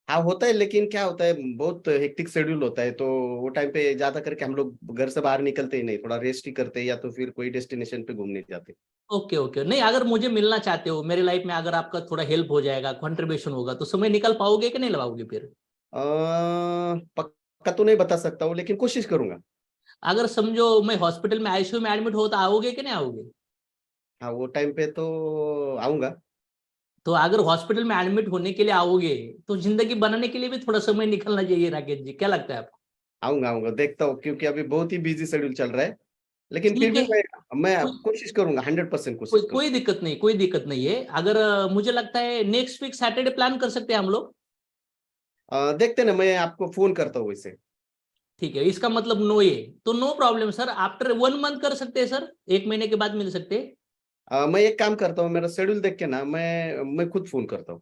हाँ होता है, लेकिन क्या होता है, बहुत हेक्टिक शेड्यूल होता है, तो वो टाइम पे ज्यादा करके हम लोग घर से बाहर निकलते ही नहीं, थोड़ा रेस्ट ही करते हैं, या तो फिर कोई डेस्टिनेशन पे घूमने जाते। ओके ओके, नहीं अगर मुझे मिलना चाहते हो मेरी लाइफ में, अगर आपका थोड़ा हेल्प हो जाएगा, कंट्रीब्यूशन होगा, तो समय निकल पाओगे कि नहीं लगाओगे फिर? पक्का तो नहीं बता सकता हूँ, लेकिन कोशिश करूंगा। अगर समझो मैं हॉस्पिटल में आईसीयू में एडमिट हो, तो आओगे कि नहीं आओगे? हाँ वो टाइम पे तो आऊंगा। तो अगर हॉस्पिटल में एडमिट होने के लिए आओगे, तो जिंदगी बनाने के लिए भी थोड़ा समय निकलना चाहिए राकेश जी, क्या लगता है आपको? आऊंगा आऊंगा, देखता हूँ, क्योंकि अभी बहुत ही बिजी शेड्यूल चल रहा है, लेकिन फिर ठीक भी है, मैं कोई कोशिश करूंगा, 100% कोई कोशिश करूंगा। कोई दिक्कत नहीं, कोई दिक्कत नहीं है। अगर मुझे लगता है नेक्स्ट वीक सैटरडे प्लान कर सकते हैं हम लोग। देखते ना, मैं आपको फोन करता हूँ वैसे। ठीक है, इसका मतलब नो, ये तो no problem sir, after 1 month कर सकते हैं सर, 1 महीने के बाद मिल सकते हैं। मैं एक काम करता हूँ, मेरा शेड्यूल देख के ना मैं खुद फोन करता हूँ।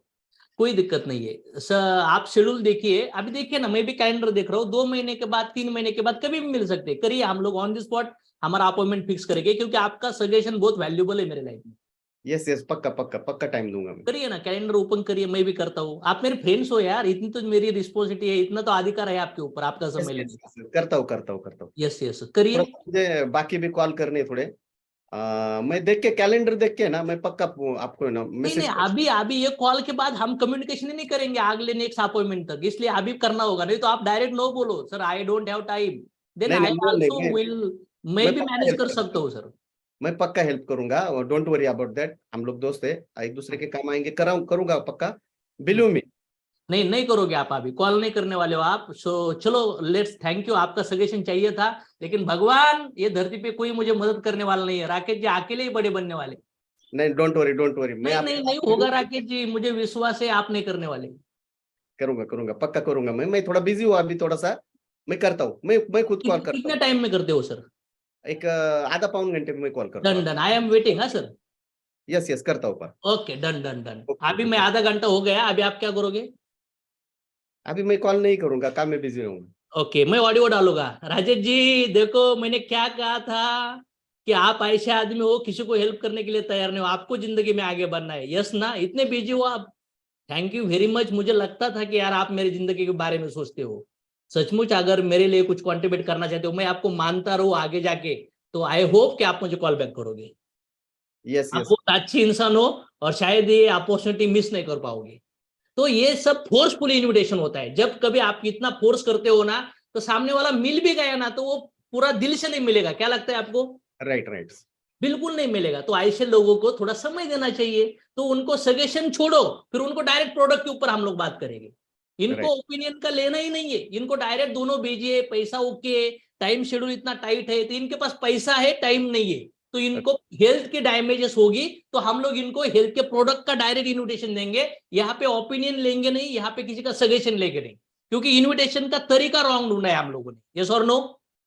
कोई दिक्कत नहीं है सर, आप शेड्यूल देखिए, अभी देखिए ना, मैं भी कैलेंडर देख रहा हूँ, 2 महीने के बाद, 3 महीने के बाद, कभी भी मिल सकते हैं। करिए, हम लोग ऑन द स्पॉट हमारा अपॉइंटमेंट फिक्स करेंगे, क्योंकि आपका सजेशन बहुत वैल्यूबल है मेरे लाइफ में। यस यस, पक्का पक्का पक्का टाइम दूंगा मैं। करिए ना, कैलेंडर ओपन करिए, मैं भी करता हूँ, आप मेरे फ्रेंड्स हो यार, इतनी तो मेरी रिस्पॉन्सिबिलिटी है, इतना तो अधिकार है आपके ऊपर, आपका यस समय यस लेने का। यस, करता हूँ करता हूँ करता हूँ। यस यस, करिए। थोड़ा मुझे बाकी भी कॉल करने हैं थोड़े, मैं देख के कैलेंडर देख के ना मैं पक्का आपको ना नहीं मैसेज नहीं, अभी ये कॉल के बाद हम कम्युनिकेशन ही नहीं करेंगे अगले नेक्स्ट अपॉइंटमेंट तक, इसलिए अभी करना होगा, नहीं तो आप डायरेक्ट नो बोलो sir I don't have time, then नहीं, आई नहीं, बोल आल्सो देंगे। विल, मैं मैं भी पक्का मैनेज help कर करूंगा। सकता हूँ सर। मैं पक्का हेल्प करूंगा, डोंट वरी अबाउट दैट। हम लोग दोस्त है, एक दूसरे के काम आएंगे, करूंगा पक्का, बिलीव मी। नहीं नहीं करोगे आप, अभी कॉल नहीं करने वाले हो आप, सो चलो लेट्स, थैंक यू, आपका सजेशन चाहिए था, लेकिन भगवान ये धरती पे कोई मुझे मदद करने वाला नहीं है, राकेश जी अकेले ही बड़े बनने वाले। नहीं, डोंट वरी, मैं नहीं नहीं नहीं होगा राकेश जी, मुझे विश्वास है आप नहीं करने वाले। करूंगा, पक्का करूंगा। मैं थोड़ा बिजी हूँ अभी, थोड़ा सा मैं करता हूँ, मैं खुद कॉल करता कितने हूँ। टाइम में करते हो सर? एक आधा पौन घंटे में कॉल करता डन हूँ। Done, I am waiting. हाँ सर, यस करता हूँ। Okay done done done. Okay, अभी okay, मैं okay. आधा घंटा हो गया, अभी आप क्या करोगे? अभी मैं कॉल नहीं करूंगा, काम में बिजी रहूंगा। ओके, मैं ऑडियो डालूंगा। राजेश जी देखो मैंने क्या कहा था कि आप ऐसे आदमी हो किसी को हेल्प करने के लिए तैयार नहीं हो, आपको जिंदगी में आगे बढ़ना है, यस ना? इतने बिजी हो आप, थैंक यू वेरी मच। मुझे लगता था कि यार आप मेरी जिंदगी के बारे में सोचते हो, सचमुच अगर मेरे लिए कुछ कॉन्ट्रीब्यूट करना चाहते हो, मैं आपको मानता रहूं आगे जाके, तो आई होप कि आप मुझे कॉल बैक करोगे। यस आप बहुत अच्छी इंसान हो और शायद ये अपॉर्चुनिटी मिस नहीं कर पाओगे। तो ये सब फोर्सफुल इन्विटेशन होता है, जब कभी आप इतना फोर्स करते हो ना, तो सामने वाला मिल भी गया ना तो वो पूरा दिल से नहीं मिलेगा, क्या लगता है आपको? राइट। बिल्कुल नहीं मिलेगा। तो ऐसे लोगों को थोड़ा समय देना चाहिए, तो उनको सजेशन छोड़ो, फिर उनको डायरेक्ट प्रोडक्ट के ऊपर हम लोग बात करेंगे। इनको Right. ओपिनियन का लेना ही नहीं है, इनको डायरेक्ट दोनों बिजी है, पैसा ओके, टाइम शेड्यूल इतना टाइट है, तो इनके पास पैसा है टाइम नहीं है, तो इनको हेल्थ की डैमेजेस होगी, तो हम लोग इनको हेल्थ के प्रोडक्ट का डायरेक्ट इन्विटेशन देंगे, यहाँ पे ओपिनियन लेंगे नहीं, यहाँ पे किसी का सजेशन लेंगे नहीं, क्योंकि इन्विटेशन का तरीका रॉन्ग ढूंढा है हम लोगों ने। यस और नो?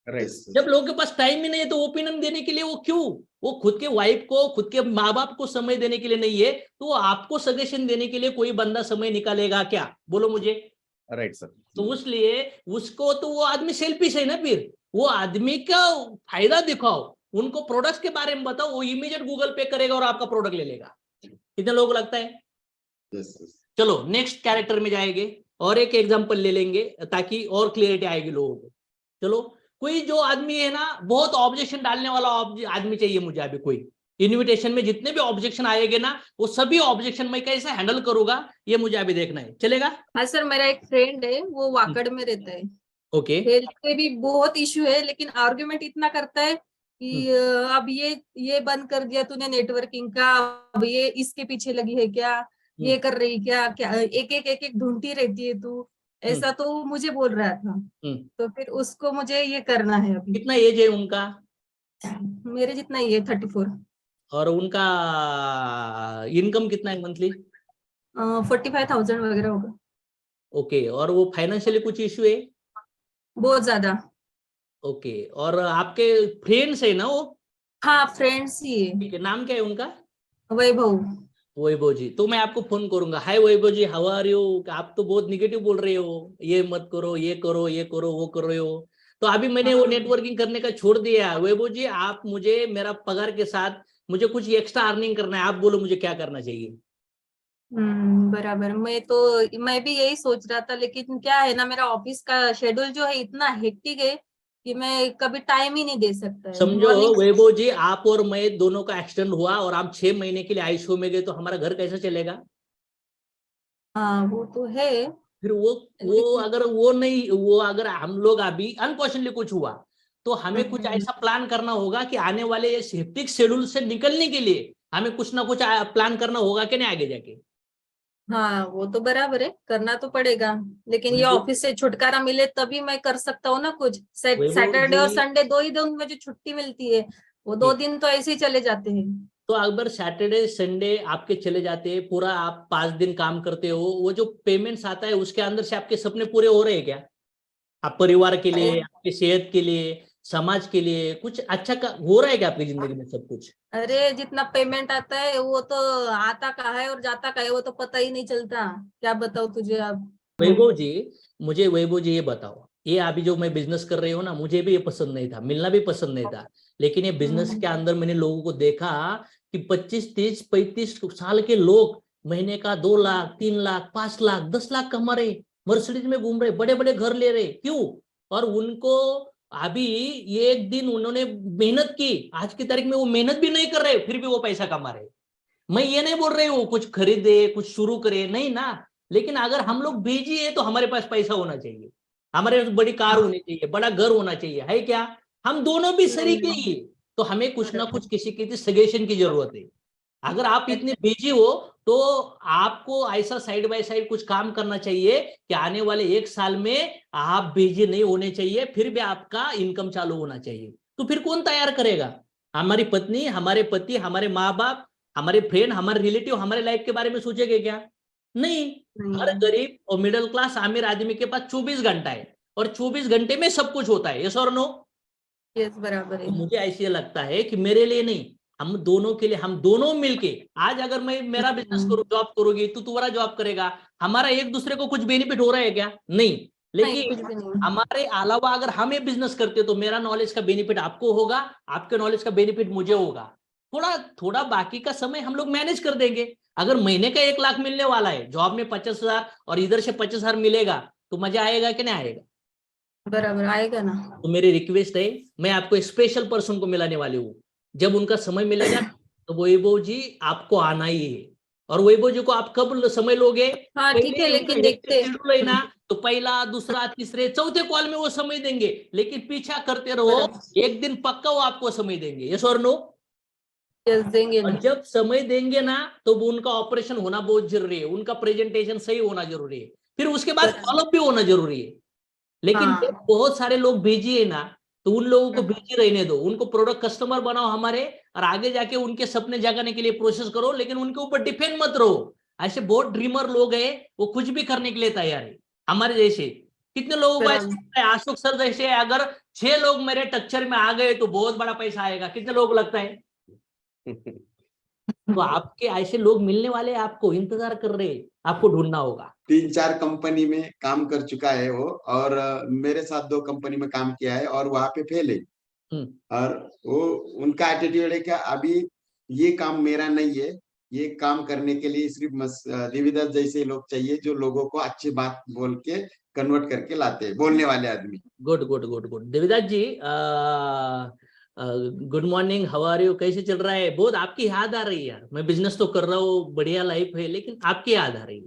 राइट। जब लोगों के पास टाइम ही नहीं है तो ओपिनियन देने के लिए वो क्यों, वो खुद के वाइफ को, खुद के माँ बाप को समय देने के लिए नहीं है, तो वो आपको सजेशन देने के लिए कोई बंदा समय निकालेगा क्या? बोलो मुझे। Right sir. तो इसलिए उसको, तो वो आदमी सेल्फिश है ना, फिर वो आदमी का फायदा दिखाओ, उनको प्रोडक्ट्स के बारे में बताओ, वो इमीडिएट गूगल पे करेगा और आपका प्रोडक्ट ले लेगा। कितने लोगों को लगता है? Yes, yes. चलो नेक्स्ट कैरेक्टर में जाएंगे और एक एग्जांपल ले लेंगे ताकि और क्लियरिटी आएगी लोगों को। चलो, कोई जो आदमी है ना, बहुत ऑब्जेक्शन डालने वाला आदमी चाहिए मुझे अभी। कोई इनविटेशन में जितने भी ऑब्जेक्शन आएंगे ना, वो सभी ऑब्जेक्शन मैं कैसे हैंडल करूंगा ये मुझे अभी देखना है, चलेगा? हाँ सर, मेरा एक फ्रेंड है, वो वाकड़ में रहता है। ओके। हेल्थ पे भी बहुत इश्यू है, लेकिन आर्ग्यूमेंट इतना करता है कि अब ये बंद कर दिया तूने नेटवर्किंग का, अब ये इसके पीछे लगी है क्या, ये कर रही क्या, क्या एक एक ढूंढती रहती है तू, ऐसा तो मुझे बोल रहा था। तो फिर उसको मुझे ये करना है अभी। कितना एज है उनका? मेरे जितना ही है, 34। और उनका इनकम कितना है मंथली? 45,000 वगैरह होगा। ओके, और वो फाइनेंशियली कुछ इश्यू है? बहुत ज्यादा। ओके, और आपके फ्रेंड्स है ना वो? हाँ, फ्रेंड्स ही है। ठीक है, नाम क्या है उनका? वैभव। वैभव जी, तो मैं आपको फोन करूंगा। हाय वैभव जी, हाउ आर यू? आप तो बहुत निगेटिव बोल रहे हो, ये मत करो, ये करो, ये करो, वो करो हो। तो अभी मैंने वो नेटवर्किंग करने का छोड़ दिया। वैभव जी, आप मुझे मेरा पगार के साथ मुझे कुछ एक्स्ट्रा अर्निंग करना है, आप बोलो मुझे क्या करना चाहिए? बराबर। मैं भी यही सोच रहा था, लेकिन क्या है ना, मेरा ऑफिस का शेड्यूल जो है इतना हेक्टिक है कि मैं कभी टाइम ही नहीं दे सकता है। समझो वैभव जी, आप और मैं दोनों का एक्सीडेंट हुआ और आप 6 महीने के लिए आईसीयू में गए, तो हमारा घर कैसे चलेगा? हाँ, वो तो है। फिर वो अगर वो नहीं, वो अगर हम लोग अभी अनफॉर्चुनेटली कुछ हुआ, तो हमें कुछ ऐसा प्लान करना होगा कि आने वाले इस हेक्टिक शेड्यूल से निकलने के लिए हमें कुछ ना कुछ प्लान करना होगा कि नहीं आगे जाके? हाँ, वो तो बराबर है, करना तो पड़ेगा, लेकिन ये ऑफिस से छुटकारा मिले तभी मैं कर सकता हूँ ना कुछ। सैटरडे और संडे 2 ही दिन में जो छुट्टी मिलती है, वो 2 दिन तो ऐसे ही चले जाते हैं। तो अगर सैटरडे संडे आपके चले जाते हैं, पूरा आप 5 दिन काम करते हो, वो जो पेमेंट्स आता है उसके अंदर से आपके सपने पूरे हो रहे हैं क्या? आप परिवार के लिए, आपकी सेहत के लिए, समाज के लिए कुछ अच्छा हो रहा है क्या आपकी जिंदगी में सब कुछ? अरे, जितना पेमेंट आता है वो तो आता कहाँ है और जाता कहाँ है, वो तो पता ही नहीं चलता। क्या बताऊँ तुझे अब। वैभव जी, मुझे वैभव जी ये बताओ, ये अभी जो मैं बिजनेस कर रही हूँ ना, मुझे भी ये पसंद नहीं था, मिलना भी पसंद नहीं था, लेकिन ये बिजनेस के अंदर मैंने लोगों को देखा कि 25, 30, 35 साल के लोग महीने का 2 लाख, 3 लाख, 5 लाख, 10 लाख कमा रहे, मर्सिडीज में घूम रहे, बड़े बड़े घर ले रहे, क्यों? और उनको अभी ये एक दिन उन्होंने मेहनत की, आज की तारीख में वो मेहनत भी नहीं कर रहे, फिर भी वो पैसा कमा रहे। मैं ये नहीं बोल रही हूँ कुछ खरीदे कुछ शुरू करे, नहीं ना, लेकिन अगर हम लोग बिजी है तो हमारे पास पैसा होना चाहिए, हमारे पास बड़ी कार होनी चाहिए, बड़ा घर होना चाहिए, है क्या? हम दोनों भी शरीक ही, तो हमें कुछ ना कुछ किसी की सजेशन की जरूरत है। अगर आप इतने बिजी हो तो आपको ऐसा साइड बाय साइड कुछ काम करना चाहिए कि आने वाले 1 साल में आप बिजी नहीं होने चाहिए, फिर भी आपका इनकम चालू होना चाहिए। तो फिर कौन तैयार करेगा? हमारी पत्नी, हमारे पति, हमारे माँ बाप, हमारे फ्रेंड, हमारे रिलेटिव हमारे लाइफ के बारे में सोचेंगे क्या? नहीं। हर गरीब और मिडिल क्लास अमीर आदमी के पास 24 घंटा है और 24 घंटे में सब कुछ होता है, यस और नो? यस, बराबर है। मुझे ऐसे लगता है कि मेरे लिए नहीं, हम दोनों के लिए, हम दोनों मिलके, आज अगर मैं मेरा बिजनेस करूँ, जॉब करोगी, तू तुम्हारा जॉब करेगा, हमारा एक दूसरे को कुछ बेनिफिट हो रहा है क्या? नहीं। लेकिन हमारे अलावा अगर हम ये बिजनेस करते तो मेरा नॉलेज का बेनिफिट आपको होगा, आपके नॉलेज का बेनिफिट मुझे होगा, थोड़ा थोड़ा बाकी का समय हम लोग मैनेज कर देंगे। अगर महीने का 1 लाख मिलने वाला है, जॉब में 50,000 और इधर से 50,000 मिलेगा, तो मजा आएगा कि नहीं आएगा? बराबर आएगा ना। तो मेरी रिक्वेस्ट है, मैं आपको स्पेशल पर्सन को मिलाने वाली हूँ, जब उनका समय मिलेगा तो वैभव जी आपको आना ही है। और वैभव जी को आप कब समय लोगे? हाँ ठीक है, लेकिन देखते हैं ना, तो पहला दूसरा तीसरे चौथे कॉल में वो समय देंगे, लेकिन पीछा करते रहो, एक दिन पक्का वो आपको समय देंगे, यस और नो? देंगे। और जब समय देंगे ना, तो उनका ऑपरेशन होना बहुत जरूरी है, उनका प्रेजेंटेशन सही होना जरूरी है, फिर उसके बाद फॉलोअप भी होना जरूरी है। लेकिन हाँ। बहुत सारे लोग बिजी है ना, तो उन लोगों को बिजी रहने दो, उनको प्रोडक्ट कस्टमर बनाओ हमारे, और आगे जाके उनके सपने जगाने के लिए प्रोसेस करो, लेकिन उनके ऊपर डिपेंड मत रहो। ऐसे बहुत ड्रीमर लोग हैं, वो कुछ भी करने के लिए तैयार है, हमारे जैसे कितने लोगों को ऐसा है, अशोक सर जैसे अगर 6 लोग मेरे टक्चर में आ गए तो बहुत बड़ा पैसा आएगा, कितने लोग लगता है? तो आपके ऐसे लोग मिलने वाले, आपको इंतजार कर रहे हैं, आपको ढूंढना होगा। 3-4 कंपनी में काम कर चुका है वो, और मेरे साथ 2 कंपनी में काम किया है और वहां पे फेल है। और वो उनका एटीट्यूड है कि अभी ये काम मेरा नहीं है, ये काम करने के लिए सिर्फ देवीदास जैसे लोग चाहिए, जो लोगों को अच्छी बात बोल के कन्वर्ट करके लाते हैं, बोलने वाले आदमी। Good good good good. Devidas ji, good morning, how are you? कैसे चल रहा है? बहुत आपकी याद आ रही है यार, मैं बिजनेस तो कर रहा हूँ, बढ़िया लाइफ है, लेकिन आपकी याद आ रही है।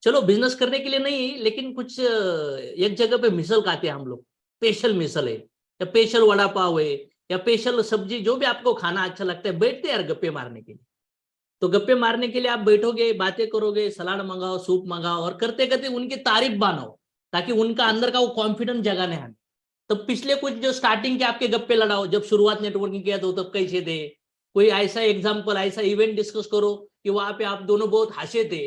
चलो, बिजनेस करने के लिए नहीं, लेकिन कुछ एक जगह पे मिसल खाते हैं हम लोग, स्पेशल मिसल है, या स्पेशल वड़ा पाव है, या स्पेशल सब्जी, जो भी आपको खाना अच्छा लगता है, बैठते हैं यार गप्पे मारने के लिए। तो गप्पे मारने के लिए आप बैठोगे, बातें करोगे, सलाद मंगाओ, सूप मंगाओ, और करते करते उनकी तारीफ बनाओ, ताकि उनका अंदर का वो कॉन्फिडेंस जगाने आए। तो पिछले कुछ जो स्टार्टिंग के आपके गप्पे लड़ाओ, जब शुरुआत नेटवर्किंग किया तो तब कैसे थे, कोई ऐसा एग्जांपल, ऐसा इवेंट डिस्कस करो कि वहां पे आप दोनों बहुत हंसे थे,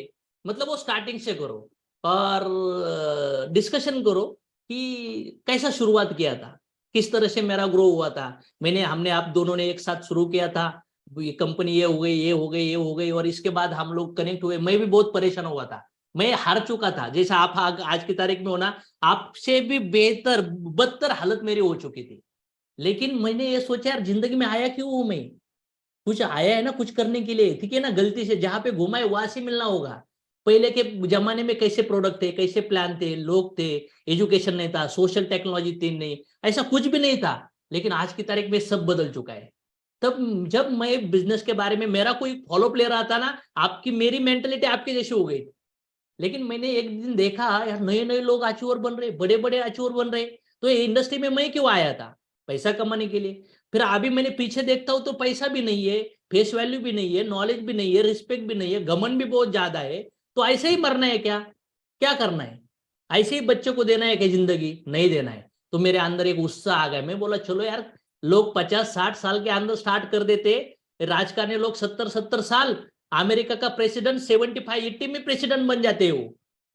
मतलब वो स्टार्टिंग से करो, और डिस्कशन करो कि कैसा शुरुआत किया था, किस तरह से मेरा ग्रो हुआ था, हमने आप दोनों ने एक साथ शुरू किया था, ये कंपनी ये हो गई, ये हो गई, ये हो गई, और इसके बाद हम लोग कनेक्ट हुए। मैं भी बहुत परेशान हुआ था, मैं हार चुका था, जैसा आप आज की तारीख में हो ना, आपसे भी बेहतर बदतर हालत मेरी हो चुकी थी। लेकिन मैंने ये सोचा यार, जिंदगी में आया क्यों हूं मैं? कुछ आया है ना कुछ करने के लिए, ठीक है ना? गलती से जहां पे घुमा है वहां से मिलना होगा। पहले के जमाने में कैसे प्रोडक्ट थे, कैसे प्लान थे, लोग थे, एजुकेशन नहीं था, सोशल टेक्नोलॉजी थी नहीं, ऐसा कुछ भी नहीं था। लेकिन आज की तारीख में सब बदल चुका है। तब जब मैं बिजनेस के बारे में, मेरा कोई फॉलोअप ले रहा था ना, आपकी मेरी मेंटेलिटी आपके जैसी हो गई। लेकिन मैंने एक दिन देखा यार, नए नए लोग अचीवर बन रहे, बड़े बड़े अचीवर बन रहे, तो ये इंडस्ट्री में मैं क्यों आया था? पैसा कमाने के लिए। फिर अभी मैंने पीछे देखता हूँ तो पैसा भी नहीं है, फेस वैल्यू भी नहीं है, नॉलेज भी नहीं है, रिस्पेक्ट भी नहीं है, घमंड भी बहुत ज्यादा है। तो ऐसे ही मरना है क्या? क्या करना है? ऐसे ही बच्चे को देना है कि जिंदगी नहीं देना है? तो मेरे अंदर एक उत्साह आ गया, मैं बोला चलो यार, लोग 50-60 साल के अंदर स्टार्ट कर देते, राजकारणी लोग 70-70 साल, अमेरिका का प्रेसिडेंट 75-80 में प्रेसिडेंट बन जाते हो।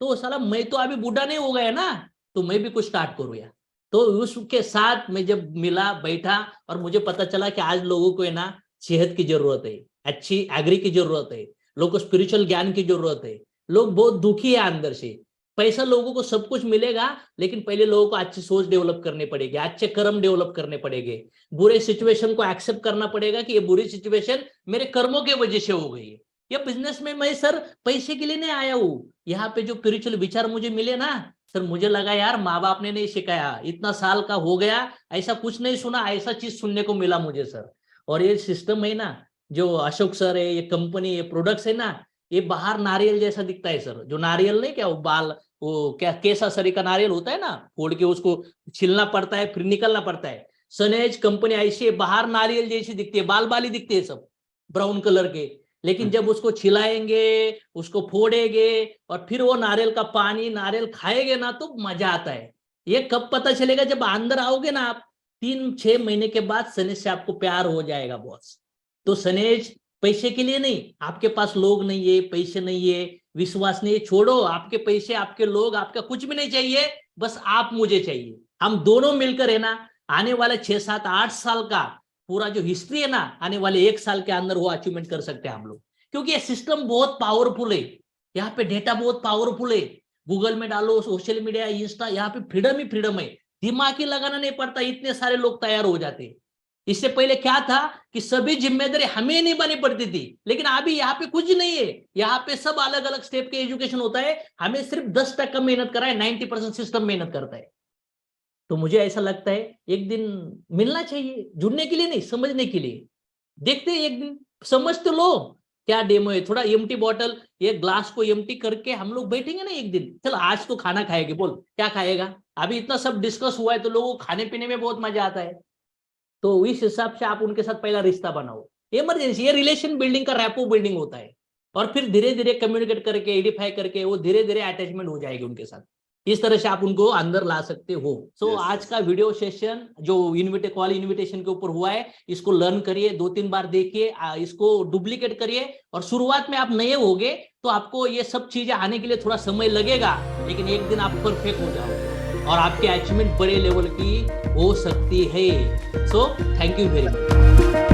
तो साला मैं तो अभी बूढ़ा नहीं हो गया ना, तो मैं भी कुछ स्टार्ट करूँ यार। तो उसके साथ मैं जब मिला, बैठा, और मुझे पता चला कि आज लोगों को है ना सेहत की जरूरत है, अच्छी एग्री की जरूरत है, लोगों को स्पिरिचुअल ज्ञान की जरूरत है, लोग बहुत दुखी है अंदर से। पैसा लोगों को सब कुछ मिलेगा, लेकिन पहले लोगों को अच्छी सोच डेवलप करनी पड़ेगी, अच्छे कर्म डेवलप करने पड़ेंगे, बुरे सिचुएशन को एक्सेप्ट करना पड़ेगा कि ये बुरी सिचुएशन मेरे कर्मों के वजह से हो गई है। ये बिजनेस में मैं सर पैसे के लिए नहीं आया हूँ, यहाँ पे जो स्पिरिचुअल विचार मुझे मिले ना, सर मुझे लगा यार माँ बाप ने नहीं सिखाया, इतना साल का हो गया, ऐसा कुछ नहीं सुना, ऐसा चीज सुनने को मिला मुझे सर। और ये सिस्टम है ना, जो अशोक सर है, ये कंपनी, ये प्रोडक्ट्स है ना, ये बाहर नारियल जैसा दिखता है सर। जो नारियल नहीं क्या, वो बाल, वो क्या केसरी का नारियल होता है ना, फोड़ के उसको छिलना पड़ता है फिर निकलना पड़ता है। सनेज कंपनी ऐसी है, बाहर नारियल जैसी दिखती है, बाल बाल ही दिखते हैं सब ब्राउन कलर के, लेकिन जब उसको छिलाएंगे, उसको फोड़ेंगे और फिर वो नारियल का पानी, नारियल खाएंगे ना, तो मजा आता है। ये कब पता चलेगा, जब अंदर आओगे ना आप, 3-6 महीने के बाद सनेज से आपको प्यार हो जाएगा बॉस। तो सनेज पैसे के लिए नहीं, आपके पास लोग नहीं है, पैसे नहीं है, विश्वास नहीं है, छोड़ो, आपके पैसे, आपके लोग, आपका कुछ भी नहीं चाहिए, बस आप मुझे चाहिए। हम दोनों मिलकर है ना, आने वाले 6, 7, 8 साल का पूरा जो हिस्ट्री है ना, आने वाले 1 साल के अंदर वो अचीवमेंट कर सकते हैं हम लोग। क्योंकि ये सिस्टम बहुत पावरफुल है, यहाँ पे डेटा बहुत पावरफुल है। गूगल में डालो, सोशल मीडिया, इंस्टा, यहाँ पे फ्रीडम ही फ्रीडम है, दिमाग ही लगाना नहीं पड़ता, इतने सारे लोग तैयार हो जाते हैं। इससे पहले क्या था कि सभी जिम्मेदारी हमें नहीं बनी पड़ती थी, लेकिन अभी यहाँ पे कुछ नहीं है, यहाँ पे सब अलग अलग स्टेप के एजुकेशन होता है। हमें सिर्फ 10% मेहनत करा है, 90% सिस्टम मेहनत करता है। तो मुझे ऐसा लगता है एक दिन मिलना चाहिए, जुड़ने के लिए नहीं, समझने के लिए। देखते हैं एक दिन, समझ तो लो क्या डेमो है। थोड़ा एम्प्टी बॉटल, ये ग्लास को एम्प्टी करके हम लोग बैठेंगे ना एक दिन, चल आज तो खाना खाएंगे, बोल क्या खाएगा। अभी इतना सब डिस्कस हुआ है तो लोगों को खाने पीने में बहुत मजा आता है। तो इस हिसाब से आप उनके साथ पहला रिश्ता बनाओ, इमरजेंसी, ये रिलेशन बिल्डिंग का रैपो बिल्डिंग होता है। और फिर धीरे धीरे कम्युनिकेट करके, एडिफाई करके, वो धीरे धीरे अटैचमेंट हो जाएगी उनके साथ। इस तरह से आप उनको अंदर ला सकते हो। सो आज का वीडियो सेशन जो कॉल इन्विटेशन के ऊपर हुआ है, इसको लर्न करिए, 2-3 बार देखिए, इसको डुप्लीकेट करिए। और शुरुआत में आप नए होगे तो आपको ये सब चीजें आने के लिए थोड़ा समय लगेगा, लेकिन एक दिन आप परफेक्ट हो जाओगे और आपकी अचीवमेंट बड़े लेवल की हो सकती है। So thank you very much.